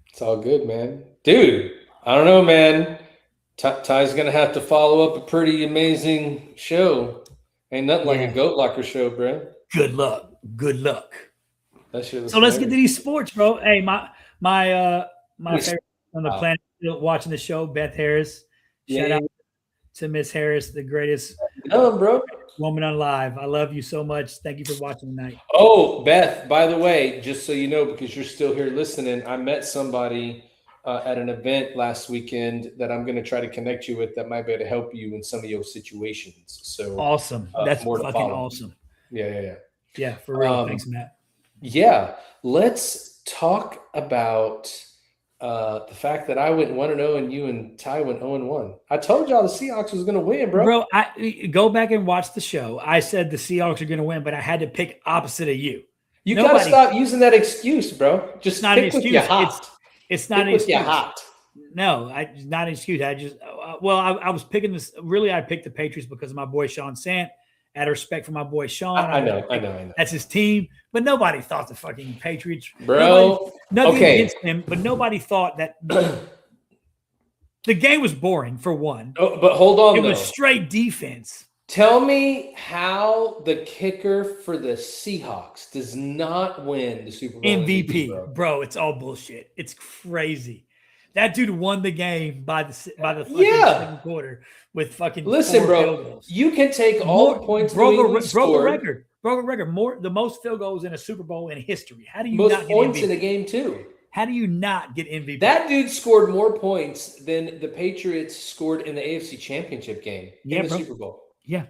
It's all good, man. Dude, I don't know, man. Ty's going to have to follow up a pretty amazing show. Ain't nothing like a Goat Locker show, bro. Good luck. That shit was so let's get to these sports, bro. Hey, my favorite on the planet watching the show, Beth Harris. Shout out to Miss Harris, the greatest woman alive. I love you so much. Thank you for watching tonight. Oh, Beth, by the way, just so you know, because you're still here listening, I met somebody at an event last weekend that I'm going to try to connect you with that might be able to help you in some of your situations. So awesome. That's fucking awesome. Yeah, for real. Thanks, Matt. Yeah, let's talk about the fact that I went 1-0 and you and Ty went 0-1. I told y'all the Seahawks was going to win, bro. Bro, I go back and watch the show. I said the Seahawks are going to win, but I had to pick opposite of you. You got to stop using that excuse, bro. Just not an excuse. It's not an excuse. Hot. No, it's not an excuse. I just I was picking this. Really, I picked the Patriots because of my boy Sean Sant. Out of respect for my boy Sean. I know. That's his team. But nobody thought the fucking Patriots. Bro. Nothing against him, but nobody thought that the game was boring, for one. Oh, but hold on, It was straight defense. Tell me how the kicker for the Seahawks does not win the Super Bowl MVP, bro. It's all bullshit. It's crazy. That dude won the game by the fucking second quarter with fucking. Listen, bro. You can take all the points. Broke a record. The most field goals in a Super Bowl in history. How do you not get points MVP? in a game too? How do you not get MVP? That dude scored more points than the Patriots scored in the AFC Championship game in the Super Bowl. Yeah.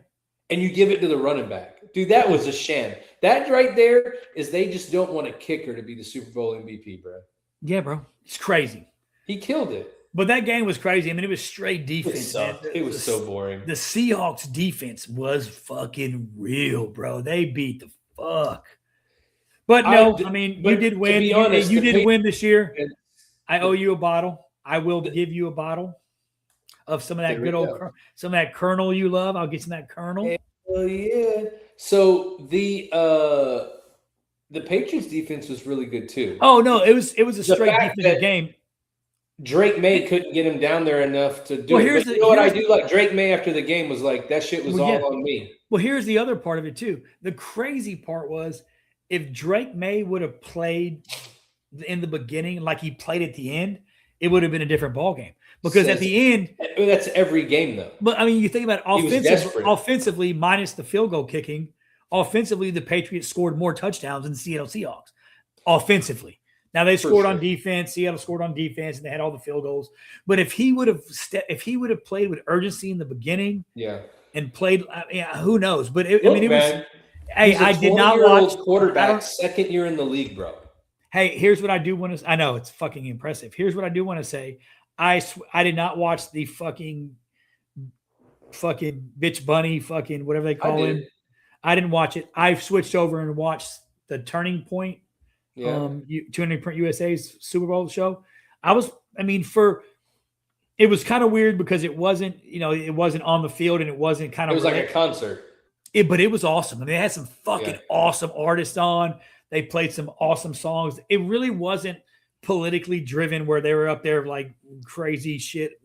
And you give it to the running back. Dude, that was a sham. That right there is they just don't want a kicker to be the Super Bowl MVP, bro. Yeah, bro. It's crazy. He killed it. But that game was crazy. I mean, it was straight defense. It was so boring. The Seahawks defense was fucking real, bro. They beat the fuck. But no, you did win. You did win this year. I owe you a bottle. I will give you a bottle of some of that good old, some of that Colonel you love. I'll get some of that Colonel. Hell yeah. So the Patriots defense was really good too. Oh no, it was a straight defensive game. Drake May couldn't get him down there enough to do it. But you know what I do like? Drake May after the game was like, that shit was all on me. Well, here's the other part of it too. The crazy part was if Drake May would have played in the beginning like he played at the end, it would have been a different ball game. Because at the end, that's every game though. But I mean, you think about offensively, minus the field goal kicking, offensively, the Patriots scored more touchdowns than the Seattle Seahawks. Offensively. Now they scored on defense. Seattle scored on defense, and they had all the field goals. But if he would have played with urgency in the beginning, and played, who knows? But it was. Hey, I did not watch quarterback second year in the league, bro. Hey, here's what I do want to. I know it's fucking impressive. Here's what I do want to say. I did not watch the fucking bitch bunny, fucking whatever they call him. I didn't watch it. I've switched over and watched the Turning Point, 200 Print USA's Super Bowl show. It was kind of weird because it wasn't, it wasn't on the field and it wasn't kind of. It was like a concert. But it was awesome. I mean, they had some fucking awesome artists on. They played some awesome songs. It really wasn't politically driven where they were up there like crazy shit.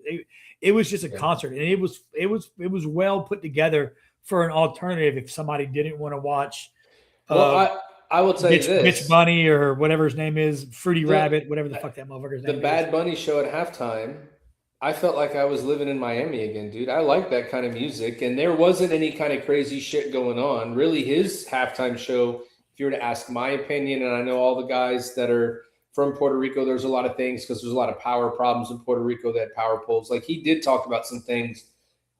It was just a concert, and it was well put together for an alternative if somebody didn't want to watch. Well, I will tell you this: Bitch Bunny or whatever his name is, Fruity Rabbit, whatever the fuck that motherfucker's name is. The Bad Bunny show at halftime. I felt like I was living in Miami again, dude. I like that kind of music, and there wasn't any kind of crazy shit going on. Really, his halftime show, if you were to ask my opinion, and I know all the guys that are from Puerto Rico, there's a lot of things because there's a lot of power problems in Puerto Rico that power poles. Like he did talk about some things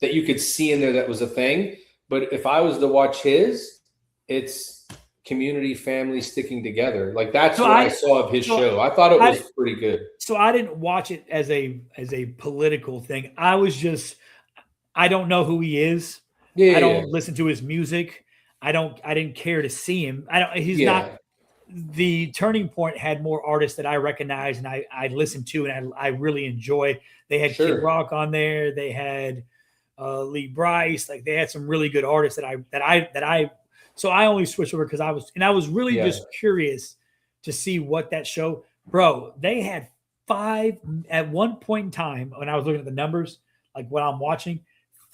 that you could see in there that was a thing. But if I was to watch his, it's community, family sticking together. Like that's what I saw of his show. I thought it was pretty good. So I didn't watch it as a political thing. I don't know who he is. I don't listen to his music. I didn't care to see him. He's not. The Turning Point had more artists that I recognize and I listened to and I really enjoy. They had Kid Rock on there. They had Lee Bryce. Like they had some really good artists so I only switched over because I was really just curious to see what that show, bro. They had 5 at one point in time when I was looking at the numbers, like what I'm watching,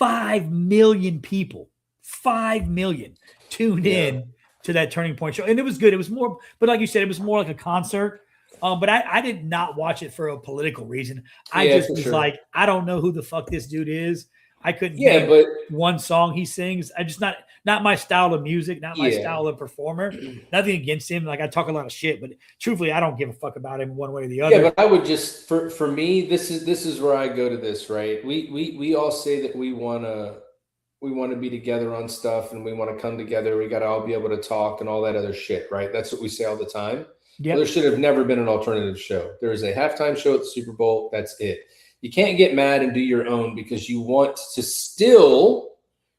5 million people, 5 million tuned in to that Turning Point show. And it was good. It was more, but like you said, it was more like a concert. But I did not watch it for a political reason. I just was like, I don't know who the fuck this dude is. I couldn't name but one song he sings. I just not my style of music, not my style of performer. Nothing against him. Like I talk a lot of shit, but truthfully, I don't give a fuck about him one way or the other. Yeah, but I would just for me, this is where I go to this, right? We all say that we wanna be together on stuff and we want to come together. We gotta all be able to talk and all that other shit, right? That's what we say all the time. Yeah. Well, there should have never been an alternative show. There is a halftime show at the Super Bowl. That's it. You can't get mad and do your own because you want to still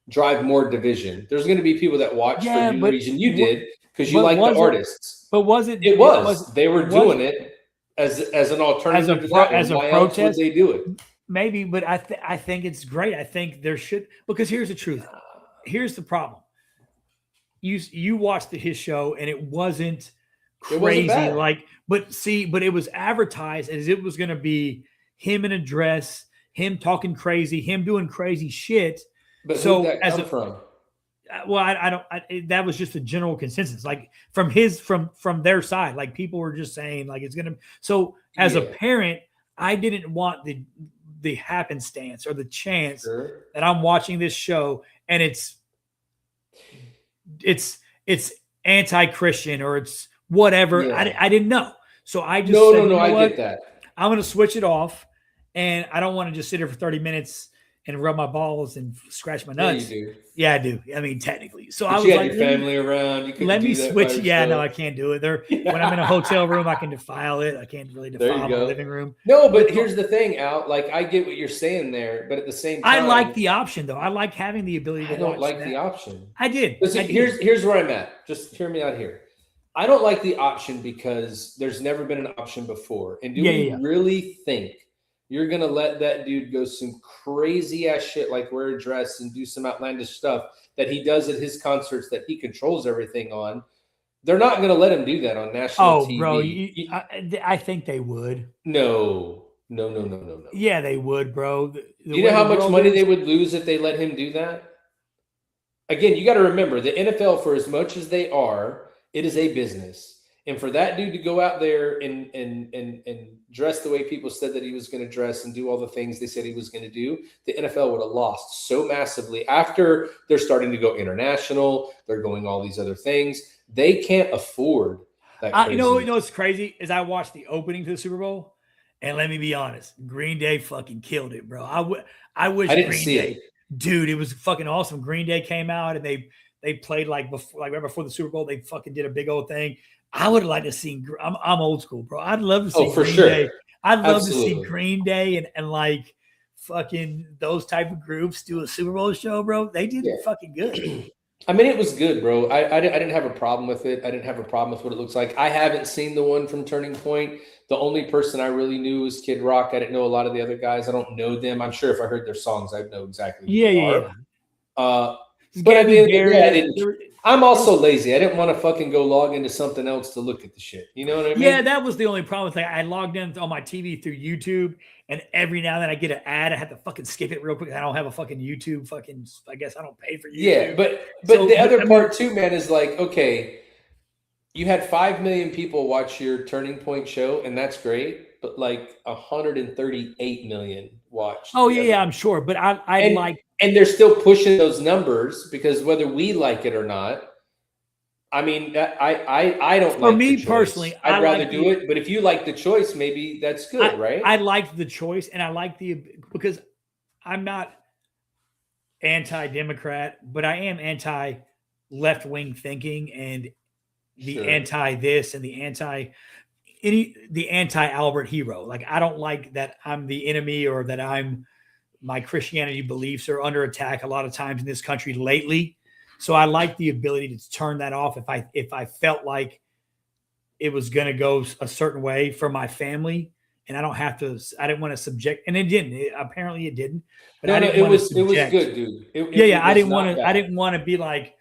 drive more division. There's going to be people that watch for the reason you did because you like the artists. But was it? It was. They were doing it as an alternative as a protest. Else would they do it? Maybe, but I think it's great. I think there should, because here's the truth. Here's the problem. You watched his show and it wasn't crazy. But it was advertised as it was going to be him in a dress, him talking crazy, him doing crazy shit. But so who'd that come from? Well, I don't. That was just a general consensus, like from their side. Like people were just saying, like it's gonna. So as a parent, I didn't want the happenstance or the chance that I'm watching this show and it's anti-Christian or it's whatever. Yeah. I didn't know, so I just said, I get that. I'm gonna switch it off, and I don't want to just sit here for 30 minutes and rub my balls and scratch my nuts. Yeah, you do. Yeah, I do. I mean, technically. So but I was you like, had your family around. You let me switch. Yeah, no, I can't do it. When I'm in a hotel room, I can defile it. I can't really defile my living room. No, but here's the thing, Al. Like, I get what you're saying there, but at the same time, I like the option though. I like having the ability to. I don't like the option. I did. Listen, here's where I'm at. Just hear me out here. I don't like the option because there's never been an option before. And do we really think you're going to let that dude go some crazy ass shit like wear a dress and do some outlandish stuff that he does at his concerts that he controls everything on? They're not going to let him do that on national TV. Bro, I think they would. No. Yeah, they would, bro. Do you know how much money they would lose if they let him do that? Again, you got to remember the NFL, for as much as they are, it is a business. And for that dude to go out there and dress the way people said that he was going to dress and do all the things they said he was going to do, the NFL would have lost so massively. After they're starting to go international, they're going all these other things. They can't afford that. You know what's crazy is I watched the opening to the Super Bowl, and let me be honest, Green Day fucking killed it, bro. I wish I didn't Green see Day, it. Dude, it was fucking awesome. Green Day came out and they played right before the Super Bowl. They fucking did a big old thing. I would like to see. I'm old school, bro. I'd love to see Green Day. I'd love to see Absolutely. Green Day and like fucking those type of groups do a Super Bowl show, bro. They did Yeah. fucking good. I mean, it was good, bro. I didn't have a problem with it. I didn't have a problem with what it looks like. I haven't seen the one from Turning Point. The only person I really knew was Kid Rock. I didn't know a lot of the other guys. I don't know them. I'm sure if I heard their songs, I'd know exactly who they are. But at the end of the day, I didn't. I'm also lazy. I didn't want to fucking go log into something else to look at the shit. You know what I mean? Yeah, that was the only problem. Thing. I logged in on my TV through YouTube, and every now and then I get an ad. I have to fucking skip it real quick. I don't have a fucking YouTube. Fucking, I guess I don't pay for YouTube. Yeah, but the other part too, man, is like, okay, you had 5 million people watch your Turning Point show, and that's great. But like 138 million watched. Oh yeah, I'm sure. But and they're still pushing those numbers because whether we like it or not, I mean, I don't. For me personally, I'd rather do it. But if you like the choice, maybe that's good, right? I liked the choice, and I like because I'm not anti-Democrat, but I am anti-left-wing thinking and the anti-this and the anti-Albert hero. Like I don't like that I'm the enemy or that my Christianity beliefs are under attack a lot of times in this country lately. So I like the ability to turn that off if I felt like it was going to go a certain way for my family, and I didn't want to subject, and it didn't. Apparently it didn't. But it was good, dude. I didn't want to be like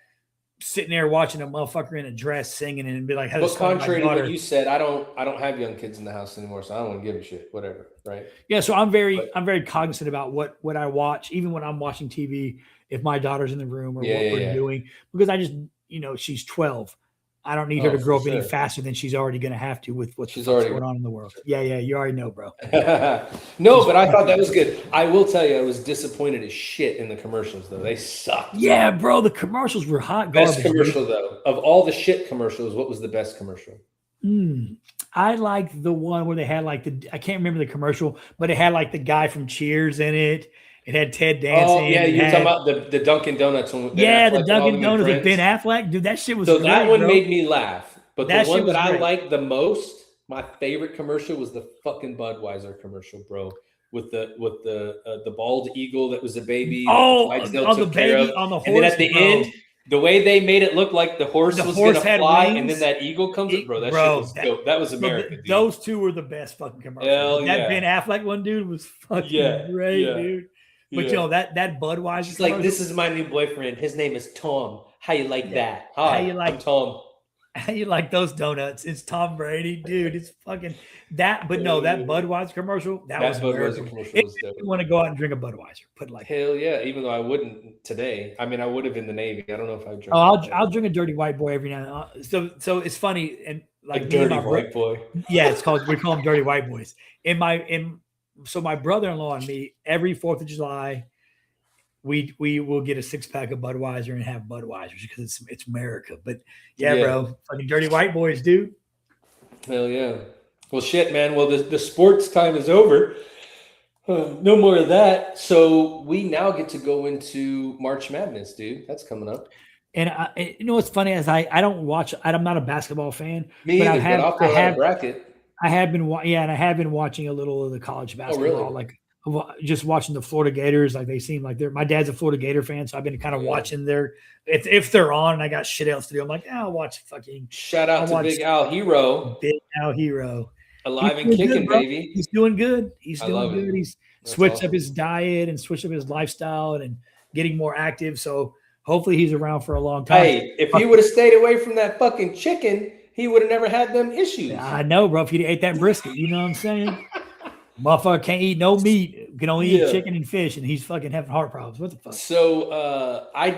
sitting there watching a motherfucker in a dress singing and be like, but contrary to what you said, I don't have young kids in the house anymore, so I don't want to give a shit, whatever, right? Yeah, so I'm very cognizant about what I watch, even when I'm watching TV, if my daughter's in the room or what we're doing, because I just, she's 12. I don't need her to grow up any faster than she's already going to have to with what's going on in the world. Yeah, you already know, bro. No, but I thought that was good. I will tell you, I was disappointed as shit in the commercials, though. They sucked. Yeah, bro, the commercials were hot garbage. Best commercial, though. Of all the shit commercials, what was the best commercial? I liked the one where they had like I can't remember the commercial, but it had like the guy from Cheers in it. It had Ted dancing. Oh, yeah, you're talking about the Dunkin' Donuts one. Yeah, the Dunkin' Donuts with Ben Affleck. Dude, that shit was great, that one bro. made me laugh. But the one that I great. liked the most, my favorite commercial was the fucking Budweiser commercial, bro. With the bald eagle that was a baby. Oh, on the baby, on the horse. And then at the end, the way they made it look like the horse was going to fly, and then that eagle comes up, bro. That shit was dope. That was America, dude. Those two were the best fucking commercials. That Ben Affleck one, dude, was fucking great, dude. But that Budweiser. She's like, this is my new boyfriend. His name is Tom. How you like that? Hi, I'm Tom. How you like those donuts? It's Tom Brady, dude. It's fucking that. But no, that Budweiser commercial. That was Budweiser commercial. If you want to go out and drink a Budweiser, put like hell yeah. Even though I wouldn't today. I mean, I would have in the Navy. I don't know if I'd drink. Oh, I'll drink a dirty white boy every now and then. So it's funny and like dirty white boy. Yeah, we call them dirty white boys. So my brother-in-law and me, every 4th of July, we will get a 6-pack of Budweiser and have Budweisers because it's America. But yeah, bro, fucking dirty white boys, dude. Hell yeah. Well, shit, man. Well, the sports time is over. No more of that. So we now get to go into March Madness, dude. That's coming up. And what's funny is I don't watch. I'm not a basketball fan. Me but either. I have a bracket. I have been, and I have been watching a little of the college basketball. Oh, really? Like just watching the Florida Gators. Like they seem like my dad's a Florida Gator fan, so I've been kind of watching their if they're on and I got shit else to do. I'm like, I'll watch fucking. Shout out to Big Al Hero. Big Al Hero. Alive and kicking, baby. He's doing good. He's doing good. He's switched up his diet and switched up his lifestyle and getting more active. So hopefully he's around for a long time. Hey, if he would have stayed away from that fucking chicken, he would have never had them issues. I know, bro. If he'd ate that brisket, you know what I'm saying? Motherfucker can't eat no meat, can only eat chicken and fish, and he's fucking having heart problems. What the fuck? So I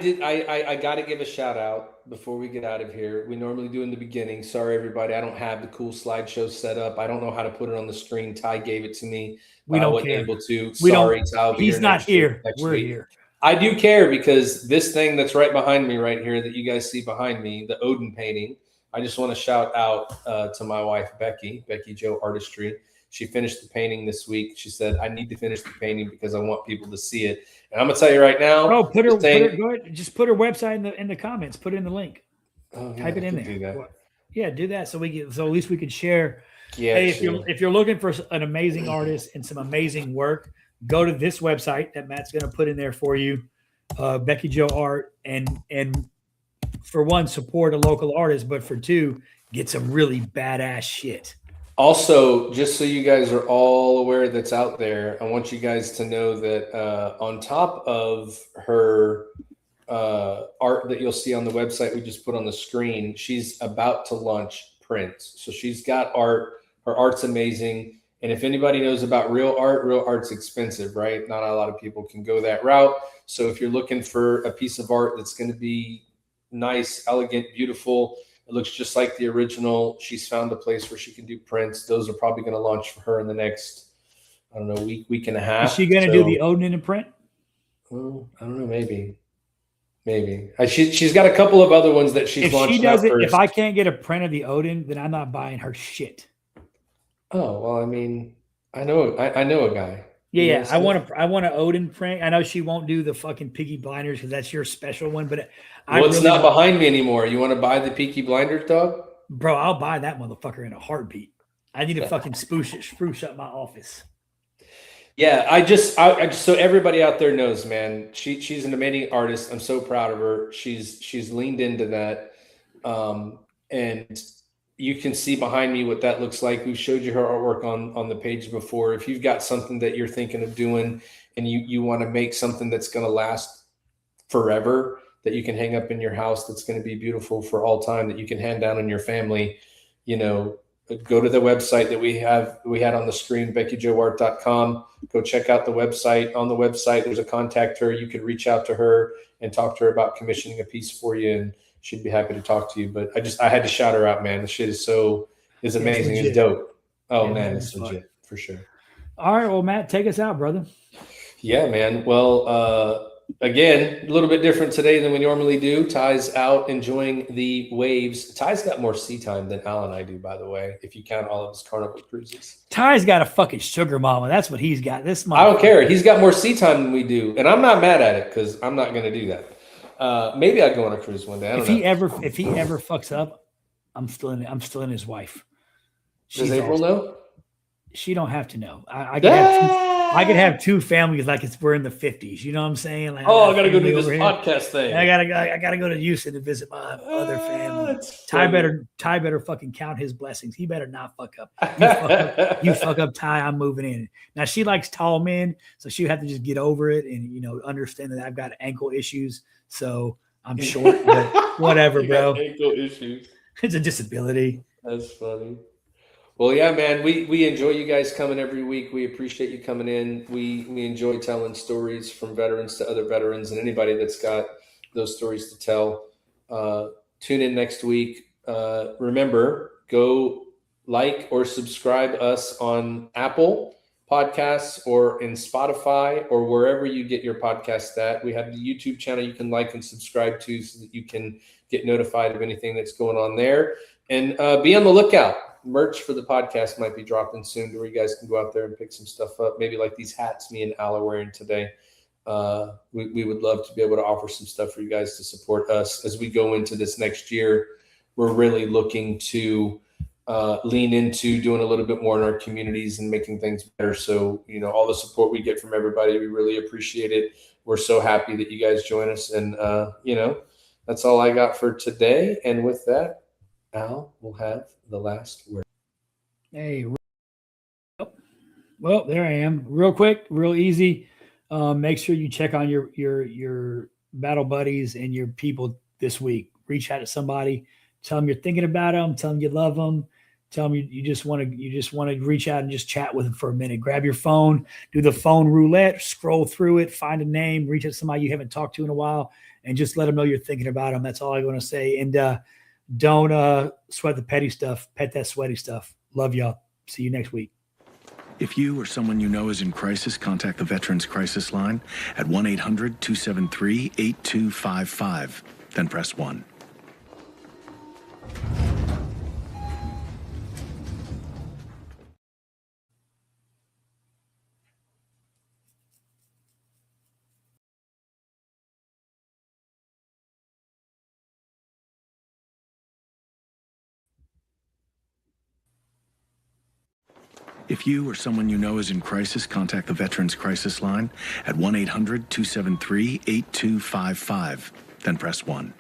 got to give a shout out before we get out of here. We normally do in the beginning. Sorry, everybody. I don't have the cool slideshow set up. I don't know how to put it on the screen. Ty gave it to me. We don't wasn't care. able to. We Sorry, don't. He's not here. We're here. I do care because this thing that's right behind me right here that you guys see behind me, the Odin painting, I just want to shout out to my wife, Becky Joe Artistry. She finished the painting this week. She said, I need to finish the painting because I want people to see it. And I'm going to tell you right now. Oh, go ahead. Just put her website in the comments. Put it in the link. Type it in there. Do that. Yeah, do that so at least we could share Hey, Get you. if you're looking for an amazing artist and some amazing work, go to this website that Matt's going to put in there for you, Becky Joe Art, and for one, support a local artist, but for two, get some really badass shit. Also, just so you guys are all aware that's out there, I want you guys to know that on top of her art that you'll see on the website we just put on the screen, she's about to launch prints. So she's got art. Her art's amazing. And if anybody knows about real art's expensive, right? Not a lot of people can go that route. So if you're looking for a piece of art that's going to be nice, elegant, beautiful, it looks just like the original, she's found a place where she can do prints. Those are probably going to launch for her in the next, I don't know, week and a half. Is she going to do the Odin in a print? I don't know, maybe. She's got a couple of other ones that she's launched. If she does it, if I can't get a print of the Odin, then I'm not buying her shit. Oh well, I mean, I know a guy. Yeah, I want an Odin print. I know she won't do the fucking Peaky Blinders because that's your special one. But it's not behind me anymore. You want to buy the Peaky Blinders, dog? Bro, I'll buy that motherfucker in a heartbeat. I need to fucking spruce up my office. Yeah, I just so everybody out there knows, man. She's an amazing artist. I'm so proud of her. She's leaned into that, and you can see behind me what that looks like. We've showed you her artwork on the page before. If you've got something that you're thinking of doing and you want to make something that's going to last forever, that you can hang up in your house, that's going to be beautiful for all time, that you can hand down in your family, go to the website that we had on the screen, BeckyJoeArt.com. Go check out the website. On the website, there's a contact her. You could reach out to her and talk to her about commissioning a piece for you, and she'd be happy to talk to you. But I had to shout her out, man. The shit is amazing. It's dope. Oh, yeah, man, it's legit for sure. All right, well, Matt, take us out, brother. Yeah, man. Well, again, a little bit different today than we normally do. Ty's out enjoying the waves. Ty's got more sea time than Al and I do, by the way, if you count all of his Carnival cruises. Ty's got a fucking sugar mama. That's what he's got. I don't care. He's got more sea time than we do, and I'm not mad at it because I'm not going to do that. Maybe I'd go on a cruise one day. I don't know. If he ever fucks up, I'm still in his wife. Does April know? She don't have to know. I could have two families like we're in the 50s. You know what I'm saying? Like, I gotta go do this podcast thing. I gotta go to Houston to visit my other family. Ty better fucking count his blessings. He better not fuck up. You fuck up, Ty, I'm moving in. Now she likes tall men, so she'll have to just get over it and understand that I've got ankle issues. So I'm short, but whatever, bro. Ankle issues. It's a disability. That's funny. Well, yeah, man, we enjoy you guys coming every week. We appreciate you coming in. We enjoy telling stories from veterans to other veterans and anybody that's got those stories to tell. Tune in next week. Remember, go like or subscribe us on Apple Podcasts or in Spotify or wherever you get your podcast at. We have the YouTube channel you can like and subscribe to so that you can get notified of anything that's going on there. And be on the lookout. Merch for the podcast might be dropping soon to where you guys can go out there and pick some stuff up. Maybe like these hats me and Al are wearing today. We would love to be able to offer some stuff for you guys to support us as we go into this next year. We're really looking to lean into doing a little bit more in our communities and making things better. So, all the support we get from everybody, we really appreciate it. We're so happy that you guys join us. And, that's all I got for today. And with that, Al will have the last word. Hey, well, there I am. Real quick, real easy. Make sure you check on your battle buddies and your people this week. Reach out to somebody. Tell them you're thinking about them. Tell them you love them. Tell them you just want to reach out and just chat with them for a minute. Grab your phone, do the phone roulette, scroll through it, find a name, reach out to somebody you haven't talked to in a while, and just let them know you're thinking about them. That's all I want to say. And don't sweat the petty stuff. Pet that sweaty stuff. Love y'all. See you next week. If you or someone you know is in crisis, contact the Veterans Crisis Line at 1-800-273-8255. Then press 1. If you or someone you know is in crisis, contact the Veterans Crisis Line at 1-800-273-8255. Then press 1.